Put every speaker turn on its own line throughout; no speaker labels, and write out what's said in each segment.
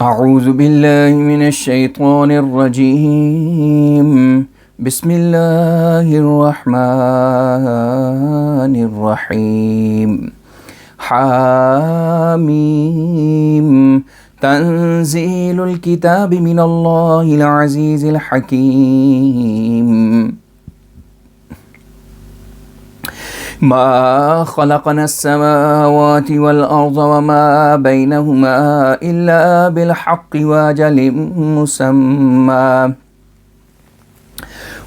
اعوذ باللہ من الشیطان الرجیم بسم اللہ الرحمن الرحیم حامیم تنزیل الکتاب من اللہ العزیز الحکیم ما خلقنا السماوات والأرض وما بينهما إلا بالحق وأجل مسمى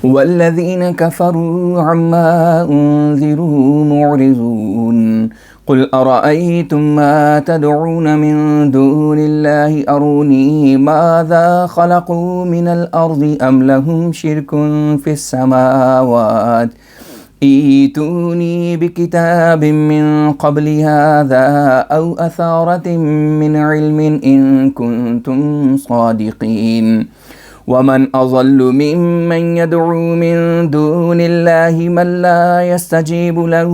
والذين كفروا عما أنذروا معرضون قل أرأيتم ما تدعون من دون الله أروني ماذا خلقوا من الأرض أم لهم شرك في السماوات ایتونی بکتاب من قبل هذا او اثارة من علم ان کنتم صادقین ومن اضل ممن يدعو من دون الله من لا يستجيب له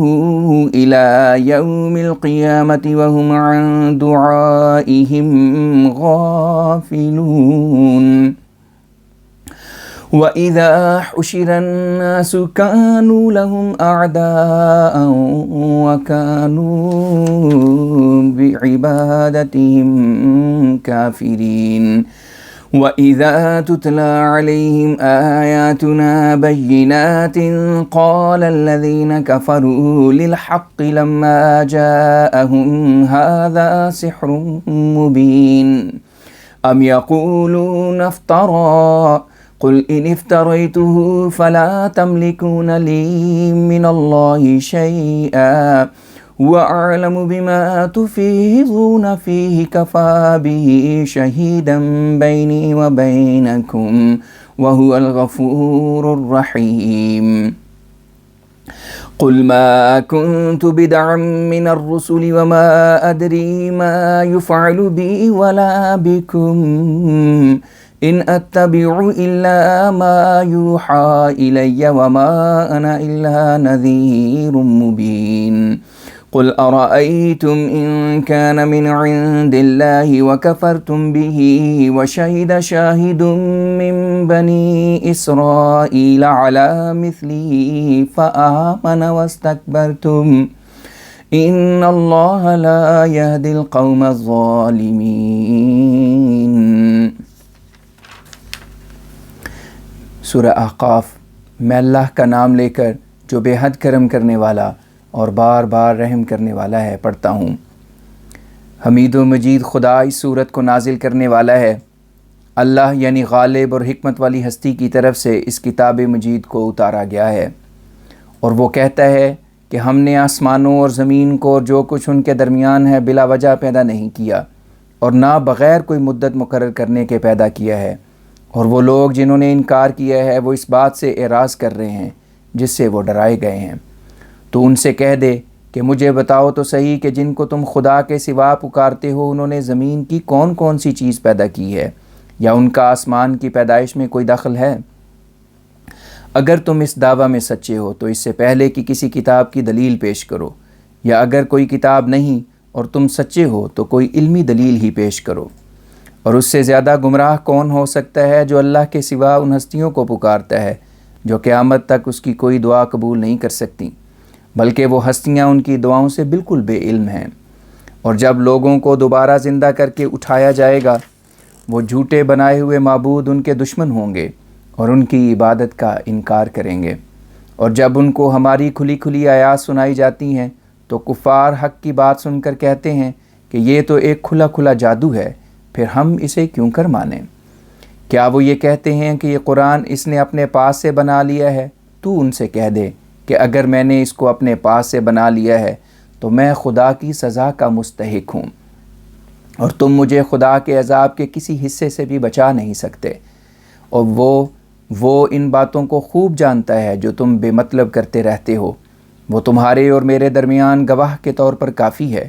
الى يوم القيامة وهم عن دعائهم غافلون وَإِذَا حُشِرَ النَّاسُ كَانُوا لَهُمْ أَعْدَاءً وَكَانُوا بِعِبَادَتِهِمْ كَافِرِينَ وَإِذَا تُتْلَى عَلَيْهِمْ آيَاتُنَا بَيِّنَاتٍ قَالَ الَّذِينَ كَفَرُوا لِلْحَقِّ لَمَّا جَاءَهُمْ هَذَا سِحْرٌ مُبِينٌ أَمْ يَقُولُونَ افْتَرَى قل إن افتريته فلا تملكون لي من الله شيئا وأعلم بما تفيضون فيه كفى به شهيدا بيني وبينكم وهو الغفور الرحيم قل ما كنت بدعا من الرسل وما أدري ما يفعل بي ولا بكم إن أتبع إلا ما يوحى إلي وما أنا إلا نذير مبين قل أرأيتم إن كان من عند الله وكفرتم به وشهد شاهد من بني إسرائيل على مثله فآمن واستكبرتم إن الله لا يهدي القوم الظالمين۔ سورہ احقاف۔ میں اللہ کا نام لے کر جو بے حد کرم کرنے والا اور بار بار رحم کرنے والا ہے پڑھتا ہوں۔ حمید و مجید خدا اس صورت کو نازل کرنے والا ہے۔ اللہ یعنی غالب اور حکمت والی ہستی کی طرف سے اس کتاب مجید کو اتارا گیا ہے، اور وہ کہتا ہے کہ ہم نے آسمانوں اور زمین کو اور جو کچھ ان کے درمیان ہے بلا وجہ پیدا نہیں کیا، اور نہ بغیر کوئی مدت مقرر کرنے کے پیدا کیا ہے، اور وہ لوگ جنہوں نے انکار کیا ہے وہ اس بات سے اعراض کر رہے ہیں جس سے وہ ڈرائے گئے ہیں۔ تو ان سے کہہ دے کہ مجھے بتاؤ تو صحیح کہ جن کو تم خدا کے سوا پکارتے ہو انہوں نے زمین کی کون کون سی چیز پیدا کی ہے، یا ان کا آسمان کی پیدائش میں کوئی دخل ہے؟ اگر تم اس دعویٰ میں سچے ہو تو اس سے پہلے کہ کسی کتاب کی دلیل پیش کرو، یا اگر کوئی کتاب نہیں اور تم سچے ہو تو کوئی علمی دلیل ہی پیش کرو۔ اور اس سے زیادہ گمراہ کون ہو سکتا ہے جو اللہ کے سوا ان ہستیوں کو پکارتا ہے جو قیامت تک اس کی کوئی دعا قبول نہیں کر سکتی، بلکہ وہ ہستیاں ان کی دعاؤں سے بالکل بے علم ہیں۔ اور جب لوگوں کو دوبارہ زندہ کر کے اٹھایا جائے گا، وہ جھوٹے بنائے ہوئے معبود ان کے دشمن ہوں گے اور ان کی عبادت کا انکار کریں گے۔ اور جب ان کو ہماری کھلی کھلی آیات سنائی جاتی ہیں تو کفار حق کی بات سن کر کہتے ہیں کہ یہ تو ایک کھلا کھلا جادو ہے، پھر ہم اسے کیوں کر مانیں؟ کیا وہ یہ کہتے ہیں کہ یہ قرآن اس نے اپنے پاس سے بنا لیا ہے؟ تو ان سے کہہ دے کہ اگر میں نے اس کو اپنے پاس سے بنا لیا ہے تو میں خدا کی سزا کا مستحق ہوں، اور تم مجھے خدا کے عذاب کے کسی حصے سے بھی بچا نہیں سکتے۔ اور وہ ان باتوں کو خوب جانتا ہے جو تم بے مطلب کرتے رہتے ہو۔ وہ تمہارے اور میرے درمیان گواہ کے طور پر کافی ہے،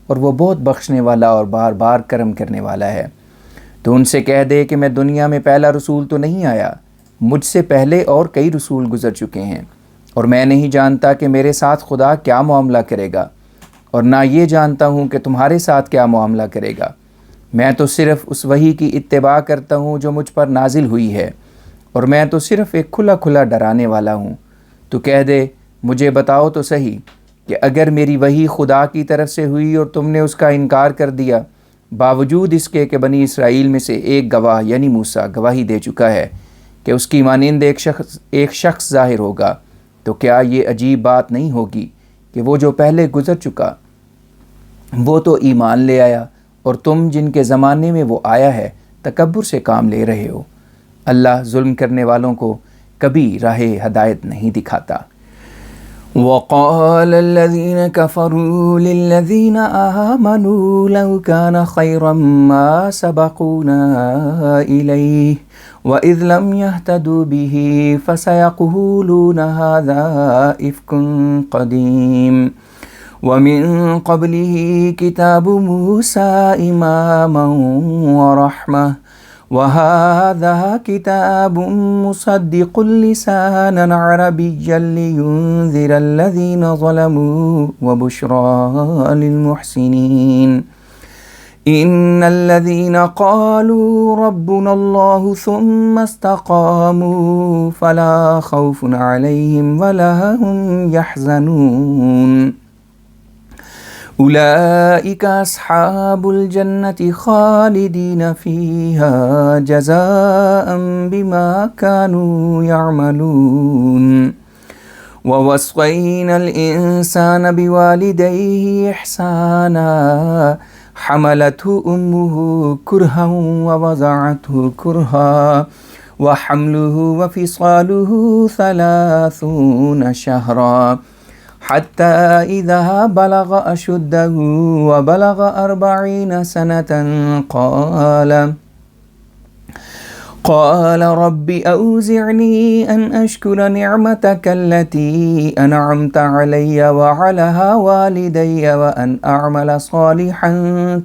اور وہ بہت بخشنے والا اور بار بار کرم کرنے والا ہے۔ تو ان سے کہہ دے کہ میں دنیا میں پہلا رسول تو نہیں آیا، مجھ سے پہلے اور کئی رسول گزر چکے ہیں، اور میں نہیں جانتا کہ میرے ساتھ خدا کیا معاملہ کرے گا، اور نہ یہ جانتا ہوں کہ تمہارے ساتھ کیا معاملہ کرے گا۔ میں تو صرف اس وحی کی اتباع کرتا ہوں جو مجھ پر نازل ہوئی ہے، اور میں تو صرف ایک کھلا کھلا ڈرانے والا ہوں۔ تو کہہ دے مجھے بتاؤ تو صحیح کہ اگر میری وحی خدا کی طرف سے ہوئی اور تم نے اس کا انکار کر دیا، باوجود اس کے کہ بنی اسرائیل میں سے ایک گواہ یعنی موسیٰ گواہی دے چکا ہے کہ اس کی مانند ایک شخص ظاہر ہوگا، تو کیا یہ عجیب بات نہیں ہوگی کہ وہ جو پہلے گزر چکا وہ تو ایمان لے آیا، اور تم جن کے زمانے میں وہ آیا ہے تکبر سے کام لے رہے ہو۔ اللہ ظلم کرنے والوں کو کبھی راہ ہدایت نہیں دکھاتا۔ وَقَالَ الَّذِينَ كَفَرُوا لِلَّذِينَ آمَنُوا لَوْ كَانَ خَيْرًا مَا سَبَقُونَا إِلَيْهِ وَإِذْ لَمْ يَهْتَدُوا بِهِ فَسَيَقُولُونَ هَذَا إِفْكٌ قَدِيمٌ وَمِن قَبْلِهِ كِتَابُ مُوسَىٰ إِمَامًا وَرَحْمَةً وَهَٰذَا كِتَابٌ مُصَدِّقٌ لِسَانًا عَرَبِيًّا لِيُنذِرَ الَّذِينَ ظَلَمُوا وَبُشْرَىٰ لِلْمُحْسِنِينَ إِنَّ الَّذِينَ قَالُوا رَبُّنَا اللَّهُ ثُمَّ اسْتَقَامُوا فَلَا خَوْفٌ عَلَيْهِمْ وَلَا هُمْ يَحْزَنُونَ أولئك أصحاب الجنة خالدين فيها جزاء بما كانوا يعملون ووصينا الإنسان بوالديه إحسانا حملته أمه كرها ووضعته كرها وحمله وفصاله 30 شهرا حتى إذا بلغ أشده وبلغ 40 سنة قال رب أوزعني أن أشكر نعمتك التي أنعمت علي وعلى والدي وأن أعمل صالحا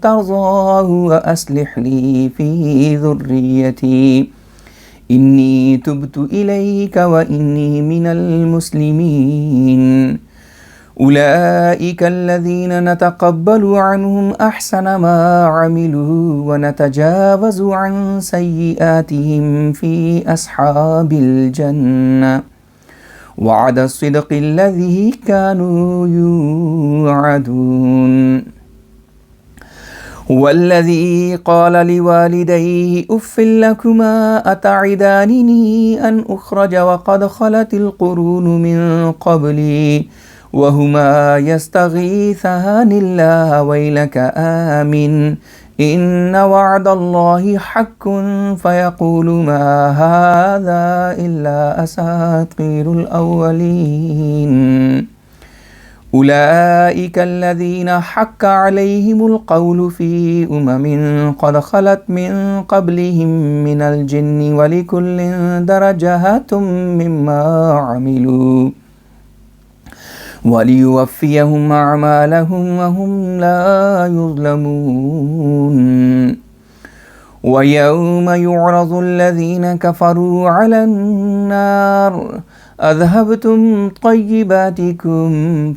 ترضاه وأصلح لي في ذريتي إني تبت إليك وإني من المسلمين أولئك الذين نتقبل عنهم أحسن ما عملوا ونتجاوز عن سيئاتهم في أصحاب الجنة وعد الصدق الذي كانوا يوعدون والذي قال لوالديه أف لكما أتعدانني أن أخرج وقد خلت القرون من قبلي وهما يستغيثان الله ويلك آمن إن وعد الله حق فيقول ما هذا إلا أساطير الأولين أولئك الذين حق عليهم القول في قد خلت من قبلهم من الجن ولكل درجات مما عملوا وَلِيُوَفِّيَهُمْ أَعْمَالَهُمْ وَهُمْ لَا يُظْلَمُونَ وَيَوْمَ يُعْرَضُ الَّذِينَ كَفَرُوا عَلَى النَّارِ أَذْهَبْتُمْ طَيِّبَاتِكُمْ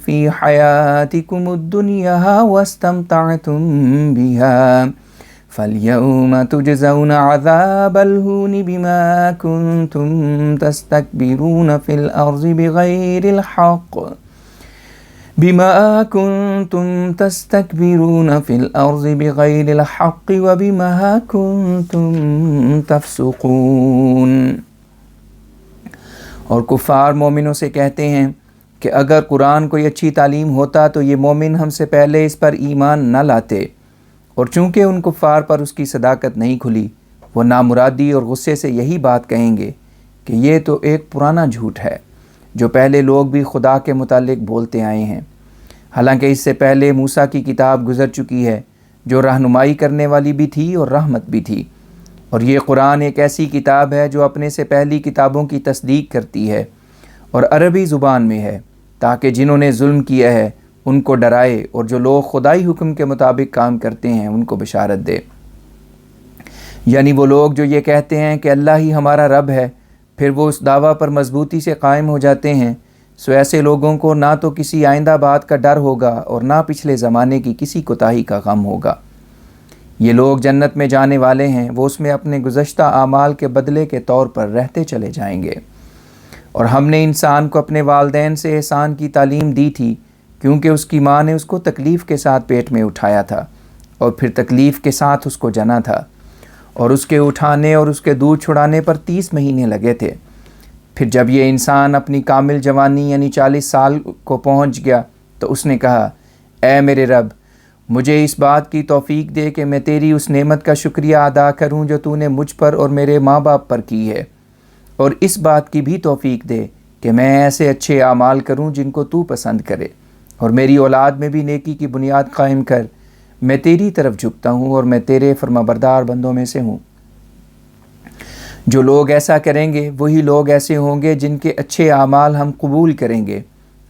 فِي حَيَاتِكُمُ الدُّنْيَا وَاسْتَمْتَعْتُمْ بِهَا فَالْيَوْمَ تُجْزَوْنَ عَذَابَ الْهُونِ بِمَا كُنْتُمْ تَسْتَكْبِرُونَ في الأرض بغير الحق وبما كنتم تفسقون۔ اور کفار مومنوں سے کہتے ہیں کہ اگر قرآن کوئی اچھی تعلیم ہوتا تو یہ مومن ہم سے پہلے اس پر ایمان نہ لاتے، اور چونکہ ان کفار پر اس کی صداقت نہیں کھلی، وہ نامرادی اور غصے سے یہی بات کہیں گے کہ یہ تو ایک پرانا جھوٹ ہے جو پہلے لوگ بھی خدا کے متعلق بولتے آئے ہیں، حالانکہ اس سے پہلے موسیٰ کی کتاب گزر چکی ہے جو رہنمائی کرنے والی بھی تھی اور رحمت بھی تھی، اور یہ قرآن ایک ایسی کتاب ہے جو اپنے سے پہلی کتابوں کی تصدیق کرتی ہے اور عربی زبان میں ہے، تاکہ جنہوں نے ظلم کیا ہے ان کو ڈرائے اور جو لوگ خدائی حکم کے مطابق کام کرتے ہیں ان کو بشارت دے۔ یعنی وہ لوگ جو یہ کہتے ہیں کہ اللہ ہی ہمارا رب ہے، پھر وہ اس دعویٰ پر مضبوطی سے قائم ہو جاتے ہیں، سو ایسے لوگوں کو نہ تو کسی آئندہ بات کا ڈر ہوگا اور نہ پچھلے زمانے کی کسی کوتاہی کا غم ہوگا۔ یہ لوگ جنت میں جانے والے ہیں، وہ اس میں اپنے گزشتہ اعمال کے بدلے کے طور پر رہتے چلے جائیں گے۔ اور ہم نے انسان کو اپنے والدین سے احسان کی تعلیم دی تھی، کیونکہ اس کی ماں نے اس کو تکلیف کے ساتھ پیٹ میں اٹھایا تھا اور پھر تکلیف کے ساتھ اس کو جنا تھا، اور اس کے اٹھانے اور اس کے دودھ چھڑانے پر 30 مہینے لگے تھے۔ پھر جب یہ انسان اپنی کامل جوانی یعنی 40 سال کو پہنچ گیا تو اس نے کہا، اے میرے رب، مجھے اس بات کی توفیق دے کہ میں تیری اس نعمت کا شکریہ ادا کروں جو تو نے مجھ پر اور میرے ماں باپ پر کی ہے، اور اس بات کی بھی توفیق دے کہ میں ایسے اچھے اعمال کروں جن کو تو پسند کرے، اور میری اولاد میں بھی نیکی کی بنیاد قائم کر۔ میں تیری طرف جھکتا ہوں اور میں تیرے فرمانبردار بندوں میں سے ہوں۔ جو لوگ ایسا کریں گے وہی لوگ ایسے ہوں گے جن کے اچھے اعمال ہم قبول کریں گے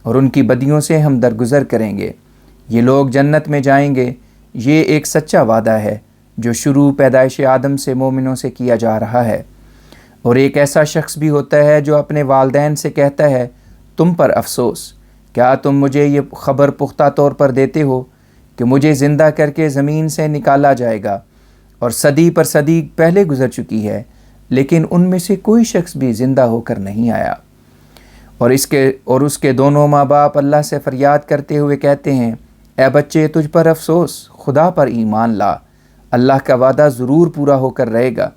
اور ان کی بدیوں سے ہم درگزر کریں گے۔ یہ لوگ جنت میں جائیں گے، یہ ایک سچا وعدہ ہے جو شروع پیدائش آدم سے مومنوں سے کیا جا رہا ہے۔ اور ایک ایسا شخص بھی ہوتا ہے جو اپنے والدین سے کہتا ہے، تم پر افسوس، کیا تم مجھے یہ خبر پختہ طور پر دیتے ہو کہ مجھے زندہ کر کے زمین سے نکالا جائے گا، اور صدی پر صدی پہلے گزر چکی ہے، لیکن ان میں سے کوئی شخص بھی زندہ ہو کر نہیں آیا۔ اور اس کے دونوں ماں باپ اللہ سے فریاد کرتے ہوئے کہتے ہیں، اے بچے، تجھ پر افسوس، خدا پر ایمان لا، اللہ کا وعدہ ضرور پورا ہو کر رہے گا۔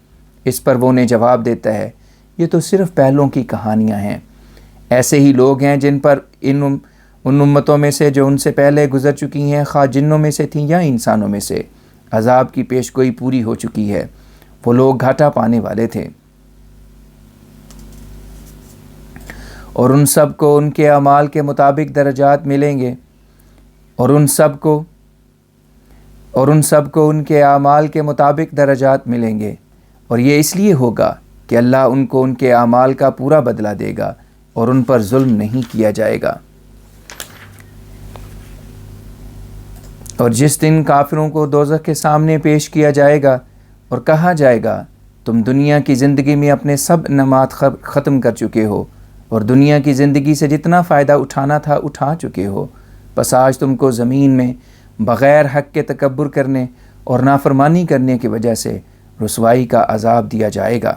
اس پر وہ انہیں جواب دیتا ہے، یہ تو صرف پہلوں کی کہانیاں ہیں۔ ایسے ہی لوگ ہیں جن پر ان امتوں میں سے جو ان سے پہلے گزر چکی ہیں، خواہ جنوں میں سے تھیں یا انسانوں میں سے، عذاب کی پیشگوئی پوری ہو چکی ہے، وہ لوگ گھاٹا پانے والے تھے۔ اور ان سب کو ان کے اعمال کے مطابق درجات ملیں گے، اور ان سب کو ان کے اعمال کے مطابق درجات ملیں گے، اور یہ اس لیے ہوگا کہ اللہ ان کو ان کے اعمال کا پورا بدلہ دے گا اور ان پر ظلم نہیں کیا جائے گا۔ اور جس دن کافروں کو دوزخ کے سامنے پیش کیا جائے گا اور کہا جائے گا، تم دنیا کی زندگی میں اپنے سب انعامات ختم کر چکے ہو اور دنیا کی زندگی سے جتنا فائدہ اٹھانا تھا اٹھا چکے ہو، بس آج تم کو زمین میں بغیر حق کے تکبر کرنے اور نافرمانی کرنے کی وجہ سے رسوائی کا عذاب دیا جائے گا۔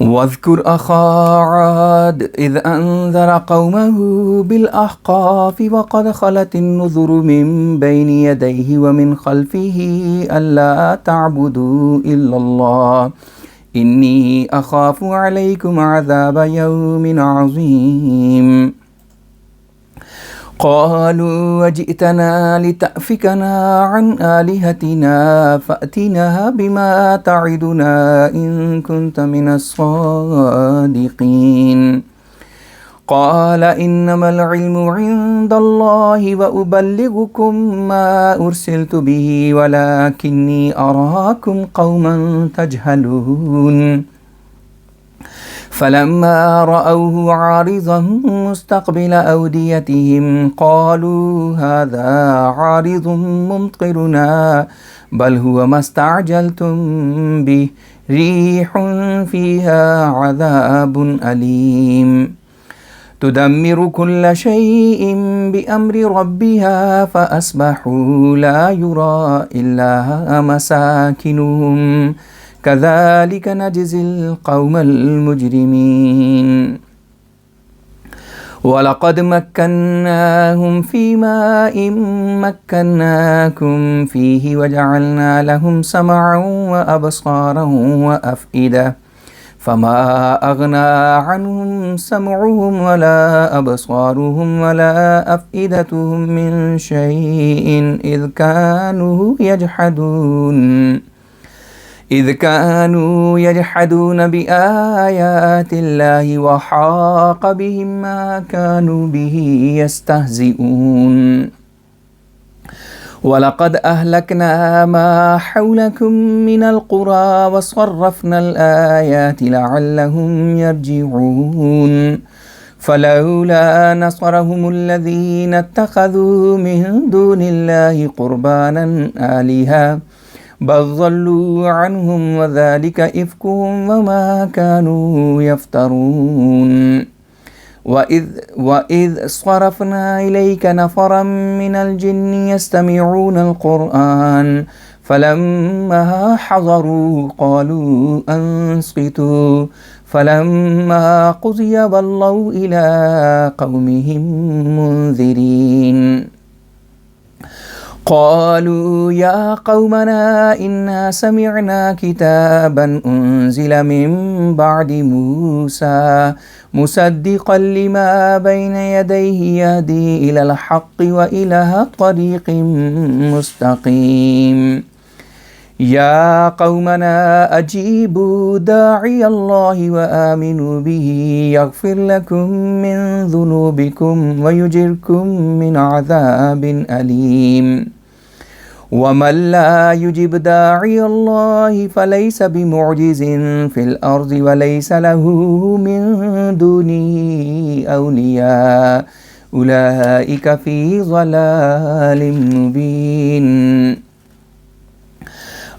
وَاذْكُرْ أَخَا عَادٍ إِذْ أَنذَرَ قَوْمَهُ بِالْأَحْقَافِ وَقَدْ خَلَتِ النُّذُرُ مِنْ بَيْنِ يَدَيْهِ وَمِنْ خَلْفِهِ أَلَّا تَعْبُدُوا إِلَّا اللَّهَ إِنِّي أَخَافُ عَلَيْكُمْ عَذَابَ يَوْمٍ عَظِيمٍ۔ قالوا وجئتنا لتأفكنا عن آلهتنا فأتنا بما تعدنا إن كنت من الصادقين قال إنما العلم عند الله وأبلغكم ما أرسلت به ولكني أراكم قوما تجهلون فلما رأوه عارضا مستقبل أوديتهم قالوا هذا عارض ممطرنا بل هو ما استعجلتم به ريح فيها عذاب أليم تدمر كل شيء بأمر ربها فأصبحوا لا يرى إلا مساكنهم كذلك نجزي القوم المجرمين وَلَقَدْ مَكَّنَّاهُمْ فِي مَاءٍ مَكَّنَّاكُمْ فِيهِ وَجَعَلْنَا لَهُمْ سَمْعًا وَأَبْصَارًا وَأَفْئِدَةً فَمَا أَغْنَى عَنْهُمْ سَمْعُهُمْ وَلَا أَبْصَارُهُمْ وَلَا أَفْئِدَتُهُمْ مِنْ شَيْءٍ إذ كانوا يجحدون بآيات الله وحاق بهم ما كانوا به يستهزئون وَلَقَدْ أَهْلَكْنَا مَا حَوْلَكُمْ مِنَ الْقُرَى وَصَرَّفْنَا الْآيَاتِ لَعَلَّهُمْ يَرْجِعُونَ فَلَوْلَا نَصَرَهُمُ الَّذِينَ اتَّخَذُوا مِن دُونِ اللَّهِ قُرْبَانًا آلِهَةً بل ضلوا عنهم وذلك إفكهم وما كانوا يفترون وإذ صرفنا إليك نفرا من الجن يستمعون القرآن فلما حضروا قالوا انصتوا فلما قضي ولوا إلى قومهم منذرين قالوا يا قومنا إنا سمعنا كتابا أنزل من بعد موسى مصدقا لما بين يديه يهدي إلى الحق وإلى طريق مستقيم يا قومنا أجيبوا داعي الله وآمنوا به يغفر لكم من ذنوبكم ويجركم من عذاب أليم ومن لا يجب داعي الله فليس بمعجز في الأرض وليس له من دونه أولياء أولئك في ضلال مبين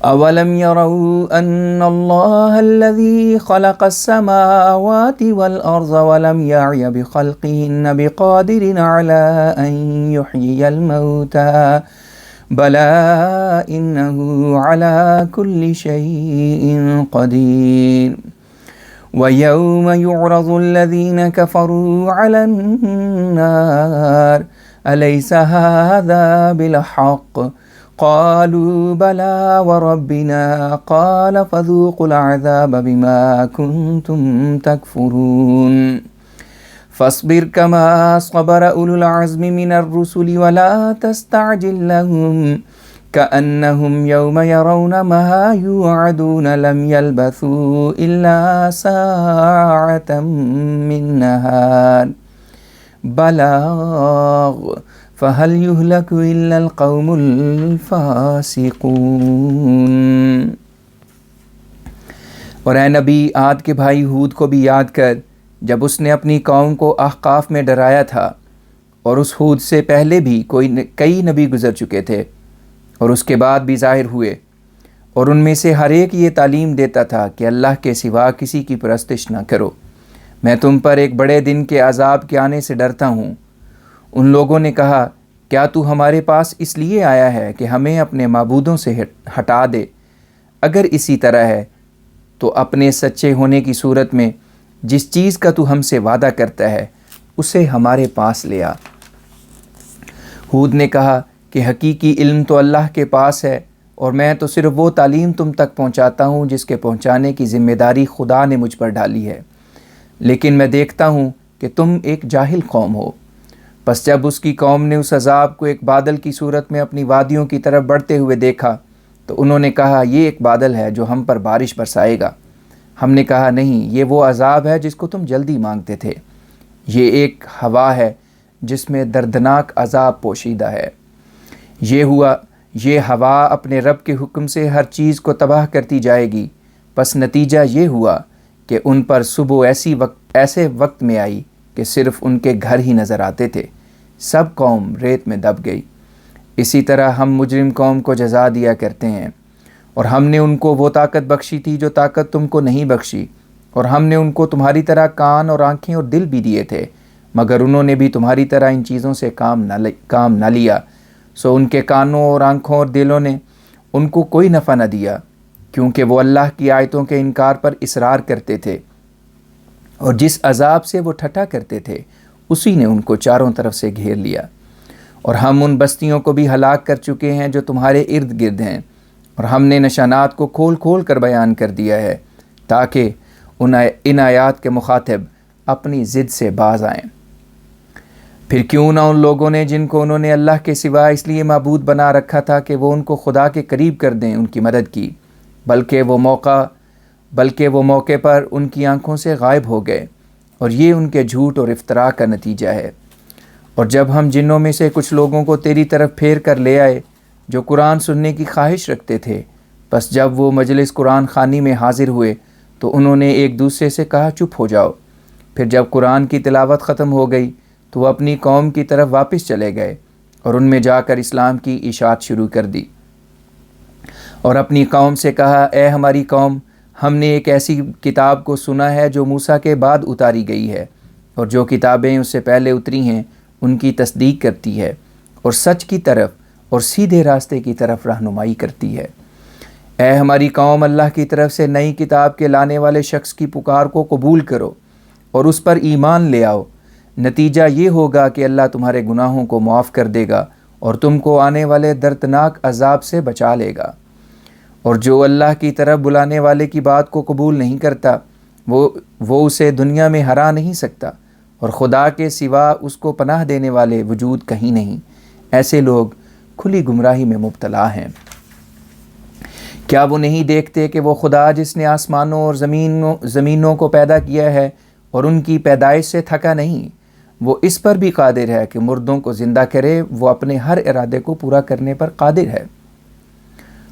أولم يروا أن الله الذي خلق السماوات والأرض ولم يعي بخلقهن بقادر على أن يحيي الموتى بلى إنه على كل شيء قدير ويوم يعرض الذين كفروا على النار أليس هذا بالحق قالوا بلى وربنا قال فذوقوا العذاب بما كنتم تكفرون فاصبر كما صبر أولو العزم من الرسل ولا تستعجل لهم كأنهم يوم يرون ما يوعدون لم يلبثوا إلا ساعة من نهار بلاغ فهل يهلك إلا القوم الفاسقون۔ اور اے نبی عاد کے بھائی ہود کو بھی یاد کر جب اس نے اپنی قوم کو احقاف میں ڈرایا تھا، اور اس ہود سے پہلے بھی کئی نبی گزر چکے تھے اور اس کے بعد بھی ظاہر ہوئے، اور ان میں سے ہر ایک یہ تعلیم دیتا تھا کہ اللہ کے سوا کسی کی پرستش نہ کرو، میں تم پر ایک بڑے دن کے عذاب کے آنے سے ڈرتا ہوں۔ ان لوگوں نے کہا کیا تو ہمارے پاس اس لیے آیا ہے کہ ہمیں اپنے معبودوں سے ہٹا دے؟ اگر اسی طرح ہے تو اپنے سچے ہونے کی صورت میں جس چیز کا تو ہم سے وعدہ کرتا ہے اسے ہمارے پاس لے آ۔ ہود نے کہا کہ حقیقی علم تو اللہ کے پاس ہے، اور میں تو صرف وہ تعلیم تم تک پہنچاتا ہوں جس کے پہنچانے کی ذمہ داری خدا نے مجھ پر ڈالی ہے، لیکن میں دیکھتا ہوں کہ تم ایک جاہل قوم ہو۔ پس جب اس کی قوم نے اس عذاب کو ایک بادل کی صورت میں اپنی وادیوں کی طرف بڑھتے ہوئے دیکھا تو انہوں نے کہا یہ ایک بادل ہے جو ہم پر بارش برسائے گا۔ ہم نے کہا نہیں، یہ وہ عذاب ہے جس کو تم جلدی مانگتے تھے، یہ ایک ہوا ہے جس میں دردناک عذاب پوشیدہ ہے۔ یہ ہوا اپنے رب کے حکم سے ہر چیز کو تباہ کرتی جائے گی، پس نتیجہ یہ ہوا کہ ان پر صبح ایسے وقت میں آئی کہ صرف ان کے گھر ہی نظر آتے تھے، سب قوم ریت میں دب گئی۔ اسی طرح ہم مجرم قوم کو جزا دیا کرتے ہیں، اور ہم نے ان کو وہ طاقت بخشی تھی جو طاقت تم کو نہیں بخشی، اور ہم نے ان کو تمہاری طرح کان اور آنکھیں اور دل بھی دیے تھے، مگر انہوں نے بھی تمہاری طرح ان چیزوں سے کام نہ لیا، سو ان کے کانوں اور آنکھوں اور دلوں نے ان کو کوئی نفع نہ دیا، کیونکہ وہ اللہ کی آیتوں کے انکار پر اصرار کرتے تھے، اور جس عذاب سے وہ ٹھٹھا کرتے تھے اسی نے ان کو چاروں طرف سے گھیر لیا۔ اور ہم ان بستیوں کو بھی ہلاک کر چکے ہیں جو تمہارے ارد گرد ہیں، اور ہم نے نشانات کو کھول کھول کر بیان کر دیا ہے تاکہ ان آیات کے مخاطب اپنی ضد سے باز آئیں۔ پھر کیوں نہ ان لوگوں نے جن کو انہوں نے اللہ کے سوا اس لیے معبود بنا رکھا تھا کہ وہ ان کو خدا کے قریب کر دیں ان کی مدد کی، بلکہ وہ موقع پر ان کی آنکھوں سے غائب ہو گئے، اور یہ ان کے جھوٹ اور افتراء کا نتیجہ ہے۔ اور جب ہم جنوں میں سے کچھ لوگوں کو تیری طرف پھیر کر لے آئے جو قرآن سننے کی خواہش رکھتے تھے، بس جب وہ مجلس قرآن خوانی میں حاضر ہوئے تو انہوں نے ایک دوسرے سے کہا چپ ہو جاؤ۔ پھر جب قرآن کی تلاوت ختم ہو گئی تو وہ اپنی قوم کی طرف واپس چلے گئے، اور ان میں جا کر اسلام کی اشاعت شروع کر دی، اور اپنی قوم سے کہا اے ہماری قوم، ہم نے ایک ایسی کتاب کو سنا ہے جو موسیٰ کے بعد اتاری گئی ہے، اور جو کتابیں اس سے پہلے اتری ہیں ان کی تصدیق کرتی ہے، اور سچ کی طرف اور سیدھے راستے کی طرف رہنمائی کرتی ہے۔ اے ہماری قوم، اللہ کی طرف سے نئی کتاب کے لانے والے شخص کی پکار کو قبول کرو اور اس پر ایمان لے آؤ۔ نتیجہ یہ ہوگا کہ اللہ تمہارے گناہوں کو معاف کر دے گا اور تم کو آنے والے دردناک عذاب سے بچا لے گا۔ اور جو اللہ کی طرف بلانے والے کی بات کو قبول نہیں کرتا وہ اسے دنیا میں ہرا نہیں سکتا، اور خدا کے سوا اس کو پناہ دینے والے وجود کہیں نہیں۔ ایسے لوگ کھلی گمراہی میں مبتلا ہیں۔ کیا وہ نہیں دیکھتے کہ وہ خدا جس نے آسمانوں اور زمینوں کو پیدا کیا ہے اور ان کی پیدائش سے تھکا نہیں، وہ اس پر بھی قادر ہے کہ مردوں کو زندہ کرے، وہ اپنے ہر ارادے کو پورا کرنے پر قادر ہے۔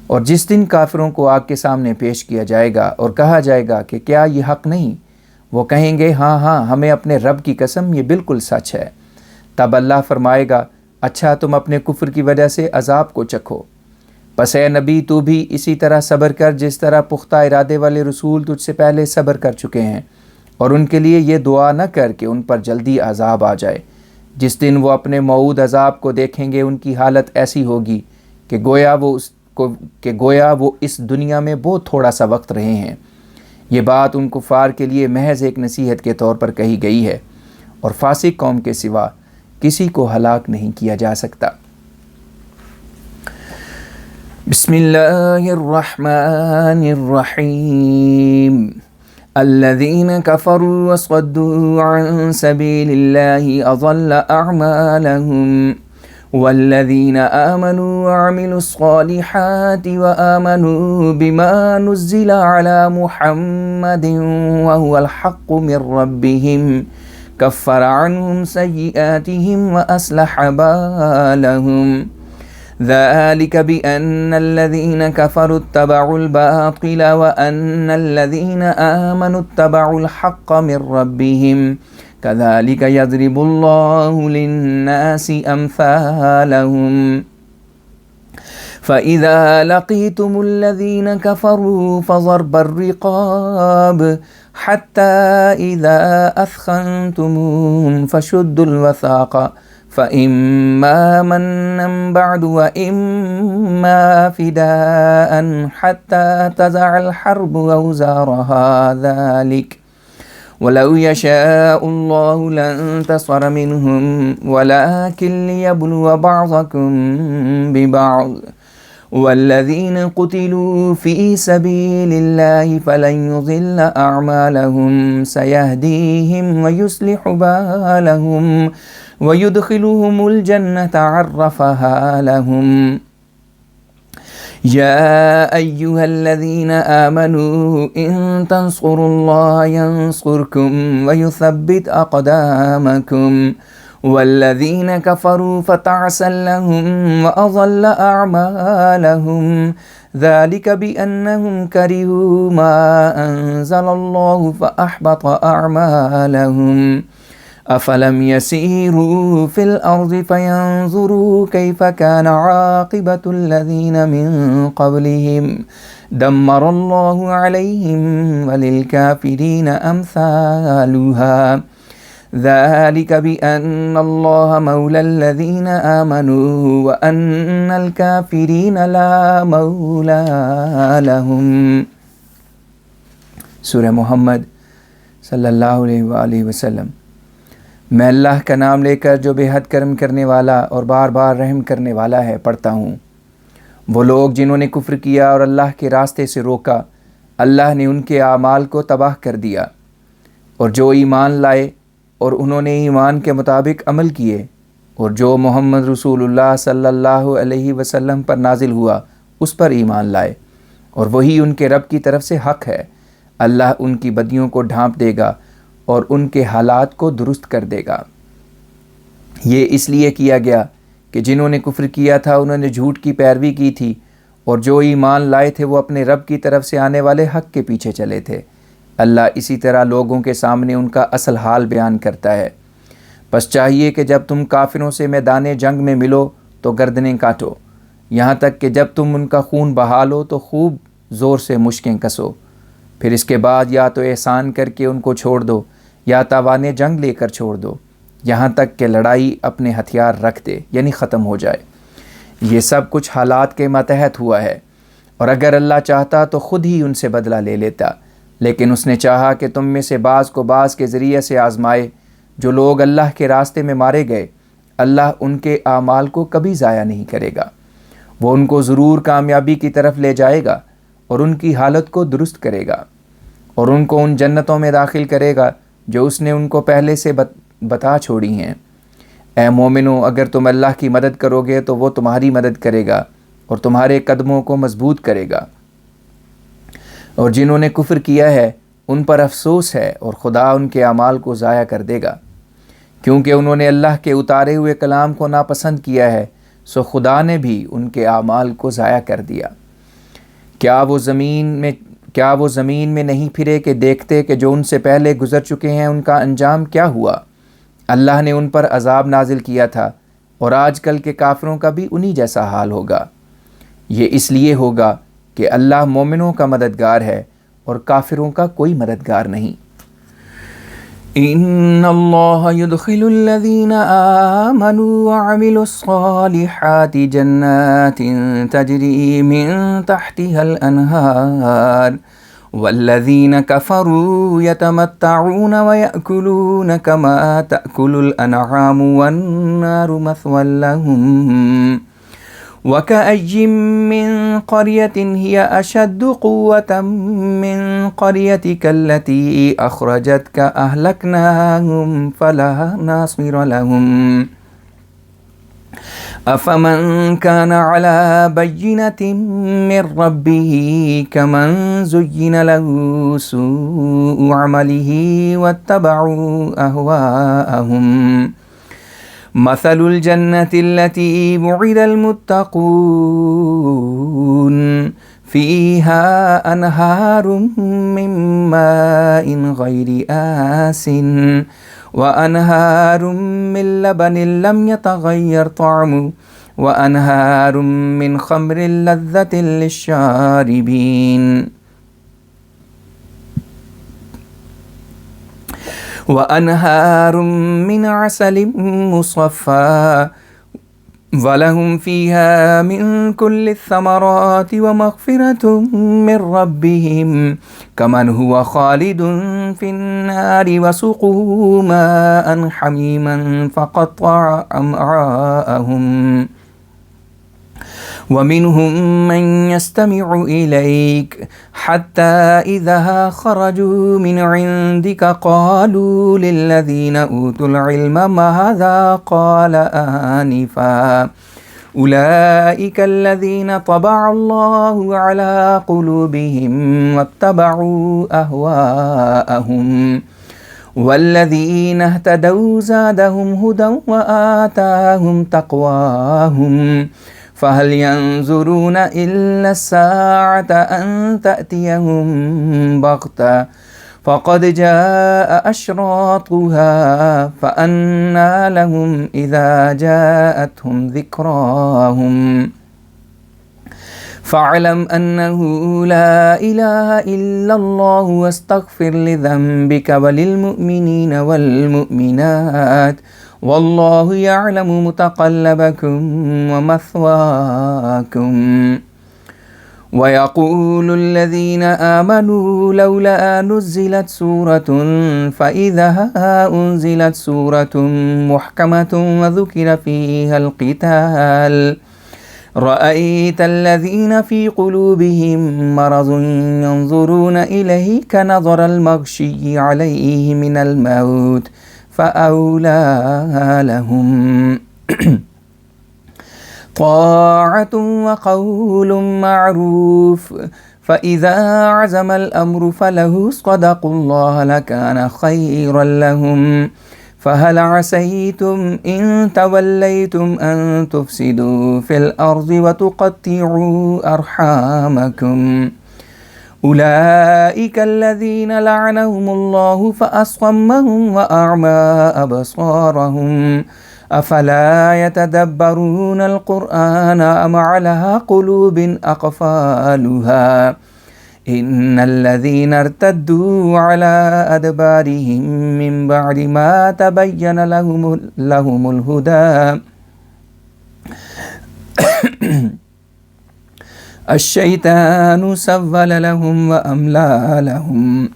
اور جس دن کافروں کو آگ کے سامنے پیش کیا جائے گا اور کہا جائے گا کہ کیا یہ حق نہیں، وہ کہیں گے ہاں ہاں، ہمیں اپنے رب کی قسم یہ بالکل سچ ہے۔ تب اللہ فرمائے گا اچھا، تم اپنے کفر کی وجہ سے عذاب کو چکھو۔ پس اے نبی، تو بھی اسی طرح صبر کر جس طرح پختہ ارادے والے رسول تجھ سے پہلے صبر کر چکے ہیں، اور ان کے لیے یہ دعا نہ کر کہ ان پر جلدی عذاب آ جائے۔ جس دن وہ اپنے موعود عذاب کو دیکھیں گے، ان کی حالت ایسی ہوگی کہ گویا وہ اس دنیا میں بہت تھوڑا سا وقت رہے ہیں۔ یہ بات ان کفار کے لیے محض ایک نصیحت کے طور پر کہی گئی ہے، اور فاسق قوم کے سوا کسی کو ہلاک نہیں کیا جا سکتا۔ بسم اللہ الرحمن الرحیم۔ الذین کفروا وصدوا عن سبیل اللہ اضل اعمالهم والذین آمنوا وعملوا الصالحات وآمنوا بما نزل على محمد وهو الحق من ربهم كفر عنهم سيئاتهم وأصلح بالهم ذلك بأن الذين كفروا اتبعوا الباطل وأن الذين آمنوا اتبعوا الحق من ربهم كذلك يضرب الله للناس أمثالهم فإذا لقيتم الذين كفروا فضرب الرقاب حتى إذا أثخنتموهم فشدوا الوثاق فإما منا بعد وإما فداء حتى تضع الحرب أوزارها ذلك ولو يشاء الله لانتصر منهم ولكن ليبلو بعضكم ببعض والذين قتلوا في سبيل الله فلن يضل أعمالهم سيهديهم ويصلح بالهم ويدخلهم الجنة عرفها لهم يا أيها الذين آمنوا إن تنصروا الله ينصركم ويثبت أقدامكم والذين كفروا فتعسا لهم وأضل أعمالهم ذلك بأنهم كرهوا ما أنزل الله فأحبط أعمالهم أفلم يسيروا في الأرض فينظروا كيف كان عاقبة الذين من قبلهم دمر الله عليهم وللكافرين أمثالها ذلك بأن الله مولى الذين آمنوا وأن الكافرين لا مولى لهم۔ سورہ محمد صلی اللہ علیہ وآلہ وسلم۔ میں اللہ کا نام لے کر جو بے حد کرم کرنے والا اور بار بار رحم کرنے والا ہے پڑھتا ہوں۔ وہ لوگ جنہوں نے کفر کیا اور اللہ کے راستے سے روکا، اللہ نے ان کے اعمال کو تباہ کر دیا، اور جو ایمان لائے اور انہوں نے ایمان کے مطابق عمل کیے اور جو محمد رسول اللہ صلی اللہ علیہ وسلم پر نازل ہوا اس پر ایمان لائے، اور وہی ان کے رب کی طرف سے حق ہے۔ اللہ ان کی بدیوں کو ڈھانپ دے گا اور ان کے حالات کو درست کر دے گا۔ یہ اس لیے کیا گیا کہ جنہوں نے کفر کیا تھا انہوں نے جھوٹ کی پیروی کی تھی، اور جو ایمان لائے تھے وہ اپنے رب کی طرف سے آنے والے حق کے پیچھے چلے تھے۔ اللہ اسی طرح لوگوں کے سامنے ان کا اصل حال بیان کرتا ہے۔ بس چاہیے کہ جب تم کافروں سے میدان جنگ میں ملو تو گردنیں کاٹو، یہاں تک کہ جب تم ان کا خون بہا لو تو خوب زور سے مشکیں کسو، پھر اس کے بعد یا تو احسان کر کے ان کو چھوڑ دو یا تاوان جنگ لے کر چھوڑ دو، یہاں تک کہ لڑائی اپنے ہتھیار رکھ دے، یعنی ختم ہو جائے۔ یہ سب کچھ حالات کے ماتحت ہوا ہے، اور اگر اللہ چاہتا تو خود ہی ان سے بدلہ لے لیتا، لیکن اس نے چاہا کہ تم میں سے بعض کو بعض کے ذریعے سے آزمائے۔ جو لوگ اللہ کے راستے میں مارے گئے، اللہ ان کے اعمال کو کبھی ضائع نہیں کرے گا، وہ ان کو ضرور کامیابی کی طرف لے جائے گا اور ان کی حالت کو درست کرے گا، اور ان کو ان جنتوں میں داخل کرے گا جو اس نے ان کو پہلے سے بتا چھوڑی ہیں۔ اے مومنو، اگر تم اللہ کی مدد کرو گے تو وہ تمہاری مدد کرے گا اور تمہارے قدموں کو مضبوط کرے گا، اور جنہوں نے کفر کیا ہے ان پر افسوس ہے اور خدا ان کے اعمال کو ضائع کر دے گا، کیونکہ انہوں نے اللہ کے اتارے ہوئے کلام کو ناپسند کیا ہے، سو خدا نے بھی ان کے اعمال کو ضائع کر دیا۔ کیا وہ زمین میں نہیں پھرے کہ دیکھتے کہ جو ان سے پہلے گزر چکے ہیں ان کا انجام کیا ہوا؟ اللہ نے ان پر عذاب نازل کیا تھا، اور آج کل کے کافروں کا بھی انہی جیسا حال ہوگا۔ یہ اس لیے ہوگا کہ اللہ مومنوں کا مددگار ہے اور کافروں کا کوئی مددگار نہیں۔ ان اللہ يدخل الذین آمنوا وعملوا الصالحات جنات تجری من تحتها الانہار والذین کفروا یتمتعون ویأکلون کما تأکل الانعام والنار مثوى لهم وَكَأَيٍّ مِّن قَرْيَةٍ هِيَ أَشَدُّ قُوَّةً مِّن قَرْيَتِكَ الَّتِي أَخْرَجَتْكَ أَهْلَكْنَاهُمْ فَلَا نَاصِرَ لَهُمْ أَفَمَنْ كَانَ عَلَى بَيِّنَةٍ مِّن رَّبِّهِ كَمَنْ زُيِّنَ لَهُ سُوءُ عَمَلِهِ وَاتَّبَعُوا أَهْوَاءَهُمْ مثل الجنة التي وعد المتقون فيها أنهار من ماء غير آسن وأنهار من لبن لم يتغير طعمه وأنهار من خمر لذة للشاربين وأنهار من عسل مصفى وَلَهُمْ فِيهَا مِن كُلِّ الثَّمَرَاتِ وَمَغْفِرَةٌ مِّن رَّبِّهِمْ كَمَنْ هُوَ خَالِدٌ فِي النَّارِ وَسُقُوا مَاءً حَمِيمًا فَقَطَّعَ أَمْعَاءَهُمْ وَمِنْهُمْ مَنْ يَسْتَمِعُ إِلَيْكَ حَتَّى إِذَا خَرَجُوا مِنْ عِنْدِكَ قَالُوا لِلَّذِينَ أُوتُوا الْعِلْمَ مَاذَا قَالَ آنِفًا أُولَئِكَ الَّذِينَ طَبَعَ اللَّهُ عَلَى قُلُوبِهِمْ وَاتَّبَعُوا أَهْوَاءَهُمْ وَالَّذِينَ اهْتَدَوْا زَادَهُمْ هُدًى وَآتَاهُمْ تَقْوَاهُمْ فَهَلْ يَنظُرُونَ إِلَّا السَّاعَةَ أَن تَأْتِيَهُم بَغْتَةً فَقَدْ جَاءَ أَشْرَاطُهَا فَأَنَّىٰ لَهُمْ إِذَا جَاءَتْهُمْ ذِكْرَاهُمْ فَاعْلَمْ أَنَّهُ لَا إِلَٰهَ إِلَّا اللَّهُ وَاسْتَغْفِرْ لِذَنبِكَ وَلِلْمُؤْمِنِينَ وَالْمُؤْمِنَاتِ وَاللَّهُ يَعْلَمُ مُتَقَلَّبَكُمْ وَمَثْوَاكُمْ وَيَقُولُ الَّذِينَ آمَنُوا لَوْلَا نُزِّلَتْ سُورَةٌ فَإِذَا أُنزِلَتْ سُورَةٌ مُحْكَمَةٌ وَذُكِرَ فِيهَا الْقِتَالُ رَأَيْتَ الَّذِينَ فِي قُلُوبِهِم مَّرَضٌ يَنظُرُونَ إِلَيْكَ نَظَرَ الْمَغْشِيِّ عَلَيْهِ مِنَ الْمَوْتِ فَأَوْلَىٰ لَهُمْ طَاعَةٌ وَقَوْلٌ مَّعْرُوفٌ فَإِذَا عَزَمَ الْأَمْرُ فَلَوْ صَدَقُوا اللَّهَ لَكَانَ خَيْرًا لَّهُمْ فَهَلْ عَسَيْتُمْ إِن تَوَلَّيْتُمْ أَن تُفْسِدُوا فِي الْأَرْضِ وَتُقَطِّعُوا أَرْحَامَكُمْ أُولَٰئِكَ الَّذِينَ لَعَنَهُمُ اللَّهُ فَأَصَمَّهُمْ وَأَعْمَىٰ أَبْصَارَهُمْ أَفَلَا يَتَدَبَّرُونَ الْقُرْآنَ أَمْ عَلَىٰ قُلُوبٍ أَقْفَالُهَا إِنَّ الَّذِينَ ارْتَدُّوا عَلَىٰ أَدْبَارِهِم مِّن بَعْدِ مَا تَبَيَّنَ لَهُمُ الْهُدَىٰ الشیطان سول لهم واملا لهم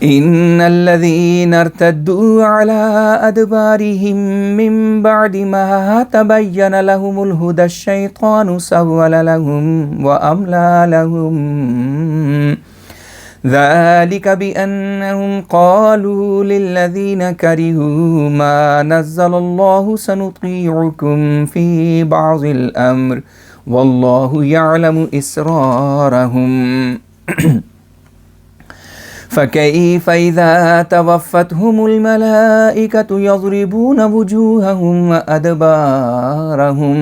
ان الذين ارتدوا على ادبارهم من بعد ما تبين لهم الهدى الشيطان سول لهم واملا لهم ذلك بأنهم قالوا للذين كرهوا ما نزل الله سنطيعكم في بعض الأمر والله يعلم إسرارهم فكيف إذا توفتهم الملائكة يضربون وجوههم وأدبارهم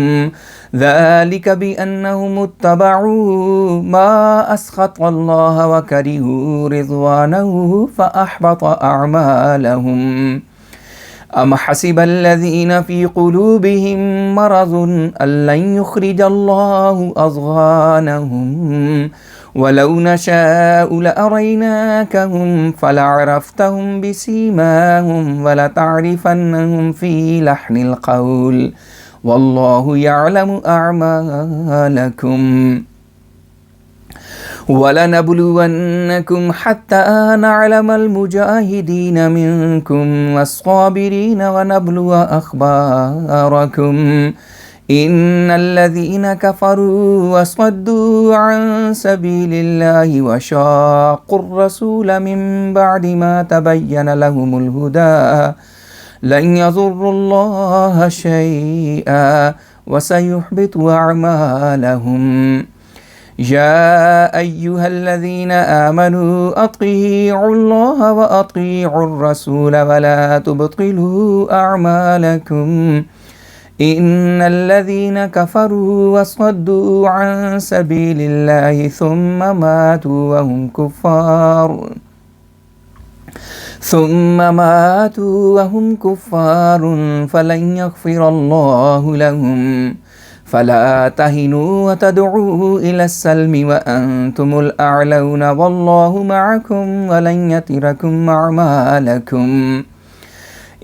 ذلك بأنهم اتبعوا ما أسخط الله وكرهوا رضوانه فأحبط أعمالهم أم حسب الذين في قلوبهم مرض أن لن يخرج الله أضغانهم ولو نشاء لأريناكهم فلعرفتهم بسيماهم ولتعرفنهم في لحن القول والله يعلم أعمالكم وَلَنَبْلُوَنَّكُمْ حَتَّى نَعْلَمَ الْمُجَاهِدِينَ مِنْكُمْ وَالصَّابِرِينَ وَنَبْلُوَ أَخْبَارَكُمْ إِنَّ الَّذِينَ كَفَرُوا وَصَدُّوا عَنْ سَبِيلِ اللَّهِ وَشَاقُّوا الرَّسُولَ مِنْ بَعْدِ مَا تَبَيَّنَ لَهُمُ الْهُدَى لَنْ يَضُرُّوا اللَّهَ شَيْئًا وَسَيُحْبِطُ أَعْمَالَهُمْ يَا أَيُّهَا الَّذِينَ آمَنُوا أَطِيعُوا اللَّهَ وَأَطِيعُوا الرَّسُولَ وَلَا تُبْطِلُوا أَعْمَالَكُمْ إِنَّ الَّذِينَ كَفَرُوا وَصَدُّوا عَنْ سَبِيلِ اللَّهِ ثُمَّ مَاتُوا وَهُمْ كُفَّارٌ فَلَنْ يَغْفِرَ اللَّهُ لَهُمْ فَلَا تَهِنُوا وَتَدْعُوا إِلَى السَّلْمِ وَأَنْتُمُ الْأَعْلَوْنَ وَاللَّهُ مَعَكُمْ وَلَنْ يَتِرَكُمْ أَعْمَالَكُمْ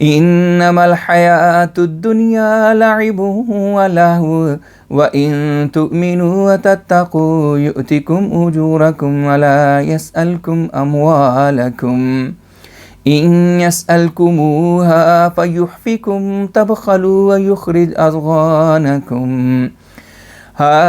إِنَّمَا الْحَيَاةُ الدُّنْيَا لَعِبٌ وَلَهْوٌ وَإِن تُؤْمِنُوا وَتَتَّقُوا يُؤْتِكُمْ أُجُورَكُمْ وَلَا يَسْأَلْكُمْ أَمْوَالَكُمْ إِن يَسْأَلْكُمُوهَا فَيُحْفِكُمْ تَبْخَلُوا وَيُخْرِجْ أَضْغَانَكُمْ هَا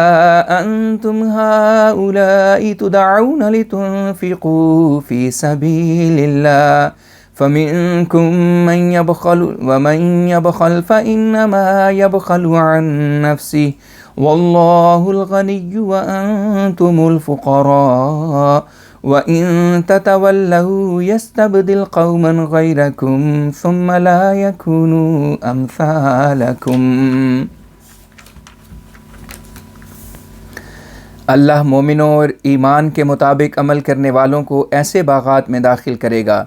أَنْتُمْ هَؤُلَاءِ تُدْعَوْنَ لِتُنْفِقُوا فِي سَبِيلِ اللَّهِ فَمِنْكُمْ مَنْ يَبْخَلُ وَمَنْ يَبْخَلْ فَإِنَّمَا يَبْخَلُ عَنْ نَفْسِهِ وَاللَّهُ الْغَنِيُّ وَأَنْتُمُ الْفُقَرَاءُ وَإِن تَتَوَلَّوْا يَسْتَبْدِلْ قَوْمًا غَيْرَكُمْ ثُمَّ لَا يَكُونُوا أَمْثَالَكُمْ۔ اللہ مومنوں اور ایمان کے مطابق عمل کرنے والوں کو ایسے باغات میں داخل کرے گا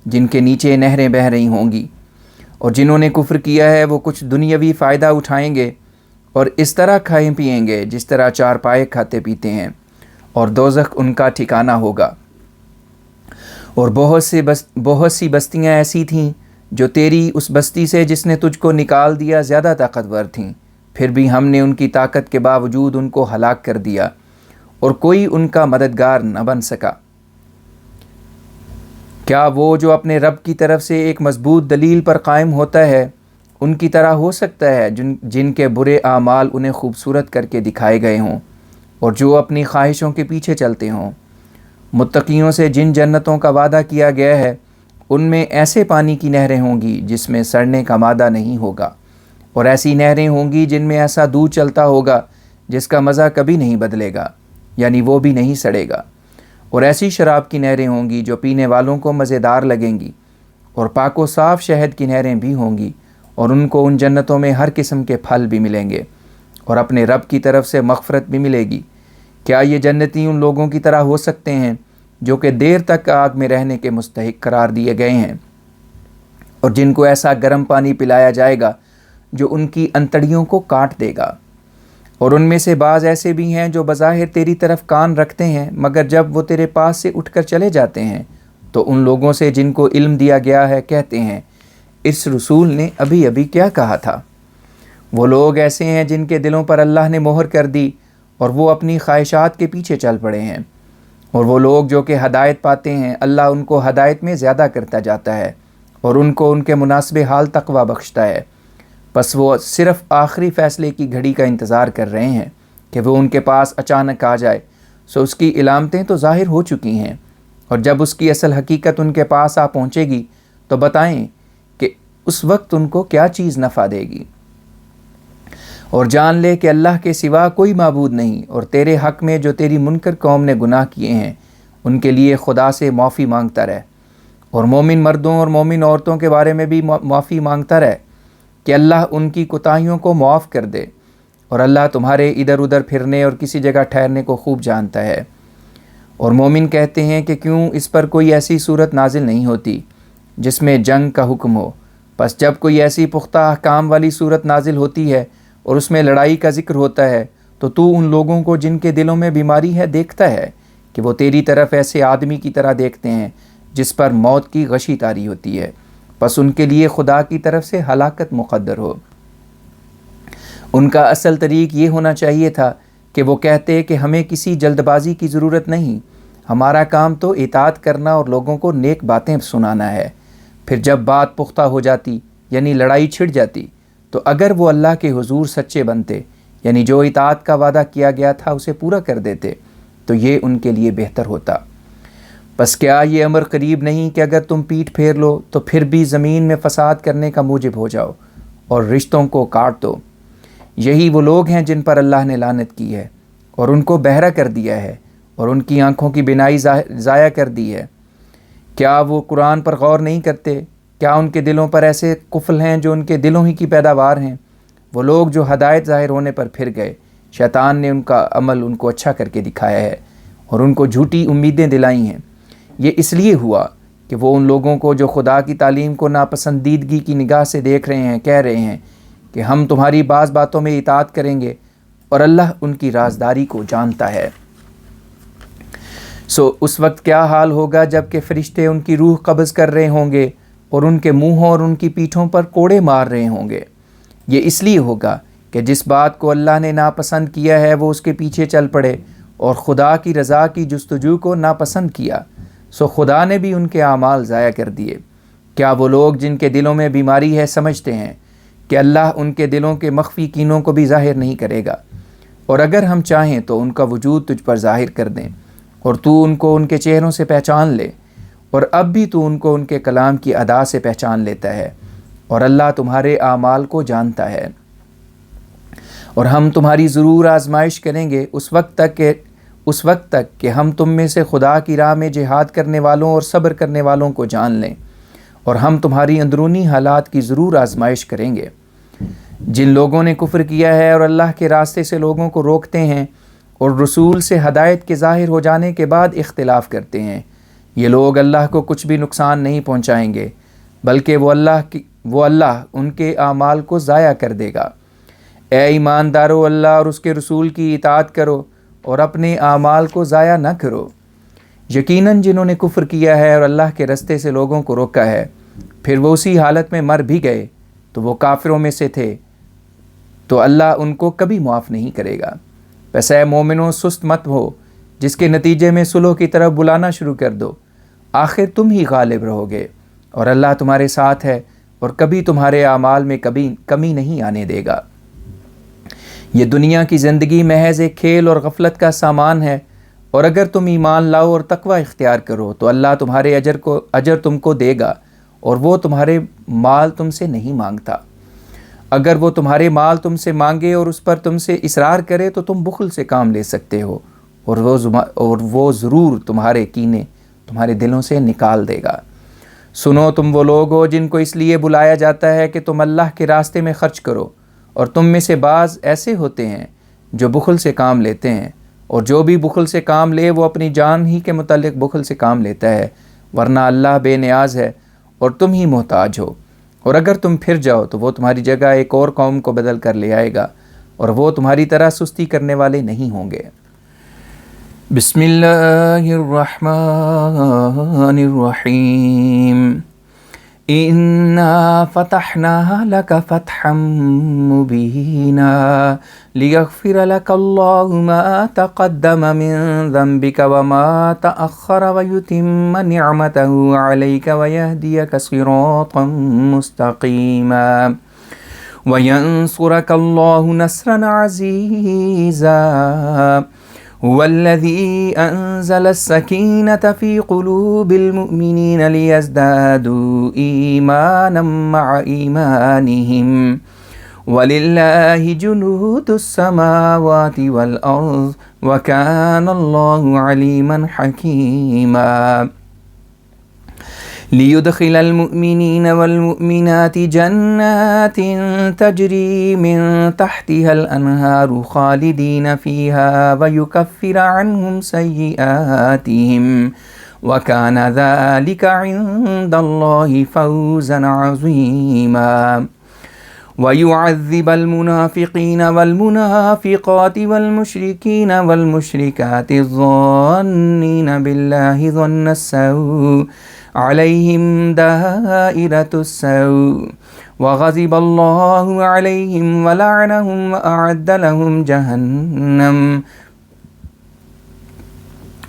جن کے نیچے نہریں بہہ رہی ہوں گی، اور جنہوں نے کفر کیا ہے وہ کچھ دنیاوی فائدہ اٹھائیں گے اور اس طرح کھائیں پئیں گے جس طرح چار پائے کھاتے پیتے ہیں، اور دوزخ ان کا ٹھکانہ ہوگا۔ اور بہت سی بستیاں ایسی تھیں جو تیری اس بستی سے جس نے تجھ کو نکال دیا زیادہ طاقتور تھیں، پھر بھی ہم نے ان کی طاقت کے باوجود ان کو ہلاک کر دیا اور کوئی ان کا مددگار نہ بن سکا۔ کیا وہ جو اپنے رب کی طرف سے ایک مضبوط دلیل پر قائم ہوتا ہے ان کی طرح ہو سکتا ہے جن کے برے اعمال انہیں خوبصورت کر کے دکھائے گئے ہوں اور جو اپنی خواہشوں کے پیچھے چلتے ہوں؟ متقیوں سے جن جنتوں کا وعدہ کیا گیا ہے ان میں ایسے پانی کی نہریں ہوں گی جس میں سڑنے کا مادہ نہیں ہوگا، اور ایسی نہریں ہوں گی جن میں ایسا دودھ چلتا ہوگا جس کا مزہ کبھی نہیں بدلے گا، یعنی وہ بھی نہیں سڑے گا، اور ایسی شراب کی نہریں ہوں گی جو پینے والوں کو مزیدار لگیں گی، اور پاک و صاف شہد کی نہریں بھی ہوں گی، اور ان کو ان جنتوں میں ہر قسم کے پھل بھی ملیں گے اور اپنے رب کی طرف سے مغفرت بھی ملے گی۔ کیا یہ جنتی ان لوگوں کی طرح ہو سکتے ہیں جو کہ دیر تک آگ میں رہنے کے مستحق قرار دیے گئے ہیں، اور جن کو ایسا گرم پانی پلایا جائے گا جو ان کی انتڑیوں کو کاٹ دے گا؟ اور ان میں سے بعض ایسے بھی ہیں جو بظاہر تیری طرف کان رکھتے ہیں، مگر جب وہ تیرے پاس سے اٹھ کر چلے جاتے ہیں تو ان لوگوں سے جن کو علم دیا گیا ہے کہتے ہیں اس رسول نے ابھی ابھی کیا کہا تھا۔ وہ لوگ ایسے ہیں جن کے دلوں پر اللہ نے مہر کر دی اور وہ اپنی خواہشات کے پیچھے چل پڑے ہیں، اور وہ لوگ جو کہ ہدایت پاتے ہیں اللہ ان کو ہدایت میں زیادہ کرتا جاتا ہے اور ان کو ان کے مناسب حال تقوی بخشتا ہے۔ بس وہ صرف آخری فیصلے کی گھڑی کا انتظار کر رہے ہیں کہ وہ ان کے پاس اچانک آ جائے، سو اس کی علامتیں تو ظاہر ہو چکی ہیں، اور جب اس کی اصل حقیقت ان کے پاس آ پہنچے گی تو بتائیں کہ اس وقت ان کو کیا چیز نفع دے گی۔ اور جان لے کہ اللہ کے سوا کوئی معبود نہیں، اور تیرے حق میں جو تیری منکر قوم نے گناہ کیے ہیں ان کے لیے خدا سے معافی مانگتا رہ، اور مومن مردوں اور مومن عورتوں کے بارے میں بھی معافی مانگتا رہ کہ اللہ ان کی کوتاہیوں کو معاف کر دے، اور اللہ تمہارے ادھر ادھر پھرنے اور کسی جگہ ٹھہرنے کو خوب جانتا ہے۔ اور مومن کہتے ہیں کہ کیوں اس پر کوئی ایسی صورت نازل نہیں ہوتی جس میں جنگ کا حکم ہو، پس جب کوئی ایسی پختہ احکام والی صورت نازل ہوتی ہے اور اس میں لڑائی کا ذکر ہوتا ہے تو ان لوگوں کو جن کے دلوں میں بیماری ہے دیکھتا ہے کہ وہ تیری طرف ایسے آدمی کی طرح دیکھتے ہیں جس پر موت کی غشی طاری ہوتی ہے، پس ان کے لیے خدا کی طرف سے ہلاکت مقدر ہو۔ ان کا اصل طریق یہ ہونا چاہیے تھا کہ وہ کہتے کہ ہمیں کسی جلد بازی کی ضرورت نہیں، ہمارا کام تو اطاعت کرنا اور لوگوں کو نیک باتیں سنانا ہے۔ پھر جب بات پختہ ہو جاتی یعنی لڑائی چھڑ جاتی تو اگر وہ اللہ کے حضور سچے بنتے یعنی جو اطاعت کا وعدہ کیا گیا تھا اسے پورا کر دیتے تو یہ ان کے لیے بہتر ہوتا۔ بس کیا یہ امر قریب نہیں کہ اگر تم پیٹھ پھیر لو تو پھر بھی زمین میں فساد کرنے کا موجب ہو جاؤ اور رشتوں کو کاٹ دو؟ یہی وہ لوگ ہیں جن پر اللہ نے لعنت کی ہے اور ان کو بہرا کر دیا ہے اور ان کی آنکھوں کی بینائی ضائع کر دی ہے۔ کیا وہ قرآن پر غور نہیں کرتے؟ کیا ان کے دلوں پر ایسے قفل ہیں جو ان کے دلوں ہی کی پیداوار ہیں؟ وہ لوگ جو ہدایت ظاہر ہونے پر پھر گئے، شیطان نے ان کا عمل ان کو اچھا کر کے دکھایا ہے اور ان کو جھوٹی امیدیں دلائی ہیں۔ یہ اس لیے ہوا کہ وہ ان لوگوں کو جو خدا کی تعلیم کو ناپسندیدگی کی نگاہ سے دیکھ رہے ہیں کہہ رہے ہیں کہ ہم تمہاری بعض باتوں میں اطاعت کریں گے، اور اللہ ان کی رازداری کو جانتا ہے۔ اس وقت کیا حال ہوگا جب کہ فرشتے ان کی روح قبض کر رہے ہوں گے اور ان کے منہوں اور ان کی پیٹھوں پر کوڑے مار رہے ہوں گے۔ یہ اس لیے ہوگا کہ جس بات کو اللہ نے ناپسند کیا ہے وہ اس کے پیچھے چل پڑے اور خدا کی رضا کی جستجو کو ناپسند کیا، سو خدا نے بھی ان کے اعمال ضائع کر دیے۔ کیا وہ لوگ جن کے دلوں میں بیماری ہے سمجھتے ہیں کہ اللہ ان کے دلوں کے مخفی کینوں کو بھی ظاہر نہیں کرے گا، اور اگر ہم چاہیں تو ان کا وجود تجھ پر ظاہر کر دیں اور تو ان کو ان کے چہروں سے پہچان لے، اور اب بھی تو ان کو ان کے کلام کی ادا سے پہچان لیتا ہے، اور اللہ تمہارے اعمال کو جانتا ہے۔ اور ہم تمہاری ضرور آزمائش کریں گے اس وقت تک کہ ہم تم میں سے خدا کی راہ میں جہاد کرنے والوں اور صبر کرنے والوں کو جان لیں، اور ہم تمہاری اندرونی حالات کی ضرور آزمائش کریں گے۔ جن لوگوں نے کفر کیا ہے اور اللہ کے راستے سے لوگوں کو روکتے ہیں اور رسول سے ہدایت کے ظاہر ہو جانے کے بعد اختلاف کرتے ہیں، یہ لوگ اللہ کو کچھ بھی نقصان نہیں پہنچائیں گے، بلکہ وہ اللہ ان کے اعمال کو ضائع کر دے گا۔ اے ایماندارو، اللہ اور اس کے رسول کی اطاعت کرو اور اپنے اعمال کو ضائع نہ کرو۔ یقیناً جنہوں نے کفر کیا ہے اور اللہ کے رستے سے لوگوں کو روکا ہے پھر وہ اسی حالت میں مر بھی گئے تو وہ کافروں میں سے تھے، تو اللہ ان کو کبھی معاف نہیں کرے گا۔ بس اے مومنوں، سست مت ہو، جس کے نتیجے میں صلح کی طرف بلانا شروع کر دو، آخر تم ہی غالب رہو گے، اور اللہ تمہارے ساتھ ہے اور کبھی تمہارے اعمال میں کمی نہیں آنے دے گا۔ یہ دنیا کی زندگی محض ایک کھیل اور غفلت کا سامان ہے، اور اگر تم ایمان لاؤ اور تقوی اختیار کرو تو اللہ تمہارے اجر تم کو دے گا، اور وہ تمہارے مال تم سے نہیں مانگتا۔ اگر وہ تمہارے مال تم سے مانگے اور اس پر تم سے اصرار کرے تو تم بخل سے کام لے سکتے ہو، اور وہ ضرور تمہارے کینے تمہارے دلوں سے نکال دے گا۔ سنو، تم وہ لوگ ہو جن کو اس لیے بلایا جاتا ہے کہ تم اللہ کے راستے میں خرچ کرو، اور تم میں سے بعض ایسے ہوتے ہیں جو بخل سے کام لیتے ہیں، اور جو بھی بخل سے کام لے وہ اپنی جان ہی کے متعلق بخل سے کام لیتا ہے، ورنہ اللہ بے نیاز ہے اور تم ہی محتاج ہو۔ اور اگر تم پھر جاؤ تو وہ تمہاری جگہ ایک اور قوم کو بدل کر لے آئے گا، اور وہ تمہاری طرح سستی کرنے والے نہیں ہوں گے۔ بسم اللہ الرحمن الرحیم۔ إنا فتحنا لك فتحا مبينا ليغفر لك الله ما تقدم من ذنبك وما تأخر ويتم نعمته عليك ويهديك صراطا مستقيما وينصرك الله نصرا عزيزا هو الذي أنزل السكينة في قلوب المؤمنين ليزدادوا إيمانا مع إيمانهم ولله جنود السماوات والأرض وكان الله عليما حكيما ليدخل المؤمنين والمؤمنات جنات تجري من تحتها الأنهار خالدين فيها ويكفر عنهم سيئاتهم وكان ذلك عند الله فوزا عظيما ويعذب المنافقين والمنافقات والمشركين والمشركات الظانين بالله ظن السوء عليهم دائرة السوء وغضب الله عليهم ولعنهم وأعد لهم جهنم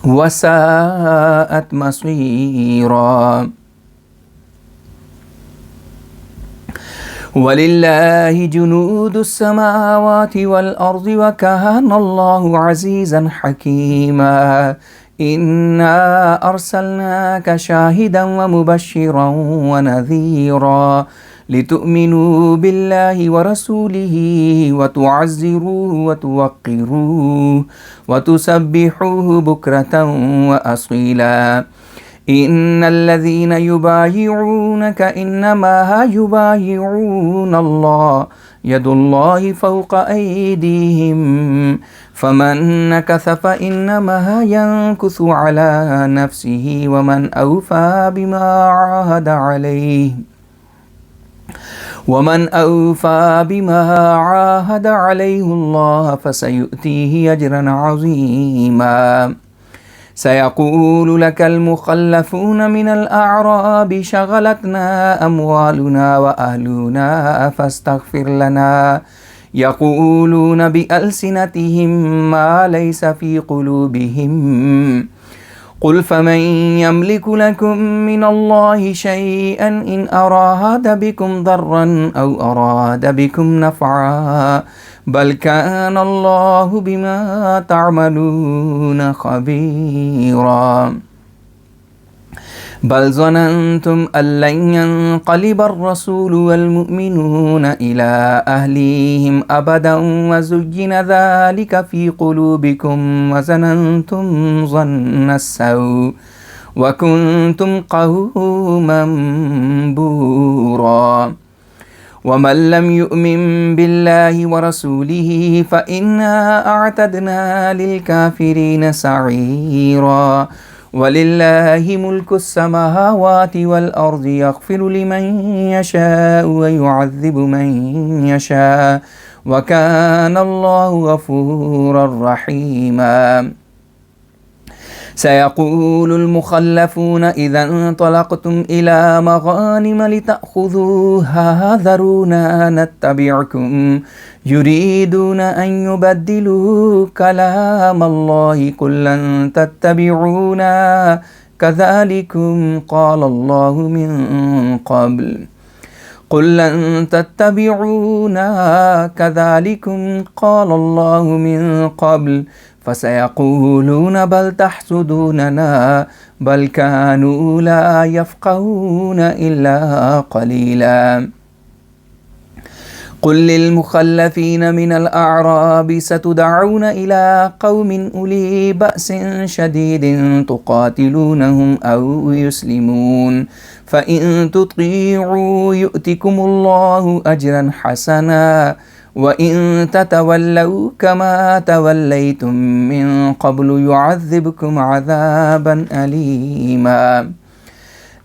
وساءت مصيرا ولله جنود السماوات والأرض وكان الله عزيزا حكيما إنا أرسلناك شاهدا ومبشرا ونذيرا لتؤمنوا بالله ورسوله وتعزروه وتوقروه وتسبحوه بكرة وأصيلا إن الذين يبايعونك إنما يبايعون الله يد الله فوق أيديهم فمن نكث فإنما ينكث على نفسه ومن أوفى بما عاهد عليه الله فسيؤتيه أجرا عظيما سيقول لك المخلفون من الأعراب شغلتنا أموالنا وأهلنا فاستغفر لنا يقولون بألسنتهم ما ليس في قلوبهم قل فمن يملك لكم من الله شيئا إن أراد بكم ضرا أو أراد بكم نفعا بل كان الله بما تعملون خبيرا بل ظننتم أن لن ينقلب الرسول والمؤمنون إلى أهليهم أبدا وزين ذلك في قلوبكم وظننتم ظن السوء وكنتم قوما بورا ومن لم يؤمن بالله ورسوله فإنا أعتدنا للكافرين سعيرا ولله ملك السماوات والأرض يغفر لمن يشاء ويعذب من يشاء وكان الله غفورا رحيما سيقول المخلفون إذا انطلقتم إلى مغانم لتأخذوها ذرونا نتبعكم يريدون أن يبدلوا كلام الله قل لن تتبعونا كذلكم قال الله من قبل قل لن تتبعونا كذلكم قال الله من قبل فسيقولون بل تحسدوننا بل كانوا لا يفقهون إلا قليلا قل للمخلفين من الأعراب ستدعون إلى قوم أولي بأس شديد تقاتلونهم أو يسلمون فإن تطيعوا يؤتكم الله أجرا حسنا وإن تتولوا كما توليتم من قبل يعذبكم عذابا أليما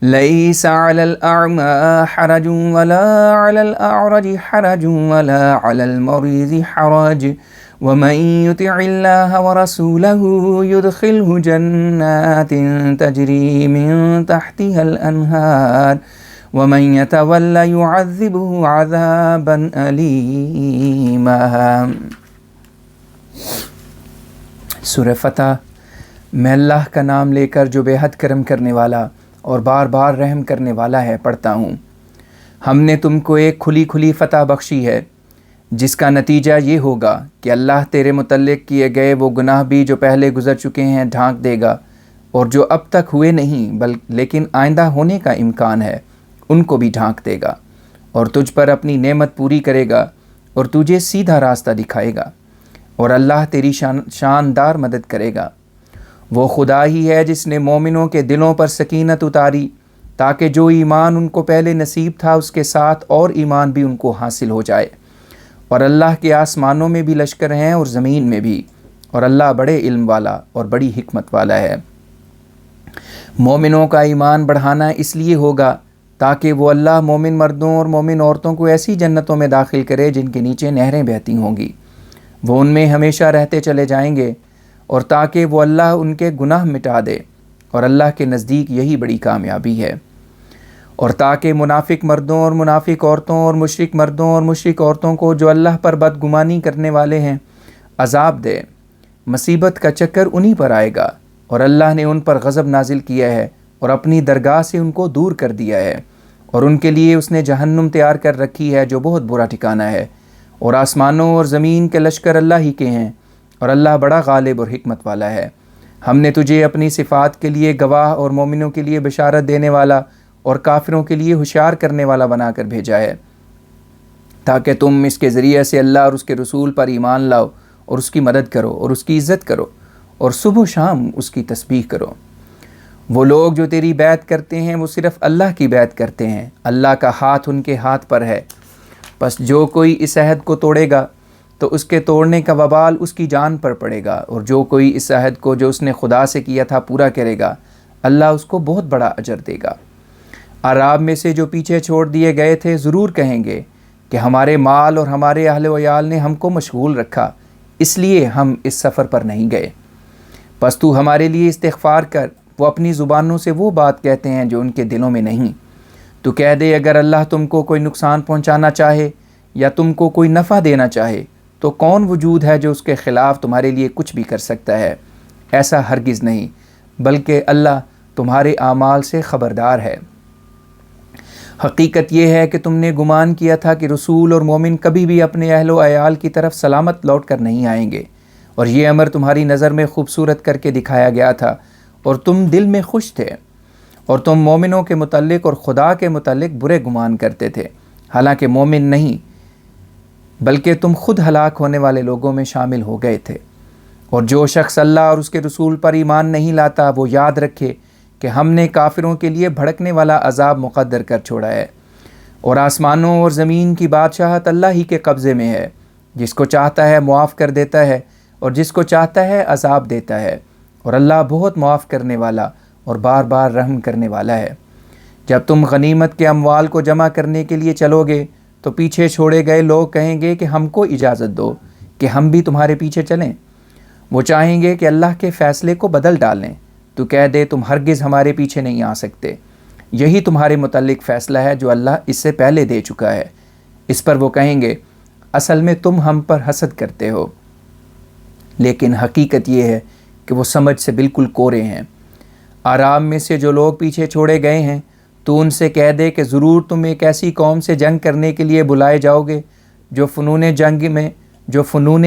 ليس على الأعمى حرج ولا على الأعرج حرج ولا على المريض حرج ومن يطع الله ورسوله يدخله جنات تجري من تحتها الأنهار ومن يتول يعذبه عذابا أليما۔ سورہ فتح۔ میں اللہ کا نام لے کر جو بے حد کرم کرنے والا اور بار بار رحم کرنے والا ہے پڑھتا ہوں۔ ہم نے تم کو ایک کھلی کھلی فتح بخشی ہے، جس کا نتیجہ یہ ہوگا کہ اللہ تیرے متعلق کیے گئے وہ گناہ بھی جو پہلے گزر چکے ہیں ڈھانک دے گا، اور جو اب تک ہوئے نہیں لیکن آئندہ ہونے کا امکان ہے ان کو بھی ڈھانک دے گا، اور تجھ پر اپنی نعمت پوری کرے گا اور تجھے سیدھا راستہ دکھائے گا، اور اللہ تیری شاندار مدد کرے گا۔ وہ خدا ہی ہے جس نے مومنوں کے دلوں پر سکینت اتاری، تاکہ جو ایمان ان کو پہلے نصیب تھا اس کے ساتھ اور ایمان بھی ان کو حاصل ہو جائے۔ اور اللہ کے آسمانوں میں بھی لشکر ہیں اور زمین میں بھی، اور اللہ بڑے علم والا اور بڑی حکمت والا ہے۔ مومنوں کا ایمان بڑھانا اس لیے ہوگا تاکہ وہ اللہ مومن مردوں اور مومن عورتوں کو ایسی جنتوں میں داخل کرے جن کے نیچے نہریں بہتی ہوں گی، وہ ان میں ہمیشہ رہتے چلے جائیں گے، اور تاکہ وہ اللہ ان کے گناہ مٹا دے، اور اللہ کے نزدیک یہی بڑی کامیابی ہے۔ اور تاکہ منافق مردوں اور منافق عورتوں اور مشرک مردوں اور مشرک عورتوں کو جو اللہ پر بدگمانی کرنے والے ہیں عذاب دے۔ مصیبت کا چکر انہی پر آئے گا، اور اللہ نے ان پر غضب نازل کیا ہے اور اپنی درگاہ سے ان کو دور کر دیا ہے، اور ان کے لیے اس نے جہنم تیار کر رکھی ہے جو بہت برا ٹھکانہ ہے۔ اور آسمانوں اور زمین کے لشکر اللہ ہی کے ہیں، اور اللہ بڑا غالب اور حکمت والا ہے۔ ہم نے تجھے اپنی صفات کے لیے گواہ اور مومنوں کے لیے بشارت دینے والا اور کافروں کے لیے ہوشیار کرنے والا بنا کر بھیجا ہے، تاکہ تم اس کے ذریعے سے اللہ اور اس کے رسول پر ایمان لاؤ اور اس کی مدد کرو اور اس کی عزت کرو، اور صبح و شام اس کی تسبیح کرو۔ وہ لوگ جو تیری بیعت کرتے ہیں وہ صرف اللہ کی بیعت کرتے ہیں، اللہ کا ہاتھ ان کے ہاتھ پر ہے۔ بس جو کوئی اس عہد کو توڑے گا تو اس کے توڑنے کا وبال اس کی جان پر پڑے گا، اور جو کوئی اس عہد کو جو اس نے خدا سے کیا تھا پورا کرے گا، اللہ اس کو بہت بڑا اجر دے گا۔ اعراب میں سے جو پیچھے چھوڑ دیے گئے تھے ضرور کہیں گے کہ ہمارے مال اور ہمارے اہل و عیال نے ہم کو مشغول رکھا، اس لیے ہم اس سفر پر نہیں گئے۔ پس تو ہمارے لیے استغفار کر، وہ اپنی زبانوں سے وہ بات کہتے ہیں جو ان کے دلوں میں نہیں۔ تو کہہ دے اگر اللہ تم کو کوئی نقصان پہنچانا چاہے یا تم کو کوئی نفع دینا چاہے تو کون وجود ہے جو اس کے خلاف تمہارے لیے کچھ بھی کر سکتا ہے؟ ایسا ہرگز نہیں، بلکہ اللہ تمہارے اعمال سے خبردار ہے۔ حقیقت یہ ہے کہ تم نے گمان کیا تھا کہ رسول اور مومن کبھی بھی اپنے اہل و عیال کی طرف سلامت لوٹ کر نہیں آئیں گے، اور یہ امر تمہاری نظر میں خوبصورت کر کے دکھایا گیا تھا، اور تم دل میں خوش تھے، اور تم مومنوں کے متعلق اور خدا کے متعلق برے گمان کرتے تھے، حالانکہ مومن نہیں بلکہ تم خود ہلاک ہونے والے لوگوں میں شامل ہو گئے تھے۔ اور جو شخص اللہ اور اس کے رسول پر ایمان نہیں لاتا وہ یاد رکھے کہ ہم نے کافروں کے لیے بھڑکنے والا عذاب مقدر کر چھوڑا ہے۔ اور آسمانوں اور زمین کی بادشاہت اللہ ہی کے قبضے میں ہے، جس کو چاہتا ہے معاف کر دیتا ہے اور جس کو چاہتا ہے عذاب دیتا ہے، اور اللہ بہت معاف کرنے والا اور بار بار رحم کرنے والا ہے۔ جب تم غنیمت کے اموال کو جمع کرنے کے لیے چلو گے تو پیچھے چھوڑے گئے لوگ کہیں گے کہ ہم کو اجازت دو کہ ہم بھی تمہارے پیچھے چلیں۔ وہ چاہیں گے کہ اللہ کے فیصلے کو بدل ڈالیں، تو کہہ دے تم ہرگز ہمارے پیچھے نہیں آ سکتے، یہی تمہارے متعلق فیصلہ ہے جو اللہ اس سے پہلے دے چکا ہے۔ اس پر وہ کہیں گے اصل میں تم ہم پر حسد کرتے ہو، لیکن حقیقت یہ ہے کہ وہ سمجھ سے بالکل کورے ہیں۔ اعراب میں سے جو لوگ پیچھے چھوڑے گئے ہیں تو ان سے کہہ دے کہ ضرور تم ایک ایسی قوم سے جنگ کرنے کے لیے بلائے جاؤ گے جو فنون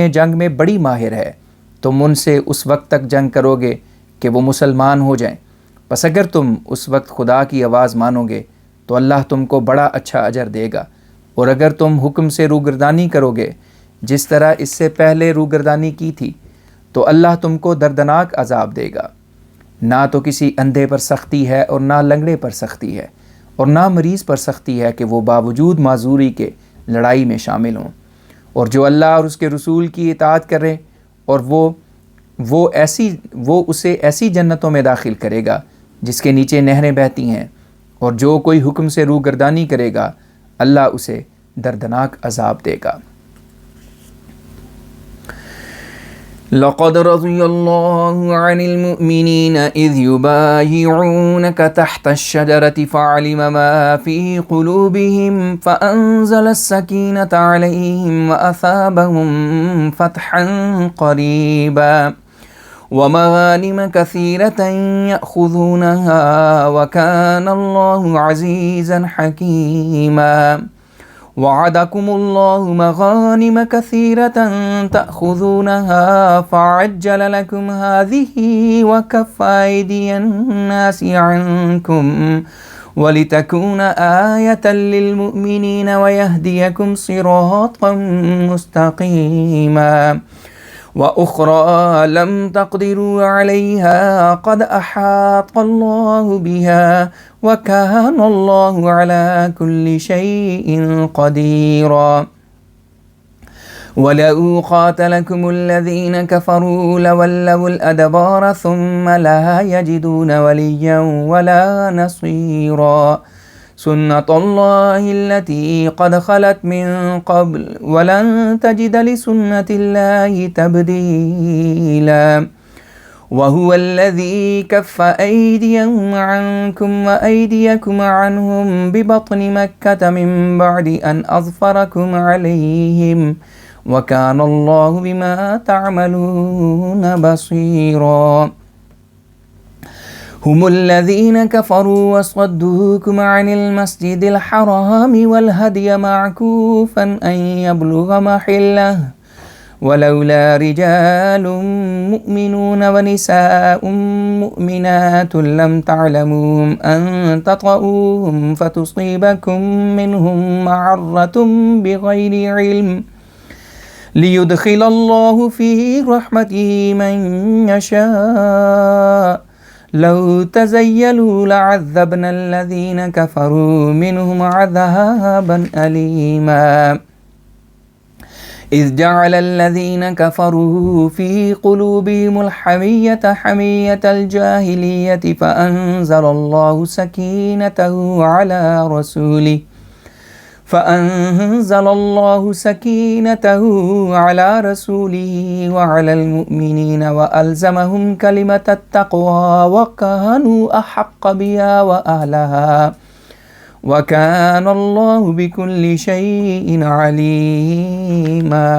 جنگ میں بڑی ماہر ہے۔ تم ان سے اس وقت تک جنگ کرو گے کہ وہ مسلمان ہو جائیں، پس اگر تم اس وقت خدا کی آواز مانو گے تو اللہ تم کو بڑا اچھا اجر دے گا، اور اگر تم حکم سے روگردانی کرو گے جس طرح اس سے پہلے روگردانی کی تھی تو اللہ تم کو دردناک عذاب دے گا۔ نہ تو کسی اندھے پر سختی ہے اور نہ لنگڑے پر سختی ہے، اور نہ مریض پر سختی ہے کہ وہ باوجود معذوری کے لڑائی میں شامل ہوں۔ اور جو اللہ اور اس کے رسول کی اطاعت کرے اور وہ اسے ایسی جنتوں میں داخل کرے گا جس کے نیچے نہریں بہتی ہیں، اور جو کوئی حکم سے روگردانی کرے گا اللہ اسے دردناک عذاب دے گا۔ لقد رضي الله عن المؤمنين إذ يبايعونك تحت الشجرة فعلم ما في قلوبهم فأنزل السكينة عليهم وأثابهم فتحا قريبا ومغانم كثيرة يأخذونها وكان الله عزيزا حكيما وعدكم الله مغانم كثيرة تأخذونها فعجل لكم هذه وكف أيدي الناس عنكم ولتكون آية للمؤمنين ويهديكم صراطا مستقيما وأخرى لم تقدروا عليها قد أحاط الله بها وكان الله على كل شيء قديرا ولو قاتلكم الذين كفروا لولوا الأدبار ثم لا يجدون وليا ولا نصيرا سنة الله التي قد خلت من قبل ولن تجد لسنة الله تبديلا وهو الذي كف أيديهم عنكم وأيديكم عنهم ببطن مكة من بعد أن أظفركم عليهم وكان الله بما تعملون بصيرا هم الذين كفروا وصدوكم عن المسجد الحرام والهدي معكوفا أن يبلغ محله ولولا رجال مؤمنون ونساء مؤمنات لم تعلموهم أن تطؤوهم فتصيبكم منهم معرة بغير علم ليدخل الله في رحمته من يشاء لو تزيلوا لعذبنا الذين كفروا منهم عذابا أليما إذ جعل الذين كفروا في قلوبهم الحمية حمية الجاهلية فأنزل الله سكينته على رسوله وعلى المؤمنين وألزمهم كلمة التقوى وكانوا أحق بها وأهلها وَكَانَ اللَّهُ بِكُلِّ شَيْءٍ عَلِيمًا۔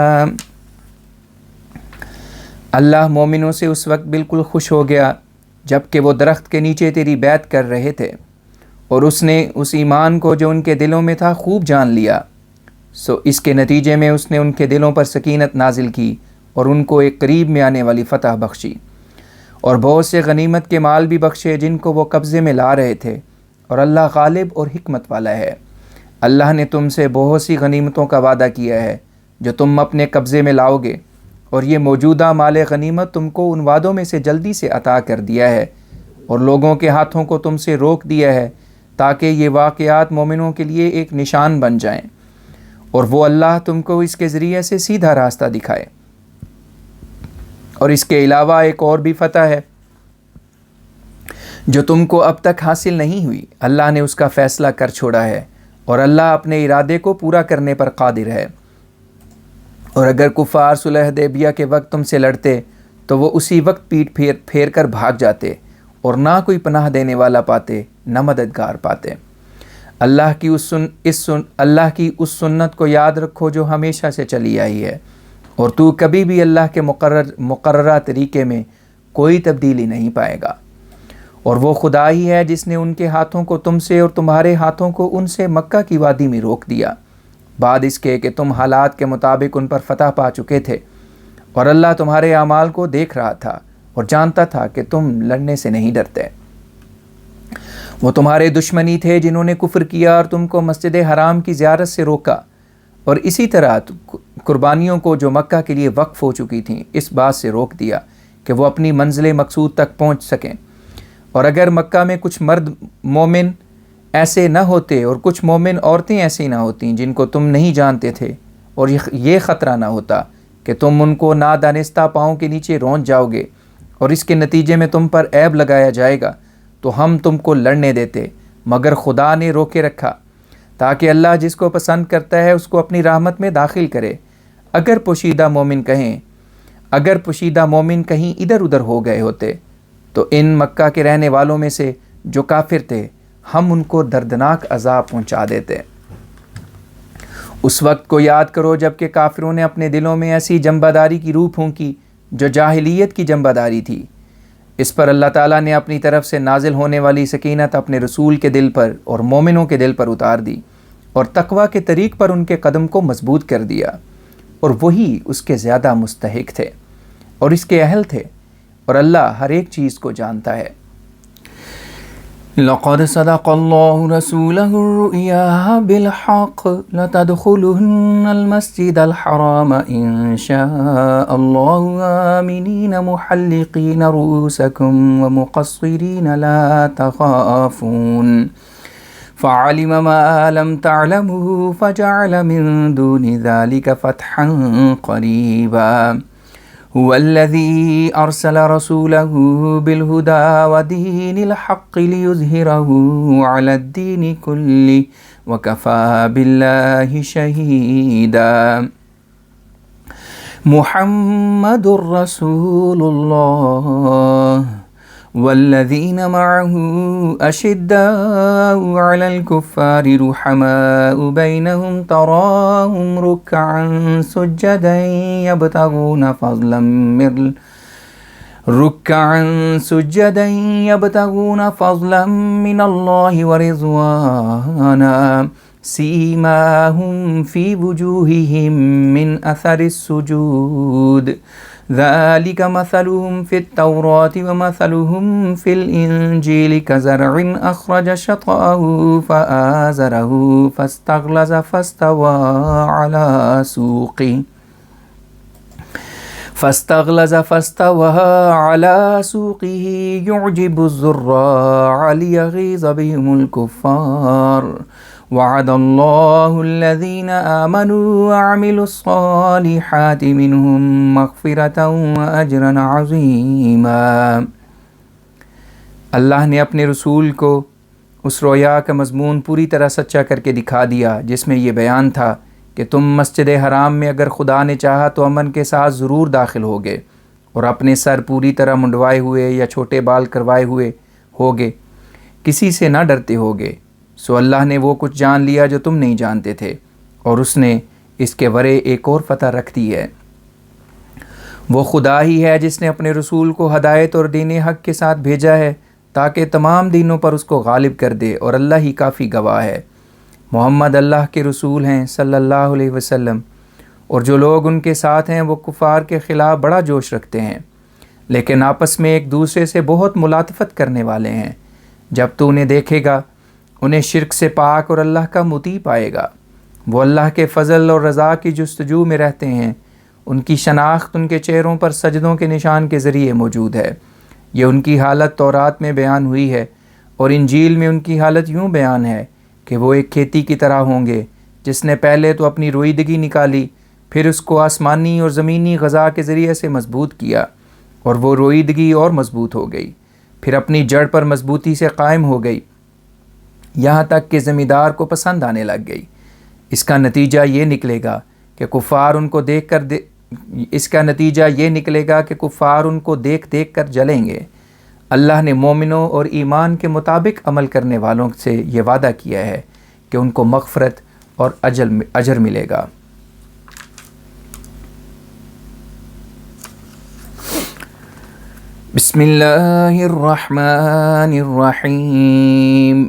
اللہ مومنوں سے اس وقت بالکل خوش ہو گیا جب کہ وہ درخت کے نیچے تیری بیعت کر رہے تھے، اور اس نے اس ایمان کو جو ان کے دلوں میں تھا خوب جان لیا، سو اس کے نتیجے میں اس نے ان کے دلوں پر سکینت نازل کی اور ان کو ایک قریب میں آنے والی فتح بخشی، اور بہت سے غنیمت کے مال بھی بخشے جن کو وہ قبضے میں لا رہے تھے، اور اللہ غالب اور حکمت والا ہے۔ اللہ نے تم سے بہت سی غنیمتوں کا وعدہ کیا ہے جو تم اپنے قبضے میں لاؤ گے، اور یہ موجودہ مال غنیمت تم کو ان وعدوں میں سے جلدی سے عطا کر دیا ہے، اور لوگوں کے ہاتھوں کو تم سے روک دیا ہے تاکہ یہ واقعات مومنوں کے لیے ایک نشان بن جائیں، اور وہ اللہ تم کو اس کے ذریعے سے سیدھا راستہ دکھائے۔ اور اس کے علاوہ ایک اور بھی فتح ہے جو تم کو اب تک حاصل نہیں ہوئی، اللہ نے اس کا فیصلہ کر چھوڑا ہے، اور اللہ اپنے ارادے کو پورا کرنے پر قادر ہے۔ اور اگر کفار صلح حدیبیہ کے وقت تم سے لڑتے تو وہ اسی وقت پیٹ پھیر کر بھاگ جاتے، اور نہ کوئی پناہ دینے والا پاتے نہ مددگار پاتے۔ اللہ کی اس سنت کو یاد رکھو جو ہمیشہ سے چلی آئی ہے، اور تو کبھی بھی اللہ کے مقررہ طریقے میں کوئی تبدیلی نہیں پائے گا۔ اور وہ خدا ہی ہے جس نے ان کے ہاتھوں کو تم سے اور تمہارے ہاتھوں کو ان سے مکہ کی وادی میں روک دیا، بعد اس کے کہ تم حالات کے مطابق ان پر فتح پا چکے تھے، اور اللہ تمہارے اعمال کو دیکھ رہا تھا اور جانتا تھا کہ تم لڑنے سے نہیں ڈرتے۔ وہ تمہارے دشمنی تھے جنہوں نے کفر کیا اور تم کو مسجد حرام کی زیارت سے روکا، اور اسی طرح قربانیوں کو جو مکہ کے لیے وقف ہو چکی تھیں اس بات سے روک دیا کہ وہ اپنی منزل مقصود تک پہنچ سکیں۔ اور اگر مکہ میں کچھ مرد مومن ایسے نہ ہوتے اور کچھ مومن عورتیں ایسی نہ ہوتیں جن کو تم نہیں جانتے تھے، اور یہ خطرہ نہ ہوتا کہ تم ان کو نادانستہ پاؤں کے نیچے رونچ جاؤ گے اور اس کے نتیجے میں تم پر عیب لگایا جائے گا، تو ہم تم کو لڑنے دیتے، مگر خدا نے روکے رکھا تاکہ اللہ جس کو پسند کرتا ہے اس کو اپنی رحمت میں داخل کرے۔ اگر پوشیدہ مومن کہیں اگر پوشیدہ مومن کہیں ادھر ادھر ہو گئے ہوتے تو ان مکہ کے رہنے والوں میں سے جو کافر تھے ہم ان کو دردناک عذاب پہنچا دیتے۔ اس وقت کو یاد کرو جب کہ کافروں نے اپنے دلوں میں ایسی جنبداری کی روح پھونکی جو جاہلیت کی جنبداری تھی۔ اس پر اللہ تعالیٰ نے اپنی طرف سے نازل ہونے والی سکینت اپنے رسول کے دل پر اور مومنوں کے دل پر اتار دی اور تقویٰ کے طریق پر ان کے قدم کو مضبوط کر دیا، اور وہی اس کے زیادہ مستحق تھے اور اس کے اہل تھے، اور اللہ ہر ایک چیز کو جانتا ہے۔ لقد صدق الله رسوله الرؤيا بالحق لتدخلن المسجد الحرام إن شاء الله آمنين محلقين رؤوسكم ومقصرين لا تخافون فعلم ما لم تعلموا فجعل من دون ذلك فتحا قريبا هو الذي أرسل رسوله بالهدى ودين الحق ليظهره على الدين كله وكفى بالله شهيدا محمد رسول الله والذين معه أشداء على الكفار رحماء بينهم تراهم ركعا سجدا يبتغون فضلا من الله ورضوانا سيماهم في وجوههم من أثر السجود ذلك مثلهم في التوراة ومثلهم في الإنجيل كزرع أخرج شطأه فآزره فاستغلظ فاستوى على سوقه يعجب الزراع ليغيظ بهم الكفار وعد الله الذين آمنوا وعملوا الصالحات منهم مغفرة وأجرا عظيما۔ اللہ نے اپنے رسول کو اس رویا کا مضمون پوری طرح سچا کر کے دکھا دیا جس میں یہ بیان تھا کہ تم مسجد حرام میں اگر خدا نے چاہا تو امن کے ساتھ ضرور داخل ہوگے اور اپنے سر پوری طرح منڈوائے ہوئے یا چھوٹے بال کروائے ہوئے ہوگے، کسی سے نہ ڈرتے ہوگے۔ سو اللہ نے وہ کچھ جان لیا جو تم نہیں جانتے تھے، اور اس نے اس کے ورے ایک اور فتح رکھ دی ہے۔ وہ خدا ہی ہے جس نے اپنے رسول کو ہدایت اور دین حق کے ساتھ بھیجا ہے تاکہ تمام دینوں پر اس کو غالب کر دے، اور اللہ ہی کافی گواہ ہے۔ محمد اللہ کے رسول ہیں صلی اللہ علیہ وسلم، اور جو لوگ ان کے ساتھ ہیں وہ کفار کے خلاف بڑا جوش رکھتے ہیں، لیکن آپس میں ایک دوسرے سے بہت ملاطفت کرنے والے ہیں۔ جب تو انہیں دیکھے گا انہیں شرک سے پاک اور اللہ کا مطیع پائے گا۔ وہ اللہ کے فضل اور رضا کی جستجو میں رہتے ہیں، ان کی شناخت ان کے چہروں پر سجدوں کے نشان کے ذریعے موجود ہے۔ یہ ان کی حالت تورات میں بیان ہوئی ہے، اور انجیل میں ان کی حالت یوں بیان ہے کہ وہ ایک کھیتی کی طرح ہوں گے جس نے پہلے تو اپنی رویدگی نکالی، پھر اس کو آسمانی اور زمینی غذا کے ذریعے سے مضبوط کیا، اور وہ رویدگی اور مضبوط ہو گئی، پھر اپنی جڑ پر مضبوطی سے قائم ہو گئی، یہاں تک کہ زمیندار کو پسند آنے لگ گئی۔ اس کا نتیجہ یہ نکلے گا کہ کفار ان کو دیکھ کر جلیں گے۔ اللہ نے مومنوں اور ایمان کے مطابق عمل کرنے والوں سے یہ وعدہ کیا ہے کہ ان کو مغفرت اور اجر ملے گا۔ بسم اللہ الرحمن الرحیم۔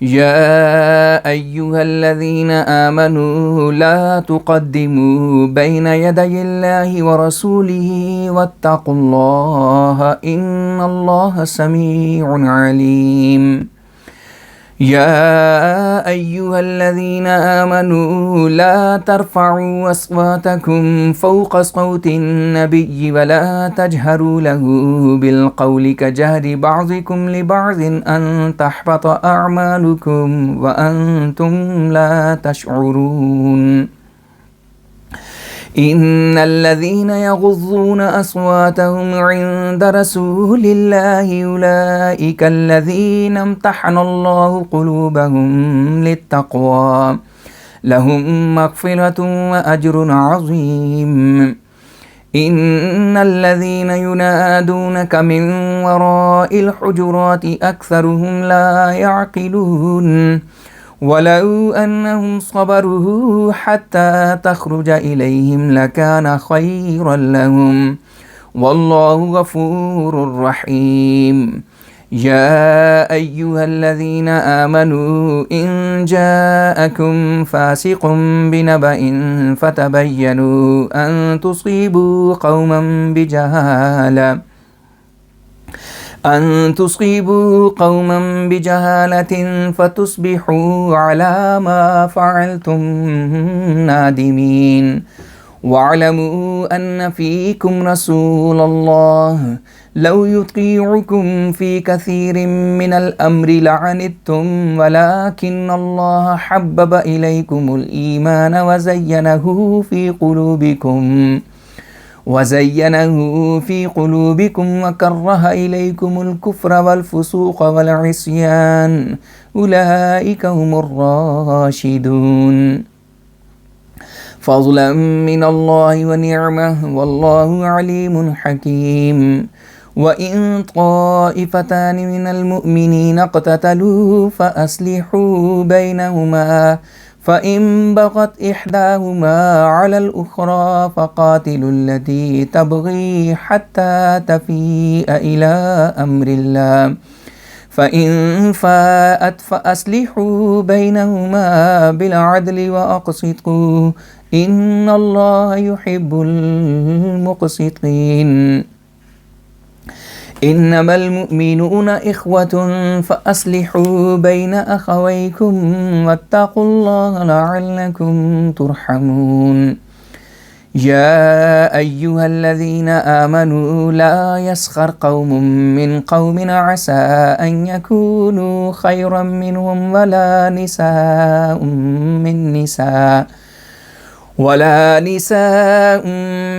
يا أيها الذين آمنوا لا تقدموا بين يدي الله ورسوله واتقوا الله إن الله سميع عليم۔ يا أيها الذين آمنوا لا ترفعوا أصواتكم فوق صوت النبي ولا تجهروا له بالقول كجهر بعضكم لبعض أن تحبط أعمالكم وأنتم لا تشعرون۔ إن الذين يغضون أصواتهم عند رسول الله أولئك الذين امتحن الله قلوبهم للتقوى لهم مغفرة وأجر عظيم۔ إن الذين ينادونك من وراء الحجرات أكثرهم لا يعقلون ولو أنهم صبروا حتى تخرج إليهم لكان خيرا لهم والله غفور رحيم يا أيها الذين آمنوا إن جاءكم فاسق بنبأ فتبينوا أن تصيبوا قوما بجهالة فتصبحوا على ما فعلتم نادمين واعلموا أن فيكم رسول الله لو يطيعكم في كثير من الأمر لعنتم ولكن الله حبب إليكم الإيمان وزينه في قلوبكم وكره إليكم الكفر والفسوق والعصيان أولئك هم الراشدون فضلا من الله ونعمة والله عليم حكيم وإن طائفتان من المؤمنين اقتتلوا فأصلحوا بينهما فإن بغت إحداهما على الأخرى فقاتلوا التي تبغي حتى تفيء إلى أمر الله فإن فاءت فأصلحوا بينهما بالعدل وأقسطوا إن الله يحب المقسطين إنما المؤمنون إخوة فأصلحوا بين أخويكم واتقوا الله لعلكم ترحمون يا أيها الذين آمنوا لا يسخر قوم من قوم عسى أن يكونوا خيرا منهم ولا نساء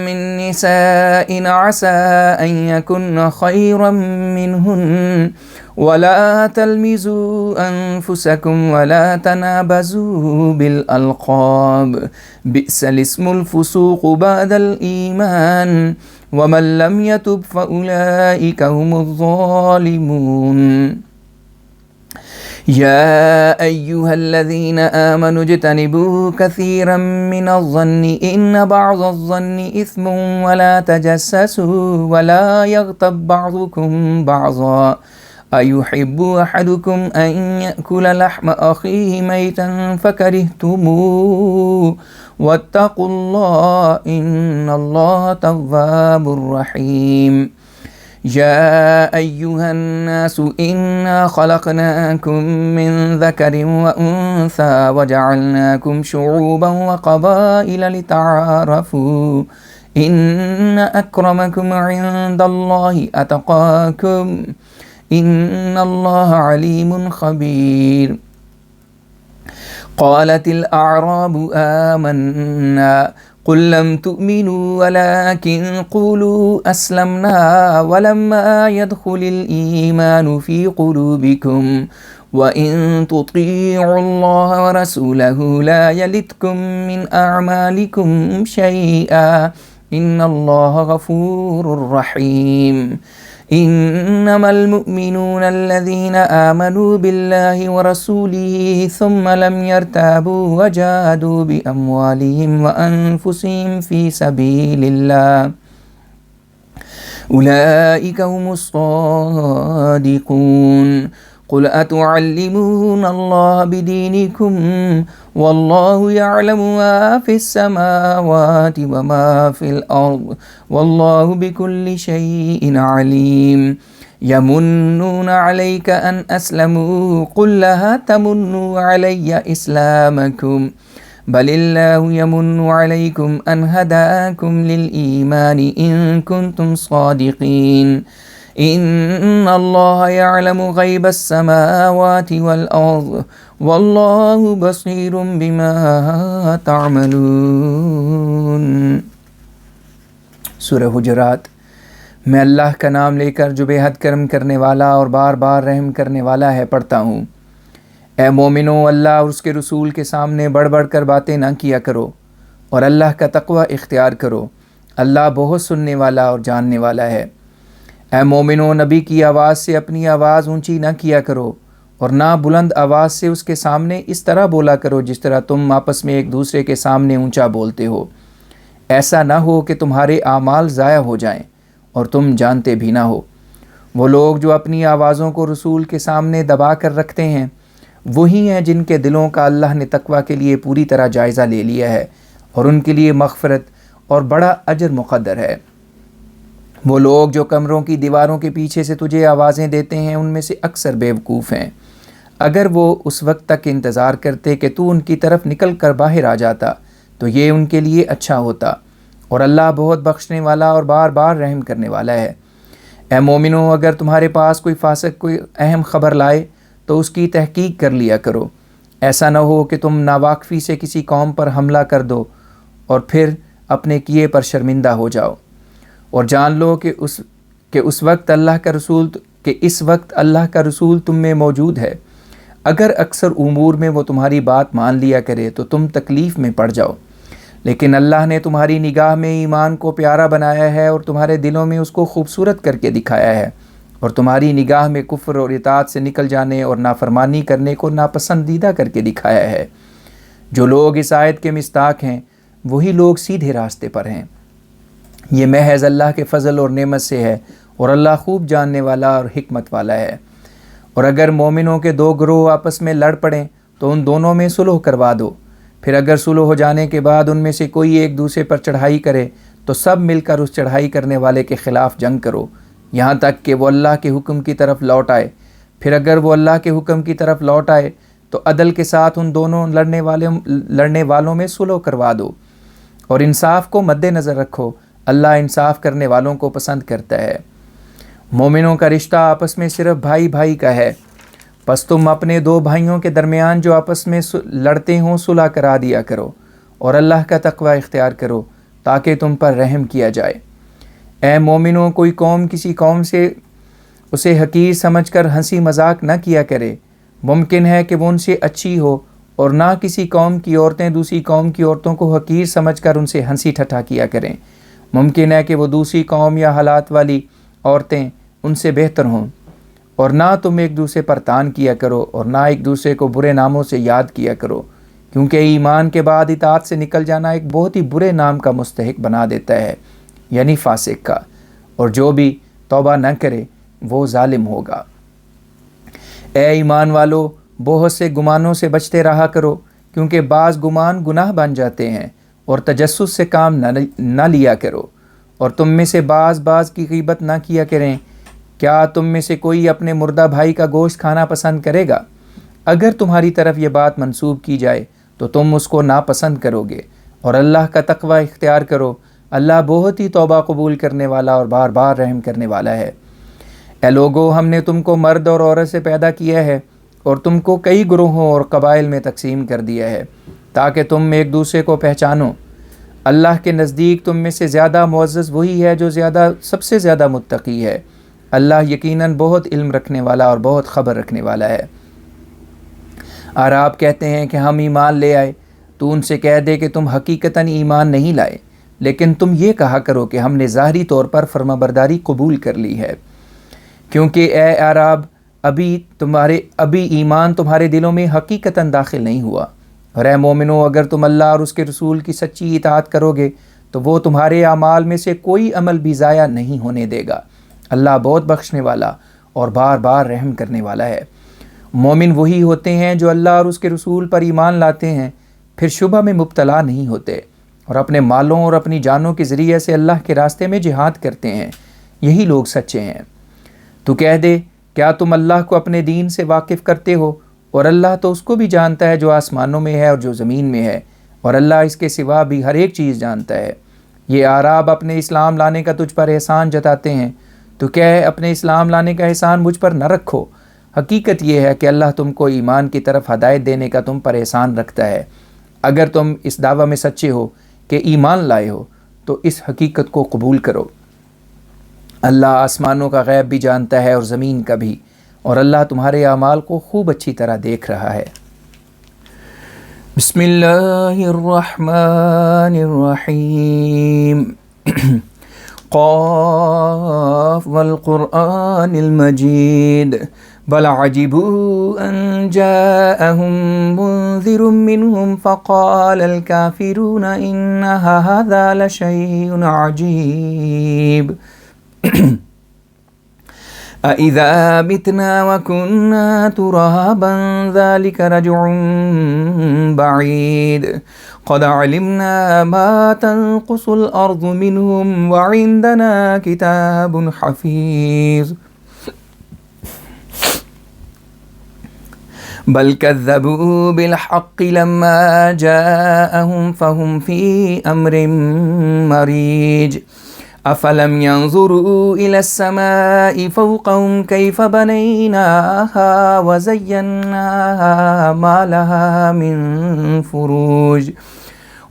من نساء عسى أن يكن خيرا منهن ولا تلمزوا أنفسكم ولا تنابزوا بالألقاب بئس الاسم الفسوق بعد الإيمان ومن لم يتب فأولئك هم الظالمون يا أيها الذين آمنوا اجتنبوا كثيرا من الظن إن بعض الظن إثم ولا تجسسوا ولا يغتب بعضكم بعضا أيحب أحدكم أن يأكل لحم أخيه ميتا فكرهتموه واتقوا الله إن الله تواب رحيم يا أيها الناس إنا خلقناكم من ذكر وأنثى وجعلناكم شعوبا وقبائل لتعارفوا إن أكرمكم عند الله أتقاكم إن الله عليم خبير قالت الأعراب آمنا قل لم تؤمنوا ولكن قولوا أسلمنا ولما يدخل الإيمان في قلوبكم وإن تطيعوا الله ورسوله لا يلتكم من أعمالكم شيئا إن الله غفور رحيم إنما المؤمنون الذين آمنوا بالله ورسوله ثم لم يرتابوا وجاهدوا بأموالهم وأنفسهم في سبيل الله أولئك هم الصادقون قل أتعلمون الله بدينكم والله يعلم ما في السماوات وما في الأرض والله بكل شيء عليم يمنون عليك أن أسلموا قل لا تمنوا علي إسلامكم بل الله يمن عليكم أن هداكم للإيمان إن كنتم صادقين إن الله يعلم غيب السماوات والأرض والله بصير بما تعملون۔ سورہ حجرات۔ میں اللہ کا نام لے کر جو بے حد کرم کرنے والا اور بار بار رحم کرنے والا ہے پڑھتا ہوں۔ اے مومنو، اللہ اور اس کے رسول کے سامنے بڑھ بڑھ کر باتیں نہ کیا کرو اور اللہ کا تقوی اختیار کرو۔ اللہ بہت سننے والا اور جاننے والا ہے۔ اے مومنو، نبی کی آواز سے اپنی آواز اونچی نہ کیا کرو اور نہ بلند آواز سے اس کے سامنے اس طرح بولا کرو جس طرح تم آپس میں ایک دوسرے کے سامنے اونچا بولتے ہو، ایسا نہ ہو کہ تمہارے اعمال ضائع ہو جائیں اور تم جانتے بھی نہ ہو۔ وہ لوگ جو اپنی آوازوں کو رسول کے سامنے دبا کر رکھتے ہیں وہی ہیں جن کے دلوں کا اللہ نے تقویٰ کے لیے پوری طرح جائزہ لے لیا ہے اور ان کے لیے مغفرت اور بڑا اجر مقدر ہے۔ وہ لوگ جو کمروں کی دیواروں کے پیچھے سے تجھے آوازیں دیتے ہیں ان میں سے اکثر بیوقوف ہیں۔ اگر وہ اس وقت تک انتظار کرتے کہ تو ان کی طرف نکل کر باہر آ جاتا تو یہ ان کے لیے اچھا ہوتا، اور اللہ بہت بخشنے والا اور بار بار رحم کرنے والا ہے۔ اے مومنو، اگر تمہارے پاس کوئی فاسق کوئی اہم خبر لائے تو اس کی تحقیق کر لیا کرو، ایسا نہ ہو کہ تم ناواقفی سے کسی قوم پر حملہ کر دو اور پھر اپنے کیے پر شرمندہ ہو جاؤ۔ اور جان لو کہ اس وقت اللہ کا رسول تم میں موجود ہے۔ اگر اکثر امور میں وہ تمہاری بات مان لیا کرے تو تم تکلیف میں پڑ جاؤ، لیکن اللہ نے تمہاری نگاہ میں ایمان کو پیارا بنایا ہے اور تمہارے دلوں میں اس کو خوبصورت کر کے دکھایا ہے، اور تمہاری نگاہ میں کفر اور اطاعت سے نکل جانے اور نافرمانی کرنے کو ناپسندیدہ کر کے دکھایا ہے۔ جو لوگ اس آیت کے مصداق ہیں وہی لوگ سیدھے راستے پر ہیں۔ یہ محض اللہ کے فضل اور نعمت سے ہے اور اللہ خوب جاننے والا اور حکمت والا ہے۔ اور اگر مومنوں کے دو گروہ آپس میں لڑ پڑیں تو ان دونوں میں صلح کروا دو، پھر اگر صلح ہو جانے کے بعد ان میں سے کوئی ایک دوسرے پر چڑھائی کرے تو سب مل کر اس چڑھائی کرنے والے کے خلاف جنگ کرو یہاں تک کہ وہ اللہ کے حکم کی طرف لوٹ آئے۔ پھر اگر وہ اللہ کے حکم کی طرف لوٹ آئے تو عدل کے ساتھ ان دونوں لڑنے والوں میں صلح کروا دو، اور انصاف کو مد نظر رکھو، اللہ انصاف کرنے والوں کو پسند کرتا ہے۔ مومنوں کا رشتہ آپس میں صرف بھائی بھائی کا ہے، پس تم اپنے دو بھائیوں کے درمیان جو آپس میں لڑتے ہوں صلح کرا دیا کرو اور اللہ کا تقوی اختیار کرو تاکہ تم پر رحم کیا جائے۔ اے مومنوں، کوئی قوم کسی قوم سے اسے حقیر سمجھ کر ہنسی مذاق نہ کیا کرے۔ ممکن ہے کہ وہ ان سے اچھی ہو، اور نہ کسی قوم کی عورتیں دوسری قوم کی عورتوں کو حقیر سمجھ کر ان سے ہنسی ٹھٹھا کیا کریں۔ ممکن ہے کہ وہ دوسری قوم یا حالات والی عورتیں ان سے بہتر ہوں۔ اور نہ تم ایک دوسرے پر تان کیا کرو اور نہ ایک دوسرے کو برے ناموں سے یاد کیا کرو، کیونکہ ایمان کے بعد اطاعت سے نکل جانا ایک بہت ہی برے نام کا مستحق بنا دیتا ہے، یعنی فاسق کا، اور جو بھی توبہ نہ کرے وہ ظالم ہوگا۔ اے ایمان والو، بہت سے گمانوں سے بچتے رہا کرو، کیونکہ بعض گمان گناہ بن جاتے ہیں، اور تجسس سے کام نہ لیا کرو، اور تم میں سے بعض کی غیبت نہ کیا کریں۔ کیا تم میں سے کوئی اپنے مردہ بھائی کا گوشت کھانا پسند کرے گا؟ اگر تمہاری طرف یہ بات منسوب کی جائے تو تم اس کو ناپسند کرو گے، اور اللہ کا تقوی اختیار کرو، اللہ بہت ہی توبہ قبول کرنے والا اور بار بار رحم کرنے والا ہے۔ اے لوگو، ہم نے تم کو مرد اور عورت سے پیدا کیا ہے اور تم کو کئی گروہوں اور قبائل میں تقسیم کر دیا ہے تاکہ تم ایک دوسرے کو پہچانو۔ اللہ کے نزدیک تم میں سے زیادہ معزز وہی ہے جو سب سے زیادہ متقی ہے۔ اللہ یقیناً بہت علم رکھنے والا اور بہت خبر رکھنے والا ہے۔ اعراب کہتے ہیں کہ ہم ایمان لے آئے، تو ان سے کہہ دے کہ تم حقیقتاً ایمان نہیں لائے، لیکن تم یہ کہا کرو کہ ہم نے ظاہری طور پر فرمانبرداری قبول کر لی ہے، کیونکہ اے اعراب ابھی ایمان تمہارے دلوں میں حقیقتاً داخل نہیں ہوا۔ اور اے مومنو، اگر تم اللہ اور اس کے رسول کی سچی اطاعت کرو گے تو وہ تمہارے اعمال میں سے کوئی عمل بھی ضائع نہیں ہونے دے گا۔ اللہ بہت بخشنے والا اور بار بار رحم کرنے والا ہے۔ مومن وہی ہوتے ہیں جو اللہ اور اس کے رسول پر ایمان لاتے ہیں، پھر شبہ میں مبتلا نہیں ہوتے، اور اپنے مالوں اور اپنی جانوں کے ذریعے سے اللہ کے راستے میں جہاد کرتے ہیں، یہی لوگ سچے ہیں۔ تو کہہ دے، کیا تم اللہ کو اپنے دین سے واقف کرتے ہو؟ اور اللہ تو اس کو بھی جانتا ہے جو آسمانوں میں ہے اور جو زمین میں ہے، اور اللہ اس کے سوا بھی ہر ایک چیز جانتا ہے۔ یہ اعراب اپنے اسلام لانے کا تجھ پر احسان جتاتے ہیں، تو کہہ اپنے اسلام لانے کا احسان مجھ پر نہ رکھو۔ حقیقت یہ ہے کہ اللہ تم کو ایمان کی طرف ہدایت دینے کا تم پر احسان رکھتا ہے۔ اگر تم اس دعویٰ میں سچے ہو کہ ایمان لائے ہو تو اس حقیقت کو قبول کرو۔ اللہ آسمانوں کا غیب بھی جانتا ہے اور زمین کا بھی، اور اللہ تمہارے اعمال کو خوب اچھی طرح دیکھ رہا ہے۔ بسم اللہ الرحمن الرحیم۔ قاف والقرآن المجيد بل عجبوا أن جاءهم منذر منهم فقال الكافرون إن هذا لشيء عجيب أإذا متنا وكنا ترابا ذلك رجع بعيد قد علمنا ما تنقص الأرض منهم وعندنا كتاب حفيظ بل كذبوا بالحق لما جاءهم فهم في أمر مريج أفلم ينظروا إلى السماء فوقهم كيف بنيناها وزيناها ما لها من فروج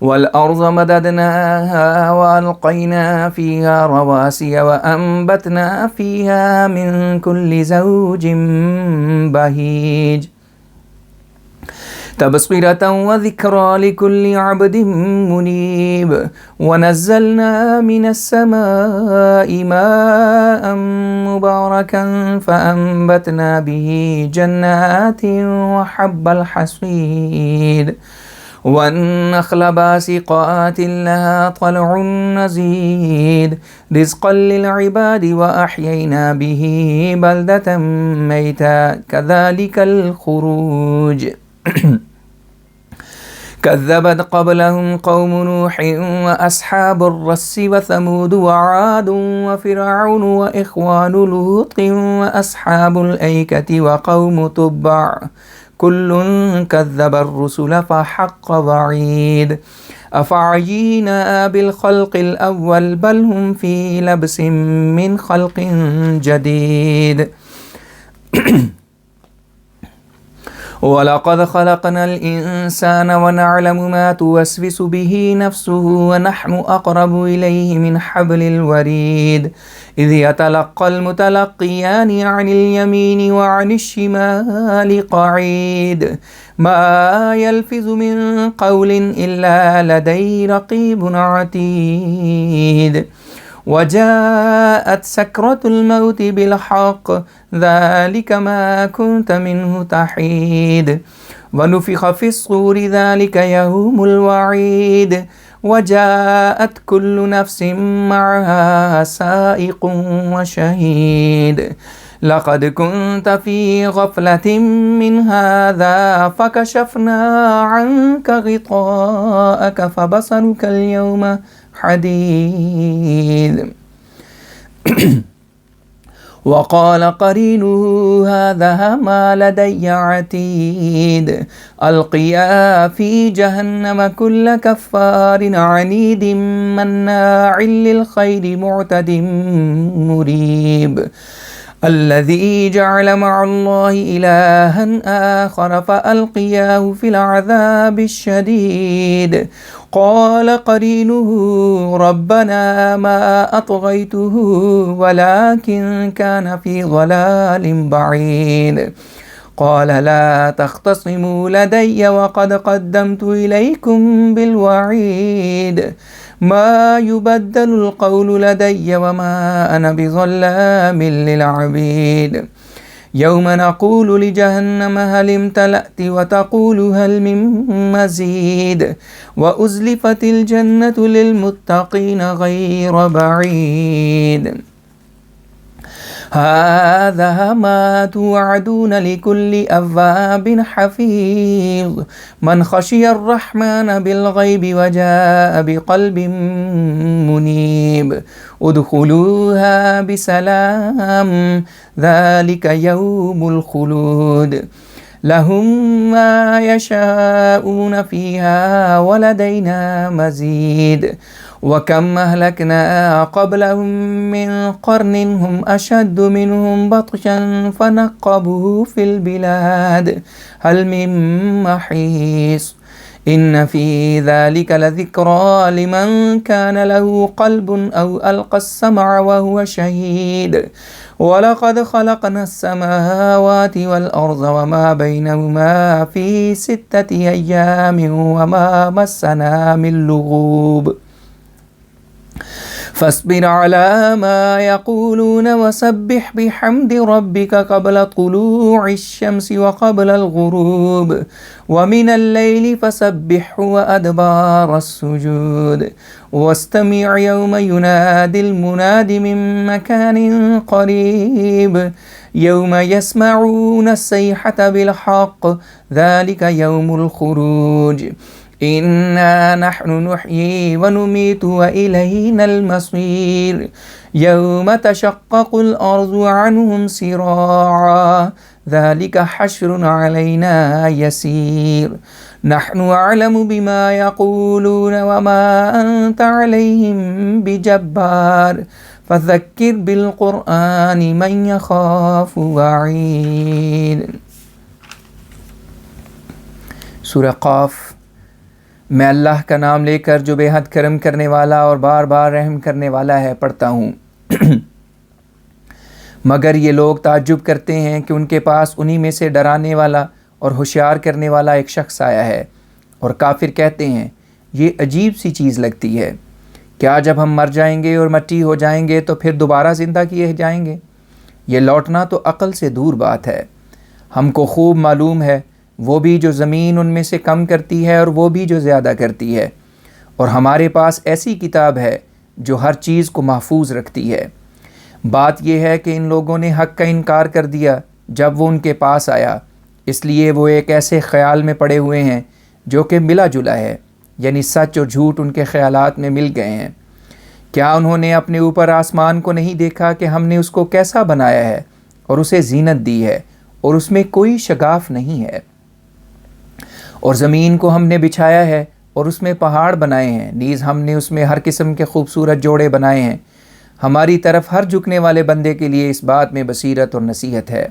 والأرض مددناها وألقينا فيها رواسي وأنبتنا فيها من كل زوج بهيج تبصرة وذكرى لكل عبد منيب ونزلنا من السماء ماء مباركا فأنبتنا به جنات وحب الحصيد والنخل باسقات لها طلع نضيد رزقا للعباد وأحيينا به بلدة ميتا كذلك الخروج كذبت قبلهم قوم نوح وأصحاب الرس وثمود وعاد وفرعون وإخوان لوط وأصحاب الأيكة وقوم تبع كل كذب الرسل فحق وعيد أفعينا بالخلق الأول بل هم في لبس من خلق جديد ولقد خلقنا الإنسان ونعلم ما توسوس به نفسه ونحن أقرب إليه من حبل الوريد إذ يتلقى المتلقيان عن اليمين وعن الشمال قعيد ما يلفظ من قول إلا لديه رقيب عتيد وجاءت سكرة الموت بالحق ذلك ما كنت منه تحيد ونفخ في الصور ذلك يوم الوعيد وجاءت كل نفس معها سائق وشهيد لقد كنت في غفلة من هذا فكشفنا عنك غطاءك فبصرك اليوم حديد وقال قرينه هذا ما لدي عتيد ألقيا في جهنم كل كفار عنيد مناع للخير معتد مريب الذي جعل مع الله إلها آخر فألقياه في العذاب الشديد قال قرينه ربنا ما أطغيته ولكن كان في ضلال بعيد قال لا تختصموا لدي وقد قدمت إليكم بالوعيد ما يبدل القول لدي وما أنا بظلام للعبيد يوم نقول لجهنم هل امتلأت وتقول هل من مزيد وأزلفت الجنة للمتقين غير بعيد هذا ما توعدون لكل أواب حفيظ من خشي الرحمن بالغيب وجاء بقلب منيب ادخلوها بسلام ذلك يوم الخلود لهم ما يشاءون فيها ولدينا مزيد وكم أهلكنا قبلهم من قرن هم أشد منهم بطشا فنقبوا في البلاد هل من محيص إن في ذلك لذكرى لمن كان له قلب أو ألقى السمع وهو شهيد ولقد خلقنا السماوات والأرض وما بينهما في 6 أيام وما مسنا من لغوب فاصبر على ما يقولون وسبح بحمد ربك قبل طلوع الشمس وقبل الغروب ومن الليل فسبحه وأدبار السجود واستمع يوم ينادي المناد من مكان قريب يوم يسمعون الصيحة بالحق ذلك يوم الخروج إنا نحن نحيي ونميت وإلينا المصير يوم تشقق الأرض عنهم سراعا ذلك حشر علينا يسير نحن أعلم بما يقولون وما أنت عليهم بجبار فذكر بالقرآن من يخاف وعيد۔ سورہ قاف۔ میں اللہ کا نام لے کر جو بے حد کرم کرنے والا اور بار بار رحم کرنے والا ہے پڑھتا ہوں۔ مگر یہ لوگ تعجب کرتے ہیں کہ ان کے پاس انہی میں سے ڈرانے والا اور ہوشیار کرنے والا ایک شخص آیا ہے، اور کافر کہتے ہیں یہ عجیب سی چیز لگتی ہے، کیا جب ہم مر جائیں گے اور مٹی ہو جائیں گے تو پھر دوبارہ زندہ کیے جائیں گے؟ یہ لوٹنا تو عقل سے دور بات ہے۔ ہم کو خوب معلوم ہے وہ بھی جو زمین ان میں سے کم کرتی ہے اور وہ بھی جو زیادہ کرتی ہے، اور ہمارے پاس ایسی کتاب ہے جو ہر چیز کو محفوظ رکھتی ہے۔ بات یہ ہے کہ ان لوگوں نے حق کا انکار کر دیا جب وہ ان کے پاس آیا، اس لیے وہ ایک ایسے خیال میں پڑے ہوئے ہیں جو کہ ملا جلا ہے، یعنی سچ اور جھوٹ ان کے خیالات میں مل گئے ہیں۔ کیا انہوں نے اپنے اوپر آسمان کو نہیں دیکھا کہ ہم نے اس کو کیسا بنایا ہے اور اسے زینت دی ہے اور اس میں کوئی شگاف نہیں ہے؟ اور زمین کو ہم نے بچھایا ہے اور اس میں پہاڑ بنائے ہیں، نیز ہم نے اس میں ہر قسم کے خوبصورت جوڑے بنائے ہیں۔ ہماری طرف ہر جھکنے والے بندے کے لیے اس بات میں بصیرت اور نصیحت ہے۔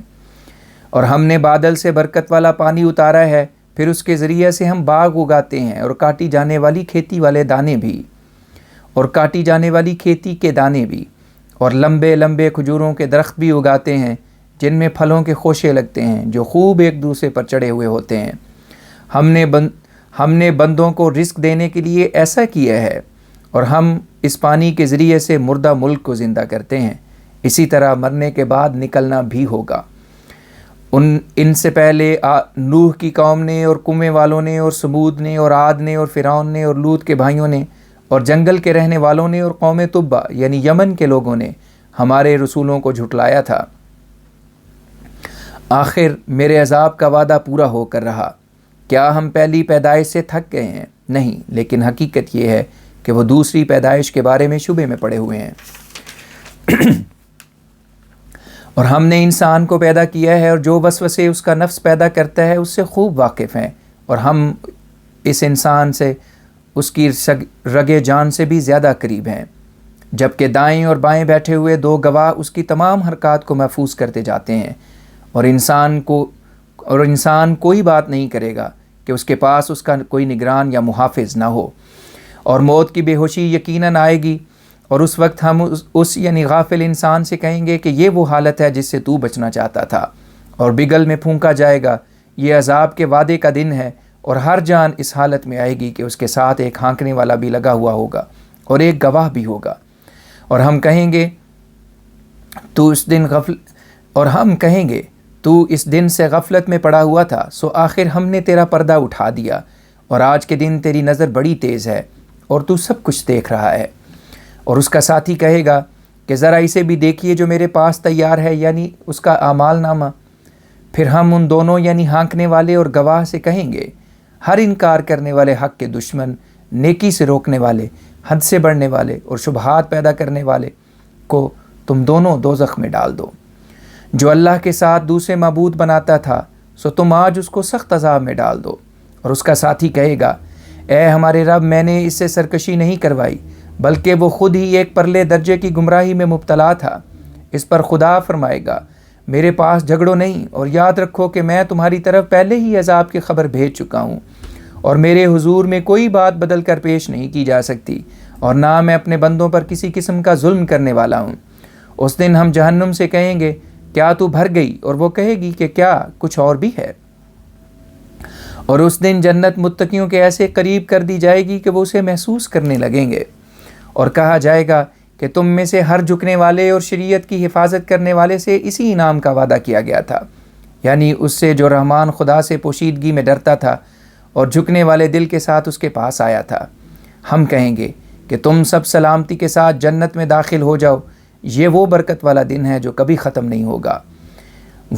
اور ہم نے بادل سے برکت والا پانی اتارا ہے، پھر اس کے ذریعے سے ہم باغ اگاتے ہیں اور کاٹی جانے والی کھیتی کے دانے بھی، اور لمبے لمبے کھجوروں کے درخت بھی اگاتے ہیں جن میں پھلوں کے خوشے لگتے ہیں جو خوب ایک دوسرے پر چڑھے ہوئے ہوتے ہیں۔ ہم نے بندوں کو رزق دینے کے لیے ایسا کیا ہے، اور ہم اس پانی کے ذریعے سے مردہ ملک کو زندہ کرتے ہیں، اسی طرح مرنے کے بعد نکلنا بھی ہوگا۔ ان سے پہلے نوح کی قوم نے اور کنویں والوں نے اور سمود نے اور عاد نے اور فرعون نے اور لوط کے بھائیوں نے اور جنگل کے رہنے والوں نے اور قوم تبع یعنی یمن کے لوگوں نے ہمارے رسولوں کو جھٹلایا تھا۔ آخر میرے عذاب کا وعدہ پورا ہو کر رہا۔ کیا ہم پہلی پیدائش سے تھک گئے ہیں؟ نہیں، لیکن حقیقت یہ ہے کہ وہ دوسری پیدائش کے بارے میں شبے میں پڑے ہوئے ہیں۔ اور ہم نے انسان کو پیدا کیا ہے، اور جو وسوسے اس کا نفس پیدا کرتا ہے اس سے خوب واقف ہیں، اور ہم اس انسان سے اس کی رگے جان سے بھی زیادہ قریب ہیں، جبکہ دائیں اور بائیں بیٹھے ہوئے دو گواہ اس کی تمام حرکات کو محفوظ کرتے جاتے ہیں، اور انسان کوئی بات نہیں کرے گا کہ اس کے پاس اس کا کوئی نگران یا محافظ نہ ہو۔ اور موت کی بے ہوشی یقیناً آئے گی، اور اس وقت ہم اس یعنی غافل انسان سے کہیں گے کہ یہ وہ حالت ہے جس سے تو بچنا چاہتا تھا، اور بگل میں پھونکا جائے گا، یہ عذاب کے وعدے کا دن ہے، اور ہر جان اس حالت میں آئے گی کہ اس کے ساتھ ایک ہانکنے والا بھی لگا ہوا ہوگا اور ایک گواہ بھی ہوگا، اور ہم کہیں گے تو اس دن سے غفلت میں پڑا ہوا تھا، سو آخر ہم نے تیرا پردہ اٹھا دیا، اور آج کے دن تیری نظر بڑی تیز ہے اور تو سب کچھ دیکھ رہا ہے۔ اور اس کا ساتھی کہے گا کہ ذرا اسے بھی دیکھیے جو میرے پاس تیار ہے، یعنی اس کا اعمال نامہ۔ پھر ہم ان دونوں یعنی ہانکنے والے اور گواہ سے کہیں گے، ہر انکار کرنے والے حق کے دشمن، نیکی سے روکنے والے، حد سے بڑھنے والے اور شبہات پیدا کرنے والے کو تم دونوں دوزخ میں ڈال دو۔ جو اللہ کے ساتھ دوسرے معبود بناتا تھا، سو تم آج اس کو سخت عذاب میں ڈال دو۔ اور اس کا ساتھی کہے گا، اے ہمارے رب، میں نے اس سے سرکشی نہیں کروائی، بلکہ وہ خود ہی ایک پرلے درجے کی گمراہی میں مبتلا تھا۔ اس پر خدا فرمائے گا، میرے پاس جھگڑو نہیں، اور یاد رکھو کہ میں تمہاری طرف پہلے ہی عذاب کی خبر بھیج چکا ہوں، اور میرے حضور میں کوئی بات بدل کر پیش نہیں کی جا سکتی، اور نہ میں اپنے بندوں پر کسی قسم کا ظلم کرنے والا ہوں۔ اس دن ہم جہنم سے کہیں گے، کیا تو بھر گئی؟ اور وہ کہے گی کہ کیا کچھ اور بھی ہے؟ اور اس دن جنت متقیوں کے ایسے قریب کر دی جائے گی کہ وہ اسے محسوس کرنے لگیں گے، اور کہا جائے گا کہ تم میں سے ہر جھکنے والے اور شریعت کی حفاظت کرنے والے سے اسی انعام کا وعدہ کیا گیا تھا، یعنی اس سے جو رحمان خدا سے پوشیدگی میں ڈرتا تھا اور جھکنے والے دل کے ساتھ اس کے پاس آیا تھا۔ ہم کہیں گے کہ تم سب سلامتی کے ساتھ جنت میں داخل ہو جاؤ، یہ وہ برکت والا دن ہے جو کبھی ختم نہیں ہوگا۔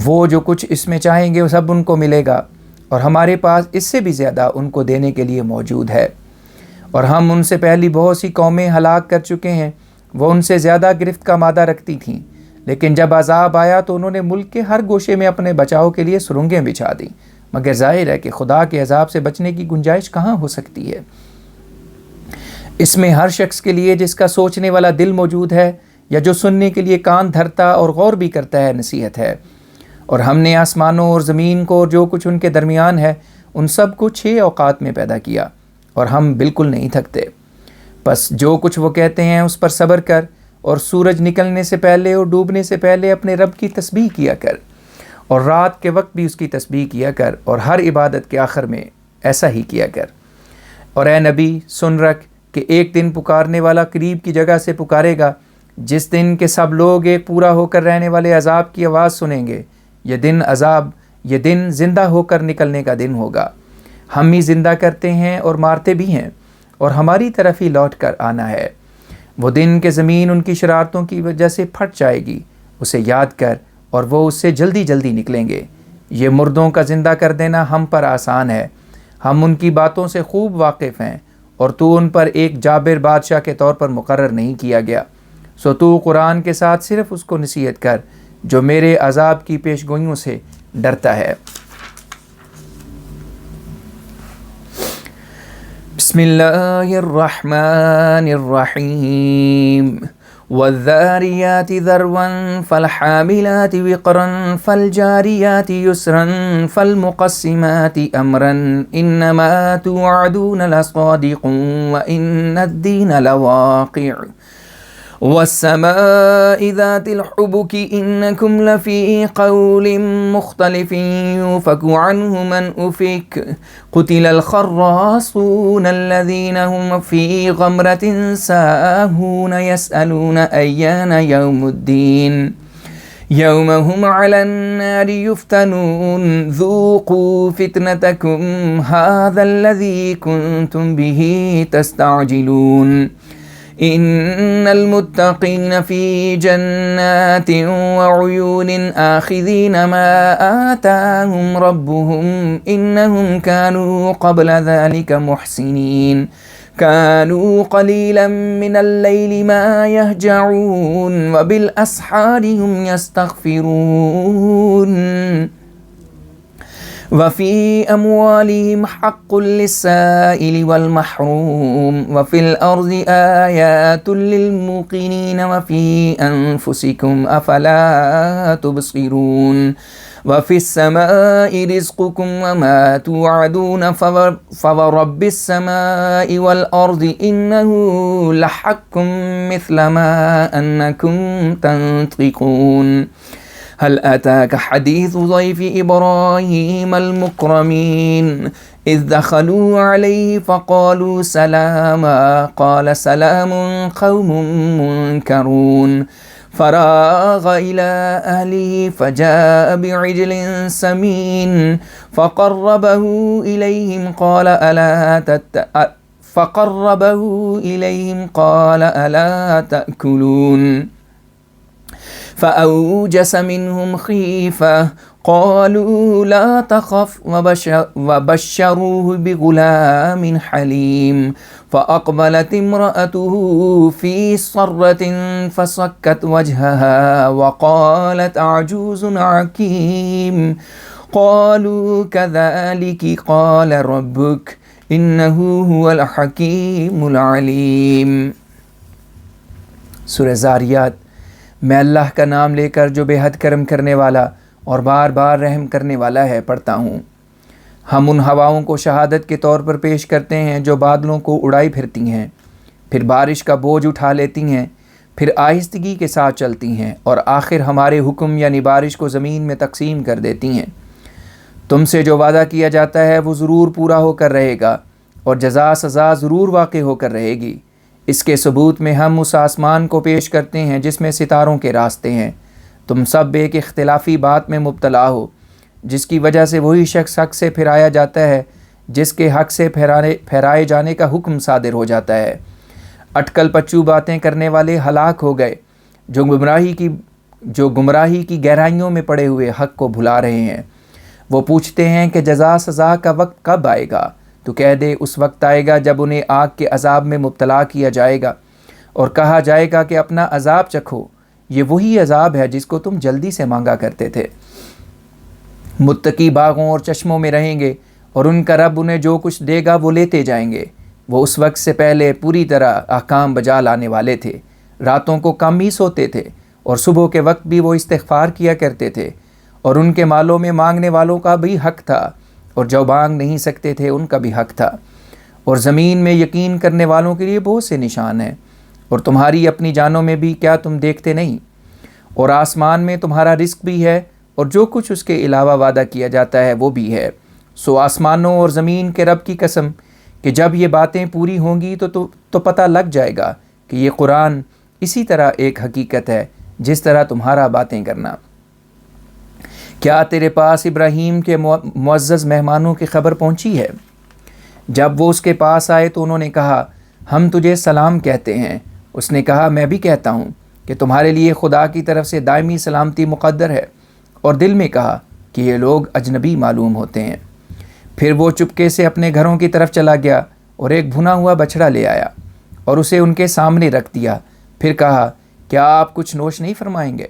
وہ جو کچھ اس میں چاہیں گے وہ سب ان کو ملے گا، اور ہمارے پاس اس سے بھی زیادہ ان کو دینے کے لیے موجود ہے۔ اور ہم ان سے پہلی بہت سی قومیں ہلاک کر چکے ہیں، وہ ان سے زیادہ گرفت کا مادہ رکھتی تھیں، لیکن جب عذاب آیا تو انہوں نے ملک کے ہر گوشے میں اپنے بچاؤ کے لیے سرنگیں بچھا دیں، مگر ظاہر ہے کہ خدا کے عذاب سے بچنے کی گنجائش کہاں ہو سکتی ہے۔ اس میں ہر شخص کے لیے جس کا سوچنے والا دل موجود ہے یا جو سننے کے لیے کان دھرتا اور غور بھی کرتا ہے، نصیحت ہے۔ اور ہم نے آسمانوں اور زمین کو اور جو کچھ ان کے درمیان ہے ان سب کو 6 اوقات میں پیدا کیا، اور ہم بالکل نہیں تھکتے۔ بس جو کچھ وہ کہتے ہیں اس پر صبر کر، اور سورج نکلنے سے پہلے اور ڈوبنے سے پہلے اپنے رب کی تسبیح کیا کر، اور رات کے وقت بھی اس کی تسبیح کیا کر، اور ہر عبادت کے آخر میں ایسا ہی کیا کر۔ اور اے نبی سن رکھ کہ ایک دن پکارنے والا قریب کی جگہ سے پکارے گا، جس دن کے سب لوگ ایک پورا ہو کر رہنے والے عذاب کی آواز سنیں گے۔ یہ دن زندہ ہو کر نکلنے کا دن ہوگا۔ ہم ہی زندہ کرتے ہیں اور مارتے بھی ہیں، اور ہماری طرف ہی لوٹ کر آنا ہے۔ وہ دن کہ زمین ان کی شرارتوں کی وجہ سے پھٹ جائے گی، اسے یاد کر، اور وہ اس سے جلدی جلدی نکلیں گے۔ یہ مردوں کا زندہ کر دینا ہم پر آسان ہے، ہم ان کی باتوں سے خوب واقف ہیں، اور تو ان پر ایک جابر بادشاہ کے طور پر مقرر نہیں کیا گیا۔ سو تو قرآن کے ساتھ صرف اس کو نصیحت کر جو میرے عذاب کی پیشگوئیوں سے ڈرتا ہے۔ بسم اللہ الرحمن الرحیم۔ والذاریات ذروا فالحاملات وقرا فالجاریات یسرا فالمقسمات امرا انما توعدون لصادق وان الدین لواقع والسماء ذات الحبك إنكم لفي قول مختلف يؤفك عنه من أفك قتل الخراصون الذين هم في غمرة ساهون يسألون أيان يوم الدين يوم هم على النار يفتنون ذوقوا فتنتكم هذا الذي كنتم به تستعجلون ان المتقین فی جنات وعیون آخذین ما آتاہم ربهم انہم کانوا قبل ذلك محسنین كانوا قليلا من الليل ما يهجعون وبالأسحار هم يستغفرون وفي أموالهم حق للسائل والمحروم وفي الأرض آيات للموقنين وفي أنفسكم أفلا تبصرون وفي السماء رزقكم وما توعدون فورب السماء والأرض إنه لحق مثل ما أنكم تنطقون هل أتاك حديث ضيف إبراهيم المكرمين إذ دخلوا عليه فقالوا سلاما قال سلام قوم منكرون فراغ إلى أهله فجاء بعجل سمين فقربه إليهم قال ألا تأكلون فأوجس منهم خيفة قالوا لا تخف وبشروه بغلام حليم فأقبلت امرأته في صرة فصكت وجهها وقالت عجوز عقيم قالوا كذلك قال ربك إنه هو الحكيم العليم۔ سورہ زاریات۔ میں اللہ کا نام لے کر جو بے حد کرم کرنے والا اور بار بار رحم کرنے والا ہے پڑھتا ہوں۔ ہم ان ہواؤں کو شہادت کے طور پر پیش کرتے ہیں جو بادلوں کو اڑائی پھرتی ہیں، پھر بارش کا بوجھ اٹھا لیتی ہیں، پھر آہستگی کے ساتھ چلتی ہیں، اور آخر ہمارے حکم یعنی بارش کو زمین میں تقسیم کر دیتی ہیں۔ تم سے جو وعدہ کیا جاتا ہے وہ ضرور پورا ہو کر رہے گا، اور جزا سزا ضرور واقع ہو کر رہے گی۔ اس کے ثبوت میں ہم اس آسمان کو پیش کرتے ہیں جس میں ستاروں کے راستے ہیں۔ تم سب ایک اختلافی بات میں مبتلا ہو، جس کی وجہ سے وہی شخص حق سے پھرایا جاتا ہے جس کے حق سے پھیرائے جانے کا حکم صادر ہو جاتا ہے۔ اٹکل پچو باتیں کرنے والے ہلاک ہو گئے، جو گمراہی کی گہرائیوں میں پڑے ہوئے حق کو بھلا رہے ہیں۔ وہ پوچھتے ہیں کہ جزا سزا کا وقت کب آئے گا؟ تو کہہ دے اس وقت آئے گا جب انہیں آگ کے عذاب میں مبتلا کیا جائے گا اور کہا جائے گا کہ اپنا عذاب چکھو، یہ وہی عذاب ہے جس کو تم جلدی سے مانگا کرتے تھے۔ متقی باغوں اور چشموں میں رہیں گے اور ان کا رب انہیں جو کچھ دے گا وہ لیتے جائیں گے۔ وہ اس وقت سے پہلے پوری طرح احکام بجا لانے والے تھے، راتوں کو کم ہی سوتے تھے اور صبح کے وقت بھی وہ استغفار کیا کرتے تھے، اور ان کے مالوں میں مانگنے والوں کا بھی حق تھا اور جو مانگ نہیں سکتے تھے ان کا بھی حق تھا۔ اور زمین میں یقین کرنے والوں کے لیے بہت سے نشان ہیں، اور تمہاری اپنی جانوں میں بھی کیا تم دیکھتے نہیں؟ اور آسمان میں تمہارا رزق بھی ہے اور جو کچھ اس کے علاوہ وعدہ کیا جاتا ہے وہ بھی ہے۔ سو آسمانوں اور زمین کے رب کی قسم کہ جب یہ باتیں پوری ہوں گی تو پتہ لگ جائے گا کہ یہ قرآن اسی طرح ایک حقیقت ہے جس طرح تمہارا باتیں کرنا۔ کیا تیرے پاس ابراہیم کے معزز مہمانوں کی خبر پہنچی ہے؟ جب وہ اس کے پاس آئے تو انہوں نے کہا ہم تجھے سلام کہتے ہیں۔ اس نے کہا میں بھی کہتا ہوں کہ تمہارے لیے خدا کی طرف سے دائمی سلامتی مقدر ہے، اور دل میں کہا کہ یہ لوگ اجنبی معلوم ہوتے ہیں۔ پھر وہ چپکے سے اپنے گھروں کی طرف چلا گیا اور ایک بھنا ہوا بچڑا لے آیا اور اسے ان کے سامنے رکھ دیا۔ پھر کہا کیا آپ کچھ نوش نہیں فرمائیں گے؟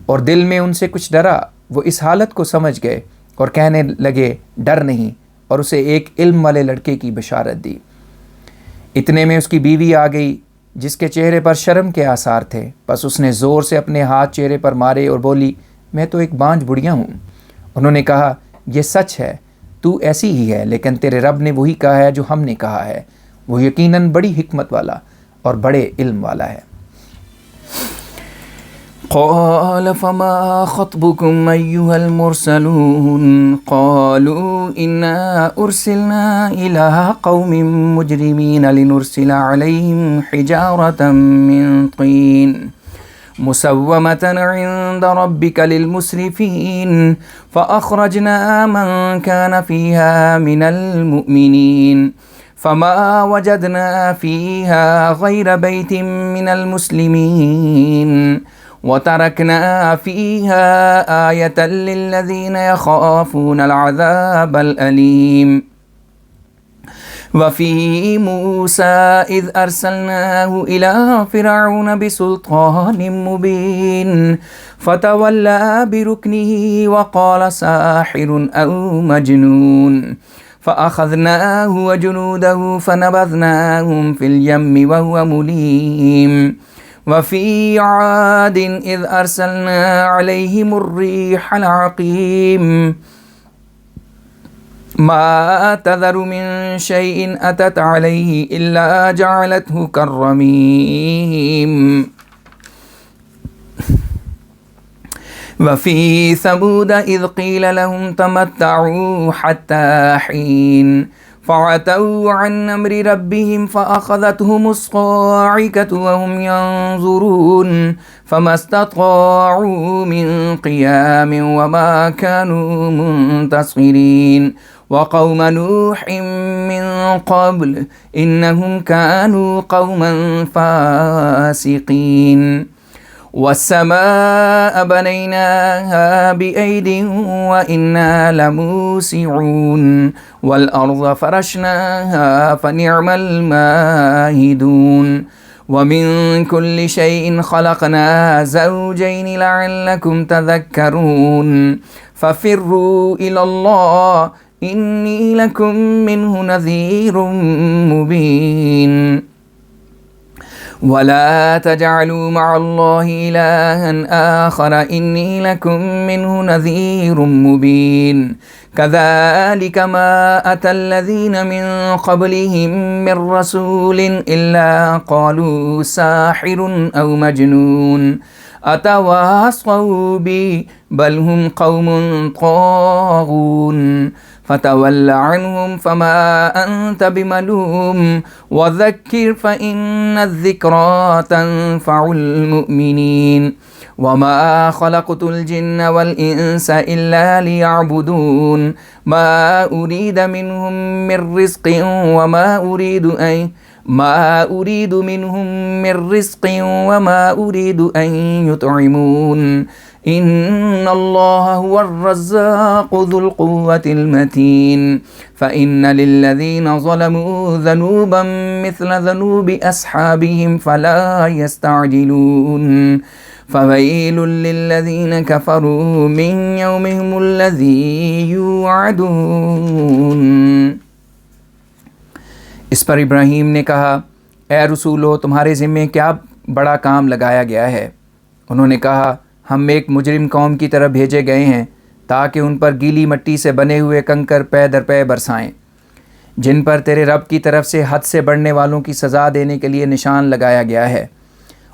اور دل میں ان سے کچھ ڈرا۔ وہ اس حالت کو سمجھ گئے اور کہنے لگے ڈر نہیں، اور اسے ایک علم والے لڑکے کی بشارت دی۔ اتنے میں اس کی بیوی آ گئی جس کے چہرے پر شرم کے آثار تھے، بس اس نے زور سے اپنے ہاتھ چہرے پر مارے اور بولی میں تو ایک بانجھ بڑھیا ہوں۔ انہوں نے کہا یہ سچ ہے، تو ایسی ہی ہے، لیکن تیرے رب نے وہی کہا ہے جو ہم نے کہا ہے، وہ یقیناً بڑی حکمت والا اور بڑے علم والا ہے۔ قال فما خطبكم أيها المرسلون قالوا إنا أرسلنا إلى قوم مجرمين لنرسل عليهم حجارة من طين مسومة عند ربك للمسرفين فأخرجنا من كان فيها من المؤمنين فما وجدنا فيها غير بيت من المسلمين وتركنا فيها آية للذين يخافون العذاب الأليم وفي موسى إذ أرسلناه إلى فرعون بسلطان مبين فتولى بركنه وقال ساحر أو مجنون فأخذناه وجنوده فنبذناهم في اليم وهو مليم وفي عاد إذ أرسلنا عليهم الريح العقيم ما تذر من شيء أتت عليه إلا جعلته كالرميم وفي ثمود إذ قيل لهم تمتعوا حتى حين فعتوا عن أمر ربهم فأخذتهم الصاعقة وهم ينظرون فما استطاعوا من قيام وما كانوا منتصرين وقوم نوح من قبل إنهم كانوا قوما فاسقين والسماء بنيناها بأيد وإنا لموسعون والأرض فرشناها فنعم الماهدون ومن كل شيء خلقنا زوجين لعلكم تذكرون ففروا إلى الله إني لكم منه نذير مبين ولا تجعلوا مع الله إلها آخر إني لكم منه نذير مبين كذلك ما أتى الذين من قبلهم من رسول إلا قالوا ساحر أو مجنون أتواصوا به بل هم قوم طاغون فتول عنهم فما أنت بملوم وذكر فإن الذكرى تنفع المؤمنين وما خلقت الجن والإنس إلا ليعبدون ما أريد منهم من رزق وما أريد أن يطعمون إن الله هو الرزاق ذو القوة المتين فإن للذين ظلموا ذنوبا مثل ذنوب أصحابهم فلا يستعجلون فويل للذين كفروا من يومهم الذي يوعدون۔ اس پر ابراہیم نے کہا، اے رسولو، تمہارے ذمے کیا بڑا کام لگایا گیا ہے؟ انہوں نے کہا، ہم ایک مجرم قوم کی طرف بھیجے گئے ہیں تاکہ ان پر گیلی مٹی سے بنے ہوئے کنکر پے در پے برسائیں، جن پر تیرے رب کی طرف سے حد سے بڑھنے والوں کی سزا دینے کے لیے نشان لگایا گیا ہے۔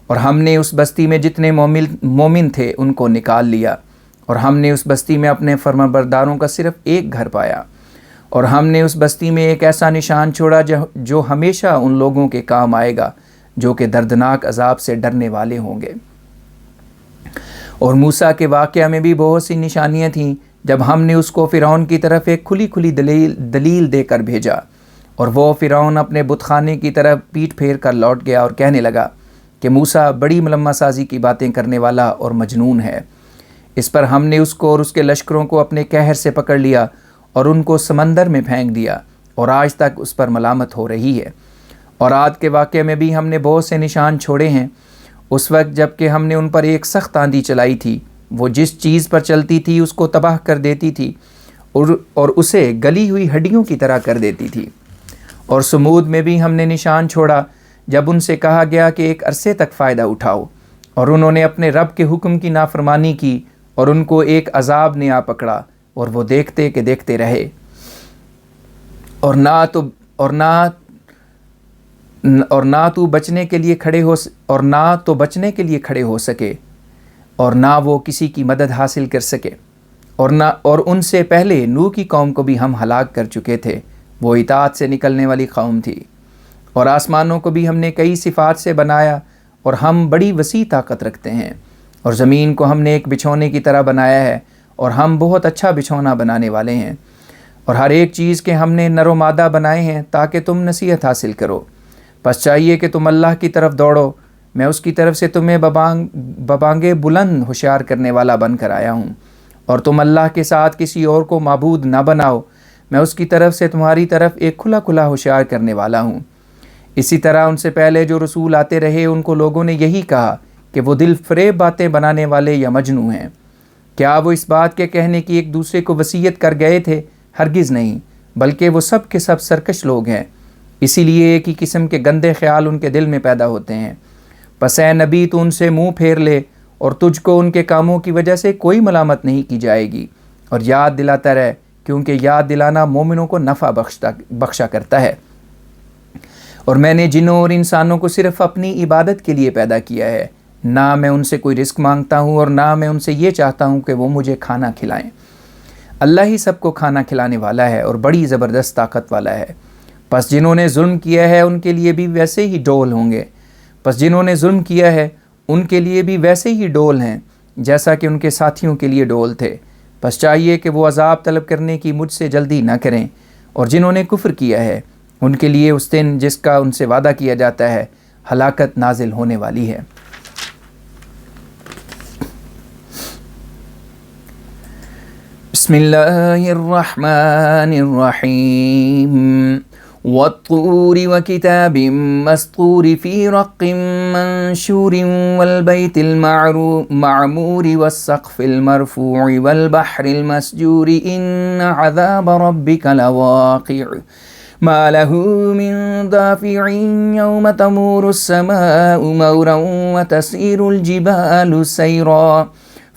اور ہم نے اس بستی میں جتنے مومن تھے ان کو نکال لیا، اور ہم نے اس بستی میں اپنے فرمانبرداروں کا صرف ایک گھر پایا، اور ہم نے اس بستی میں ایک ایسا نشان چھوڑا جو ہمیشہ ان لوگوں کے کام آئے گا جو کہ دردناک عذاب سے ڈرنے والے ہوں گے۔ اور موسیٰ کے واقعہ میں بھی بہت سی نشانیاں تھیں جب ہم نے اس کو فرعون کی طرف ایک کھلی دلیل دے کر بھیجا، اور وہ فرعون اپنے بت خانے کی طرف پیٹھ پھیر کر لوٹ گیا اور کہنے لگا کہ موسیٰ بڑی ملمہ سازی کی باتیں کرنے والا اور مجنون ہے۔ اس پر ہم نے اس کو اور اس کے لشکروں کو اپنے قہر سے پکڑ لیا اور ان کو سمندر میں پھینک دیا، اور آج تک اس پر ملامت ہو رہی ہے۔ اور عاد کے واقعے میں بھی ہم نے بہت سے نشان چھوڑے ہیں۔ اس وقت جب کہ ہم نے ان پر ایک سخت آندھی چلائی تھی، وہ جس چیز پر چلتی تھی اس کو تباہ کر دیتی تھی اور اسے گلی ہوئی ہڈیوں کی طرح کر دیتی تھی۔ اور سمود میں بھی ہم نے نشان چھوڑا جب ان سے کہا گیا کہ ایک عرصے تک فائدہ اٹھاؤ، اور انہوں نے اپنے رب کے حکم کی نافرمانی کی، اور ان کو ایک عذاب نے آ پکڑا اور وہ دیکھتے کہ دیکھتے رہے، اور نہ تو بچنے کے لیے کھڑے ہو سکے، اور نہ وہ کسی کی مدد حاصل کر سکے، اور ان سے پہلے نوح کی قوم کو بھی ہم ہلاک کر چکے تھے، وہ اطاعت سے نکلنے والی قوم تھی۔ اور آسمانوں کو بھی ہم نے کئی صفات سے بنایا، اور ہم بڑی وسیع طاقت رکھتے ہیں، اور زمین کو ہم نے ایک بچھونے کی طرح بنایا ہے، اور ہم بہت اچھا بچھونا بنانے والے ہیں۔ اور ہر ایک چیز کے ہم نے نر و مادہ بنائے ہیں تاکہ تم نصیحت حاصل کرو، پس چاہیے کہ تم اللہ کی طرف دوڑو، میں اس کی طرف سے تمہیں ببانگے بلند ہوشیار کرنے والا بن کر آیا ہوں، اور تم اللہ کے ساتھ کسی اور کو معبود نہ بناؤ، میں اس کی طرف سے تمہاری طرف ایک کھلا ہوشیار کرنے والا ہوں۔ اسی طرح ان سے پہلے جو رسول آتے رہے ان کو لوگوں نے یہی کہا کہ وہ دل فریب باتیں بنانے والے یا مجنوں ہیں۔ کیا وہ اس بات کے کہنے کی ایک دوسرے کو وصیت کر گئے تھے؟ ہرگز نہیں، بلکہ وہ سب کے سب سرکش لوگ ہیں، اسی لیے ایک ہی قسم کے گندے خیال ان کے دل میں پیدا ہوتے ہیں۔ پس اے نبی تو ان سے منہ پھیر لے، اور تجھ کو ان کے کاموں کی وجہ سے کوئی ملامت نہیں کی جائے گی، اور یاد دلاتا رہ، کیونکہ یاد دلانا مومنوں کو نفع بخشا کرتا ہے۔ اور میں نے جنوں اور انسانوں کو صرف اپنی عبادت کے لیے پیدا کیا ہے، نہ میں ان سے کوئی رزق مانگتا ہوں، اور نہ میں ان سے یہ چاہتا ہوں کہ وہ مجھے کھانا کھلائیں۔ اللہ ہی سب کو کھانا کھلانے والا ہے اور بڑی زبردست طاقت والا ہے۔ پس جنہوں نے ظلم کیا ہے ان کے لیے بھی ویسے ہی ڈول ہوں گے، پس جنہوں نے ظلم کیا ہے ان کے لیے بھی ویسے ہی ڈول ہیں جیسا کہ ان کے ساتھیوں کے لیے ڈول تھے۔ پس چاہیے کہ وہ عذاب طلب کرنے کی مجھ سے جلدی نہ کریں، اور جنہوں نے کفر کیا ہے ان کے لیے اس دن جس کا ان سے وعدہ کیا جاتا ہے ہلاکت نازل ہونے والی ہے۔ بسم اللہ الرحمن الرحیم والطور وكتاب مسطور في رق منشور والبيت المعمور والسقف المرفوع والبحر المسجور إن عذاب ربك لواقع ما له من دافع يوم تمور السماء مورا وتسير الجبال سيرا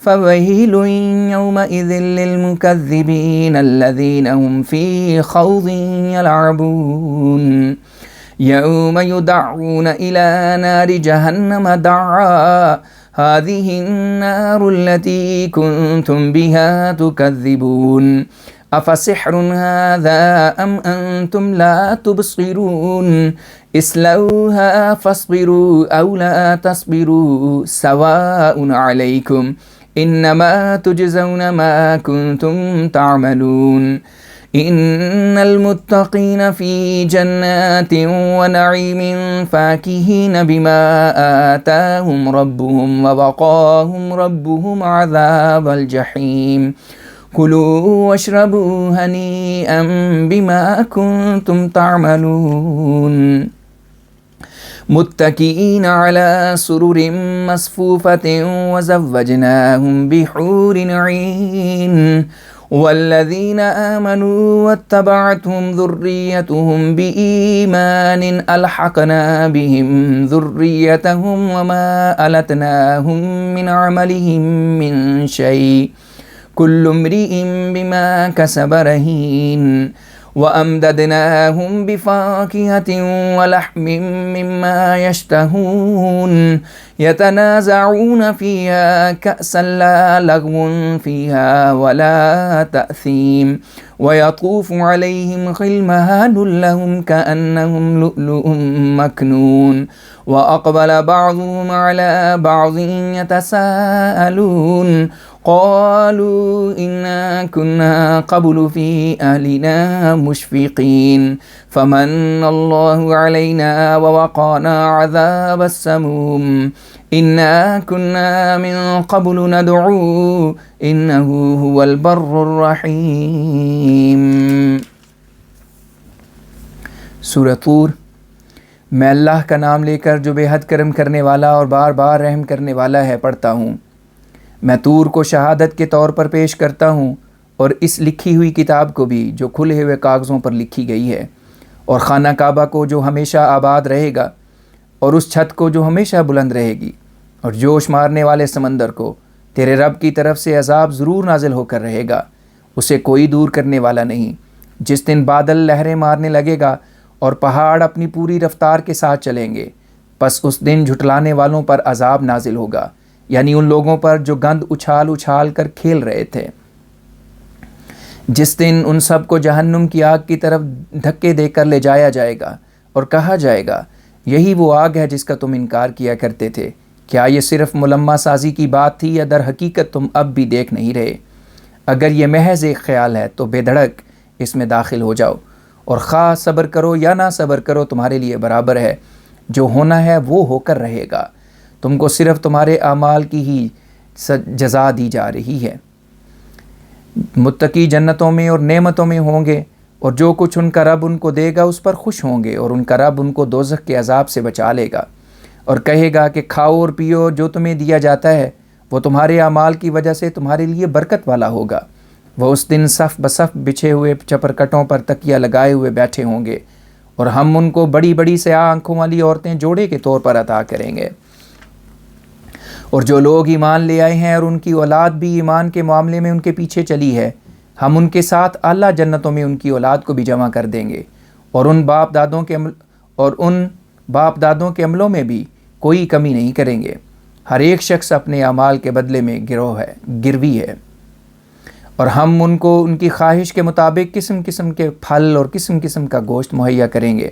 فويل يومئذ للمكذبين الذين هم في خوض يلعبون يوم يدعون إلى نار جهنم دعا هذه النار التي كنتم بها تكذبون افسحر هذا ام انتم لا تبصرون اصلوها فاصبروا او لا تصبروا سواء عليكم انما تجزون ما كنتم تعملون ان المتقين في جنات ونعيم فاكهين بما آتاهم ربهم ووقاهم ربهم عذاب الجحيم كلوا واشربوا هنيئا بما كنتم تعملون متكئين على سرر مصفوفة وزوجناهم بحور عين والذين آمنوا واتبعتهم ذريتهم بإيمان ألحقنا بهم ذريتهم وما ألتناهم من عملهم من شيء كل امرئ بما كسب رهين وأمددناهم بفاكهة ولحم مما يشتهون يتنازعون فيها كأسا لا لغو فيها ولا تأثيم ويطوف عليهم غلمان لهم كأنهم لؤلؤ مكنون وأقبل بعضهم على بعض يتساءلون قالوا إنا كنا قبل في أهلنا مشفقين فمن الله علينا ووقانا عذاب السموم إنا كنا من قبل ندعوه إنه هو البر الرحيم۔ سورہ طور۔ میں اللہ کا نام لے کر جو بے حد کرم کرنے والا اور بار بار رحم کرنے والا ہے پڑھتا ہوں۔ میں طور کو شہادت کے طور پر پیش کرتا ہوں اور اس لکھی ہوئی کتاب کو بھی جو کھلے ہوئے کاغذوں پر لکھی گئی ہے، اور خانہ کعبہ کو جو ہمیشہ آباد رہے گا، اور اس چھت کو جو ہمیشہ بلند رہے گی، اور جوش مارنے والے سمندر کو تیرے رب کی طرف سے عذاب ضرور نازل ہو کر رہے گا، اسے کوئی دور کرنے والا نہیں۔ جس دن بادل لہریں مارنے لگے گا اور پہاڑ اپنی پوری رفتار کے ساتھ چلیں گے، پس اس دن جھٹلانے والوں پر عذاب نازل ہوگا، یعنی ان لوگوں پر جو گند اچھال اچھال کر کھیل رہے تھے۔ جس دن ان سب کو جہنم کی آگ کی طرف دھکے دے کر لے جایا جائے گا اور کہا جائے گا یہی وہ آگ ہے جس کا تم انکار کیا کرتے تھے، کیا یہ صرف ملمہ سازی کی بات تھی یا در حقیقت تم اب بھی دیکھ نہیں رہے؟ اگر یہ محض ایک خیال ہے تو بے دھڑک اس میں داخل ہو جاؤ، اور خواہ صبر کرو یا نہ صبر کرو تمہارے لیے برابر ہے، جو ہونا ہے وہ ہو کر رہے گا، تم کو صرف تمہارے اعمال کی ہی جزا دی جا رہی ہے۔ متقی جنتوں میں اور نعمتوں میں ہوں گے، اور جو کچھ ان کا رب ان کو دے گا اس پر خوش ہوں گے، اور ان کا رب ان کو دوزخ کے عذاب سے بچا لے گا، اور کہے گا کہ کھاؤ اور پیو، جو تمہیں دیا جاتا ہے وہ تمہارے اعمال کی وجہ سے تمہارے لیے برکت والا ہوگا۔ وہ اس دن صف بصف بچھے ہوئے چپرکٹوں پر تکیہ لگائے ہوئے بیٹھے ہوں گے، اور ہم ان کو بڑی بڑی سیاہ آنکھوں والی عورتیں جوڑے کے طور پر عطا کریں گے۔ اور جو لوگ ایمان لے آئے ہیں اور ان کی اولاد بھی ایمان کے معاملے میں ان کے پیچھے چلی ہے، ہم ان کے ساتھ اعلیٰ جنتوں میں ان کی اولاد کو بھی جمع کر دیں گے، اور ان باپ دادوں کے عملوں میں بھی کوئی کمی نہیں کریں گے۔ ہر ایک شخص اپنے اعمال کے بدلے میں گروی ہے، اور ہم ان کو ان کی خواہش کے مطابق قسم قسم کے پھل اور قسم قسم کا گوشت مہیا کریں گے۔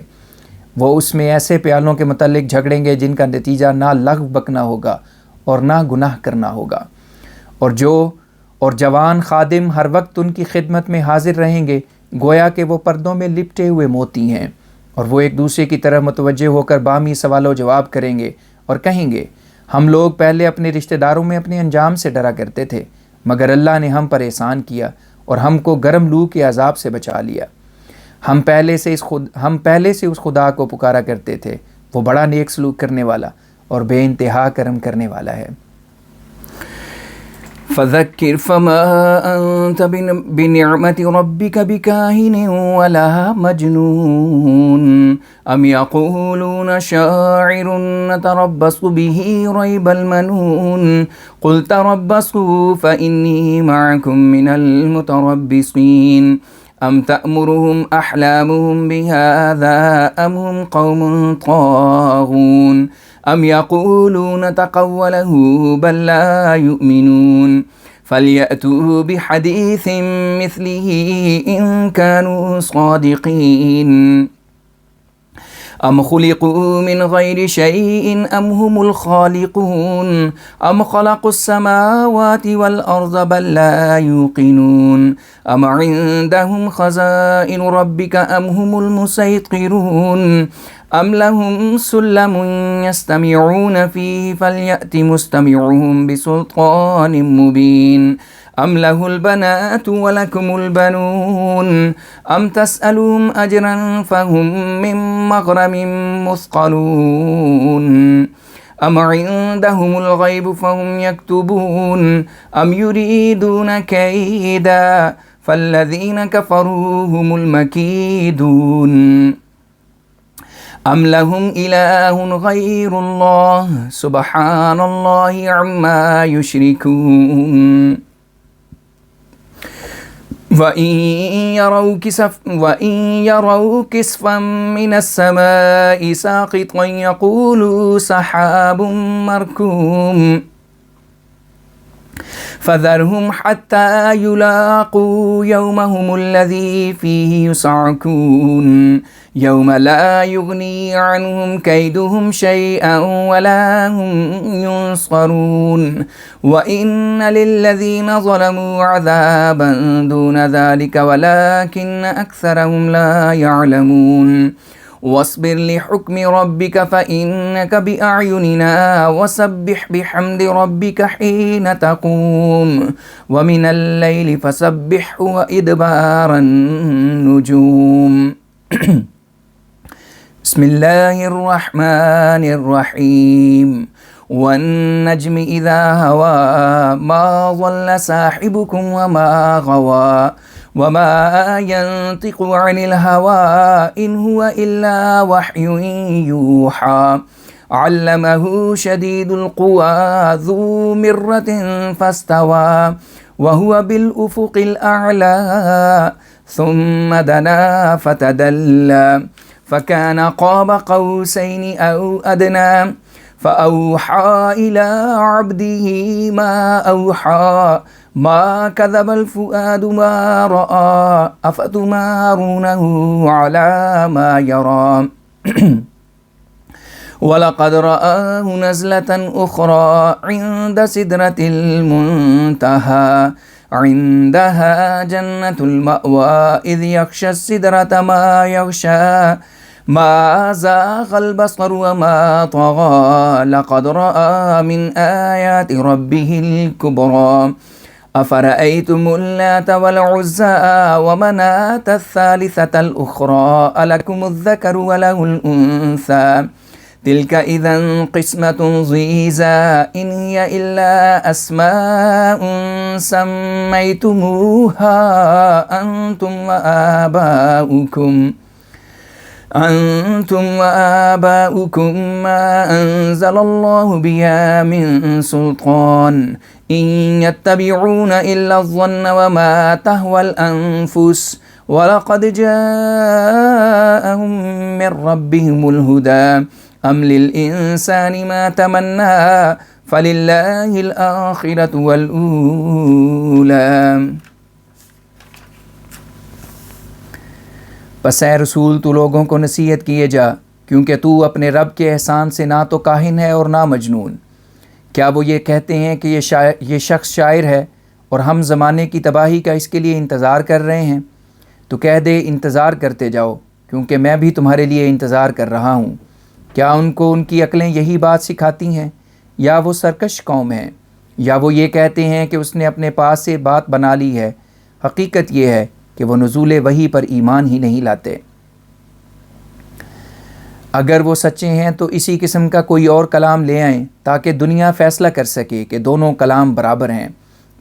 وہ اس میں ایسے پیالوں کے متعلق جھگڑیں گے جن کا نتیجہ نہ لغو بکنا ہوگا اور نہ گناہ کرنا ہوگا، اور جوان خادم ہر وقت ان کی خدمت میں حاضر رہیں گے، گویا کہ وہ پردوں میں لپٹے ہوئے موتی ہیں، اور وہ ایک دوسرے کی طرف متوجہ ہو کر باہمی سوال و جواب کریں گے اور کہیں گے ہم لوگ پہلے اپنے رشتہ داروں میں اپنے انجام سے ڈرا کرتے تھے، مگر اللہ نے ہم پر احسان کیا اور ہم کو گرم لو کے عذاب سے بچا لیا۔ ہم پہلے سے اس خدا کو پکارا کرتے تھے، وہ بڑا نیک سلوک کرنے والا اور بے انتہا کرم کرنے والا ہے۔ فذکر فما انت بنعمت ربک بکاہن ولا مجنون ام یقولون شاعر نتربص به ریب المنون قل تربصوا فإنی معکم من المتربصین ام تأمرهم احلامهم بهذا ام هم قوم طاغون ام یقولون تقوله بل لا یؤمنون فَلْيَأْتُوا بِحَدِيثٍ مِثْلِهِ إِن كَانُوا صَادِقِينَ أَمْ خُلِقُوا مِنْ غَيْرِ شَيْءٍ أَمْ هُمُ الْخَالِقُونَ أَمْ خَلَقُوا السَّمَاوَاتِ وَالْأَرْضَ بَل لَّا يُوقِنُونَ أَمْ عِندَهُمْ خَزَائِنُ رَبِّكَ أَمْ هُمُ الْمُسَيْطِرُونَ أَمْ لَهُمْ سُلَّمٌ يَسْتَمِعُونَ فِيهِ فَلْيَأْتِ مُسْتَمِعُهُم بِسُلْطَانٍ مُّبِينٍ أَمْ لَهُ الْبَنَاتُ وَلَكُمُ الْبَنُونَ أَمْ تَسْأَلُهُمْ أَجْرًا فَهُمْ مِنْ مَغْرَمٍ مُثْقَلُونَ أَمْ عِندَهُمُ الْغَيْبُ فَهُمْ يَكْتُبُونَ أَمْ يُرِيدُونَ كَيْدًا فَالَّذِينَ كَفَرُوا هُمُ الْمَكِيدُونَ أَمْ لَهُمْ إِلَٰهٌ غَيْرُ اللَّهِ سُبْحَانَ اللَّهِ عَمَّا يُشْرِكُونَ وَإِن يَرَوْا كِسْفًا مِّنَ السَّمَاءِ سَاقِطًا يَقُولُوا سَحَابٌ مَّرْكُومٌ فَذَرْهُمْ حَتَّىٰ يُلَاقُوا يَوْمَهُمُ الَّذِي فِيهِ يُصْعَقُونَ يَوْمَ لَا يُغْنِي عَنْهُمْ كَيْدُهُمْ شَيْئًا وَلَا هُمْ يُنصَرُونَ وَإِنَّ لِلَّذِينَ ظَلَمُوا عَذَابًا دُونَ ذَلِكَ وَلَٰكِنَّ أَكْثَرَهُمْ لَا يَعْلَمُونَ وَاصْبِرْ لِحُكْمِ رَبِّكَ فَإِنَّكَ بِأَعْيُنِنَا وَسَبِّحْ بِحَمْدِ رَبِّكَ حِينَ تَقُومُ وَمِنَ اللَّيْلِ فَسَبِّحْهُ وَإِدْبَارَ النُّجُومِ بسم الله الرحمن الرحيم والنجم إذا هوى ما ضل صاحبكم وما غوى وما ينطق عن الهوى إن هو إلا وحي يوحى علمه شديد القوى ذو مرة فاستوى وهو بالأفق الأعلى ثم دنا فتدلى فكان قاب قوسين أو أدنى فأوحى إلى عبده ما أوحى ما كذب الفؤاد ما رأى أفتمارونه على ما يرى وَلَقَدْ رَآهُ نَزْلَةً أُخْرَى عِندَ سِدْرَةِ الْمُنْتَهَى عِندَهَا جَنَّةُ الْمَأْوَى إِذْ يَغْشَى السِّدْرَةَ مَا يَغْشَى ما زاغ البصر وما طغى لقد رأى من آيات ربه الكبرى أفرأيتم اللات والعزى ومناة الثالثة الأخرى ألكم الذكر وله الأنثى تلك إذا قسمة ضيزى إن هي إلا أسماء سميتموها أنتم وآباؤكم ما أنزل الله بها من سلطان إن يتبعون إلا الظن وما تهوى الأنفس ولقد جاءهم من ربهم الهدى أم للإنسان ما تمنى فلله الآخرة والأولى پس اے رسول تو لوگوں کو نصیحت کیے جا کیونکہ تو اپنے رب کے احسان سے نہ تو کاہن ہے اور نہ مجنون۔ کیا وہ یہ کہتے ہیں کہ یہ شخص شاعر ہے اور ہم زمانے کی تباہی کا اس کے لیے انتظار کر رہے ہیں؟ تو کہہ دے انتظار کرتے جاؤ کیونکہ میں بھی تمہارے لیے انتظار کر رہا ہوں۔ کیا ان کو ان کی عقلیں یہی بات سکھاتی ہیں یا وہ سرکش قوم ہیں؟ یا وہ یہ کہتے ہیں کہ اس نے اپنے پاس سے بات بنا لی ہے؟ حقیقت یہ ہے کہ وہ نزول وحی پر ایمان ہی نہیں لاتے۔ اگر وہ سچے ہیں تو اسی قسم کا کوئی اور کلام لے آئیں تاکہ دنیا فیصلہ کر سکے کہ دونوں کلام برابر ہیں۔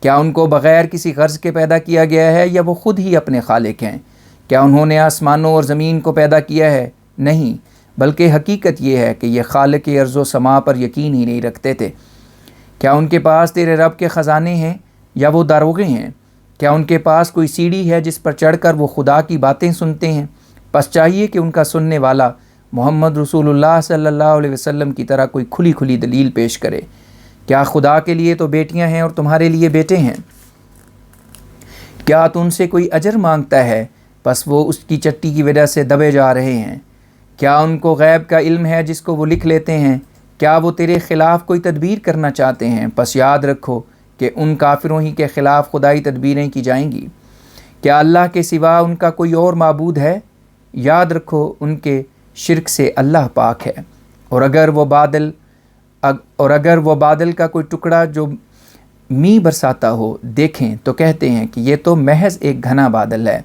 کیا ان کو بغیر کسی غرض کے پیدا کیا گیا ہے یا وہ خود ہی اپنے خالق ہیں؟ کیا انہوں نے آسمانوں اور زمین کو پیدا کیا ہے؟ نہیں، بلکہ حقیقت یہ ہے کہ یہ خالق ارض و سما پر یقین ہی نہیں رکھتے تھے۔ کیا ان کے پاس تیرے رب کے خزانے ہیں یا وہ داروغے ہیں؟ کیا ان کے پاس کوئی سیڑھی ہے جس پر چڑھ کر وہ خدا کی باتیں سنتے ہیں؟ بس چاہیے کہ ان کا سننے والا محمد رسول اللہ صلی اللہ علیہ وسلم کی طرح کوئی کھلی کھلی دلیل پیش کرے۔ کیا خدا کے لیے تو بیٹیاں ہیں اور تمہارے لیے بیٹے ہیں؟ کیا تو ان سے کوئی اجر مانگتا ہے؟ بس وہ اس کی چٹی کی وجہ سے دبے جا رہے ہیں۔ کیا ان کو غیب کا علم ہے جس کو وہ لکھ لیتے ہیں؟ کیا وہ تیرے خلاف کوئی تدبیر کرنا چاہتے ہیں؟ پس یاد رکھو کہ ان کافروں ہی کے خلاف خدائی تدبیریں کی جائیں گی۔ کیا اللہ کے سوا ان کا کوئی اور معبود ہے؟ یاد رکھو ان کے شرک سے اللہ پاک ہے۔ اور اگر وہ بادل کا کوئی ٹکڑا جو می برساتا ہو دیکھیں تو کہتے ہیں کہ یہ تو محض ایک گھنا بادل ہے،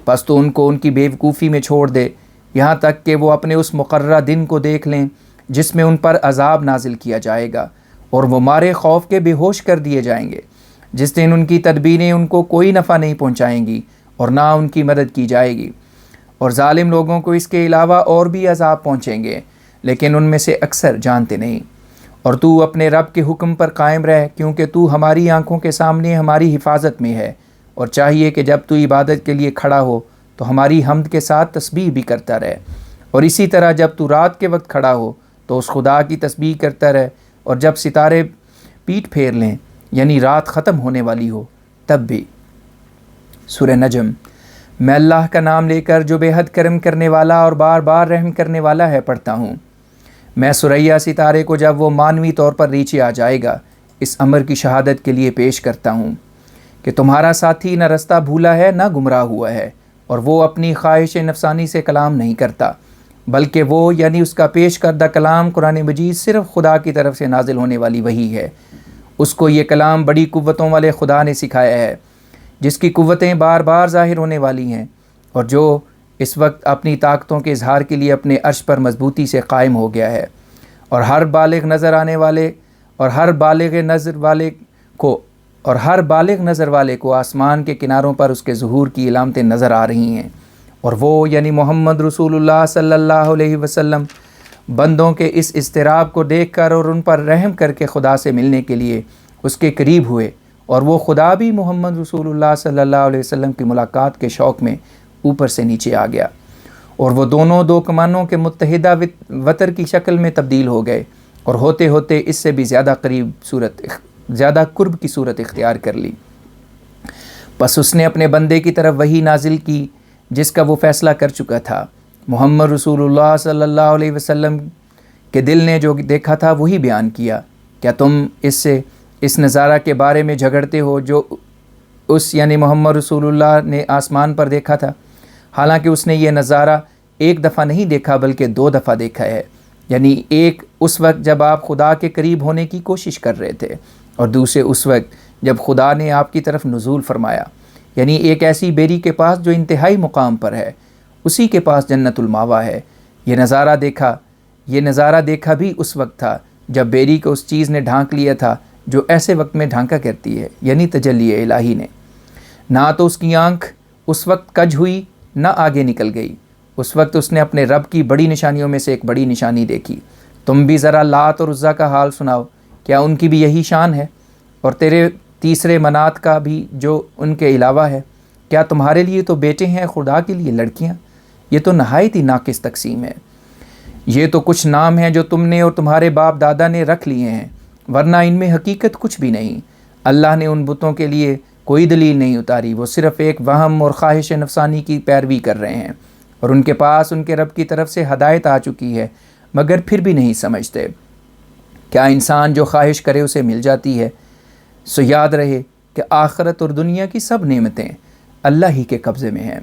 پس تو ان کو ان کی بے وقوفی میں چھوڑ دے یہاں تک کہ وہ اپنے اس مقررہ دن کو دیکھ لیں جس میں ان پر عذاب نازل کیا جائے گا اور وہ مارے خوف کے بے ہوش کر دیے جائیں گے، جس دن ان کی تدبیریں ان کو کوئی نفع نہیں پہنچائیں گی اور نہ ان کی مدد کی جائے گی۔ اور ظالم لوگوں کو اس کے علاوہ اور بھی عذاب پہنچیں گے، لیکن ان میں سے اکثر جانتے نہیں۔ اور تو اپنے رب کے حکم پر قائم رہ، کیونکہ تو ہماری آنکھوں کے سامنے ہماری حفاظت میں ہے، اور چاہیے کہ جب تو عبادت کے لیے کھڑا ہو تو ہماری حمد کے ساتھ تسبیح بھی کرتا رہے، اور اسی طرح جب تو رات کے وقت کھڑا ہو تو اس خدا کی تسبیح کرتا رہے، اور جب ستارے پیٹ پھیر لیں یعنی رات ختم ہونے والی ہو تب بھی۔ سورہ نجم۔ میں اللہ کا نام لے کر جو بے حد کرم کرنے والا اور بار بار رحم کرنے والا ہے پڑھتا ہوں۔ میں ثریا ستارے کو جب وہ مانوی طور پر نیچے آ جائے گا اس امر کی شہادت کے لیے پیش کرتا ہوں کہ تمہارا ساتھی نہ رستہ بھولا ہے نہ گمراہ ہوا ہے، اور وہ اپنی خواہش نفسانی سے کلام نہیں کرتا، بلکہ وہ یعنی اس کا پیش کردہ کلام قرآن مجید صرف خدا کی طرف سے نازل ہونے والی وحی ہے۔ اس کو یہ کلام بڑی قوتوں والے خدا نے سکھایا ہے، جس کی قوتیں بار بار ظاہر ہونے والی ہیں، اور جو اس وقت اپنی طاقتوں کے اظہار کے لیے اپنے عرش پر مضبوطی سے قائم ہو گیا ہے، اور ہر بالغ نظر والے کو آسمان کے کناروں پر اس کے ظہور کی علامتیں نظر آ رہی ہیں، اور وہ یعنی محمد رسول اللہ صلی اللہ علیہ وسلم بندوں کے اس اضطراب کو دیکھ کر اور ان پر رحم کر کے خدا سے ملنے کے لیے اس کے قریب ہوئے، اور وہ خدا بھی محمد رسول اللہ صلی اللہ علیہ وسلم کی ملاقات کے شوق میں اوپر سے نیچے آ گیا، اور وہ دونوں دو کمانوں کے متحدہ وتر کی شکل میں تبدیل ہو گئے، اور ہوتے ہوتے اس سے بھی زیادہ قرب کی صورت اختیار کر لی۔ پس اس نے اپنے بندے کی طرف وحی نازل کی جس کا وہ فیصلہ کر چکا تھا۔ محمد رسول اللہ صلی اللہ علیہ وسلم کے دل نے جو دیکھا تھا وہی بیان کیا۔ کیا تم اس نظارہ کے بارے میں جھگڑتے ہو جو اس یعنی محمد رسول اللہ نے آسمان پر دیکھا تھا؟ حالانکہ اس نے یہ نظارہ ایک دفعہ نہیں دیکھا بلکہ 2 دفعہ دیکھا ہے، یعنی ایک اس وقت جب آپ خدا کے قریب ہونے کی کوشش کر رہے تھے، اور دوسرے اس وقت جب خدا نے آپ کی طرف نزول فرمایا، یعنی ایک ایسی بیری کے پاس جو انتہائی مقام پر ہے، اسی کے پاس جنت الماوا ہے۔ یہ نظارہ دیکھا بھی اس وقت تھا جب بیری کو اس چیز نے ڈھانک لیا تھا جو ایسے وقت میں ڈھانکا کرتی ہے، یعنی تجلی الہی نے۔ نہ تو اس کی آنکھ اس وقت کج ہوئی نہ آگے نکل گئی، اس وقت اس نے اپنے رب کی بڑی نشانیوں میں سے ایک بڑی نشانی دیکھی۔ تم بھی ذرا لات اور عزا کا حال سناؤ، کیا ان کی بھی یہی شان ہے؟ اور تیرے تیسرے منات کا بھی جو ان کے علاوہ ہے، کیا تمہارے لیے تو بیٹے ہیں خدا کے لیے لڑکیاں؟ یہ تو نہایت ہی ناقص تقسیم ہے۔ یہ تو کچھ نام ہیں جو تم نے اور تمہارے باپ دادا نے رکھ لیے ہیں، ورنہ ان میں حقیقت کچھ بھی نہیں۔ اللہ نے ان بتوں کے لیے کوئی دلیل نہیں اتاری، وہ صرف ایک وہم اور خواہش نفسانی کی پیروی کر رہے ہیں، اور ان کے پاس ان کے رب کی طرف سے ہدایت آ چکی ہے مگر پھر بھی نہیں سمجھتے۔ کیا انسان جو خواہش کرے اسے مل جاتی ہے؟ سو یاد رہے کہ آخرت اور دنیا کی سب نعمتیں اللہ ہی کے قبضے میں ہیں۔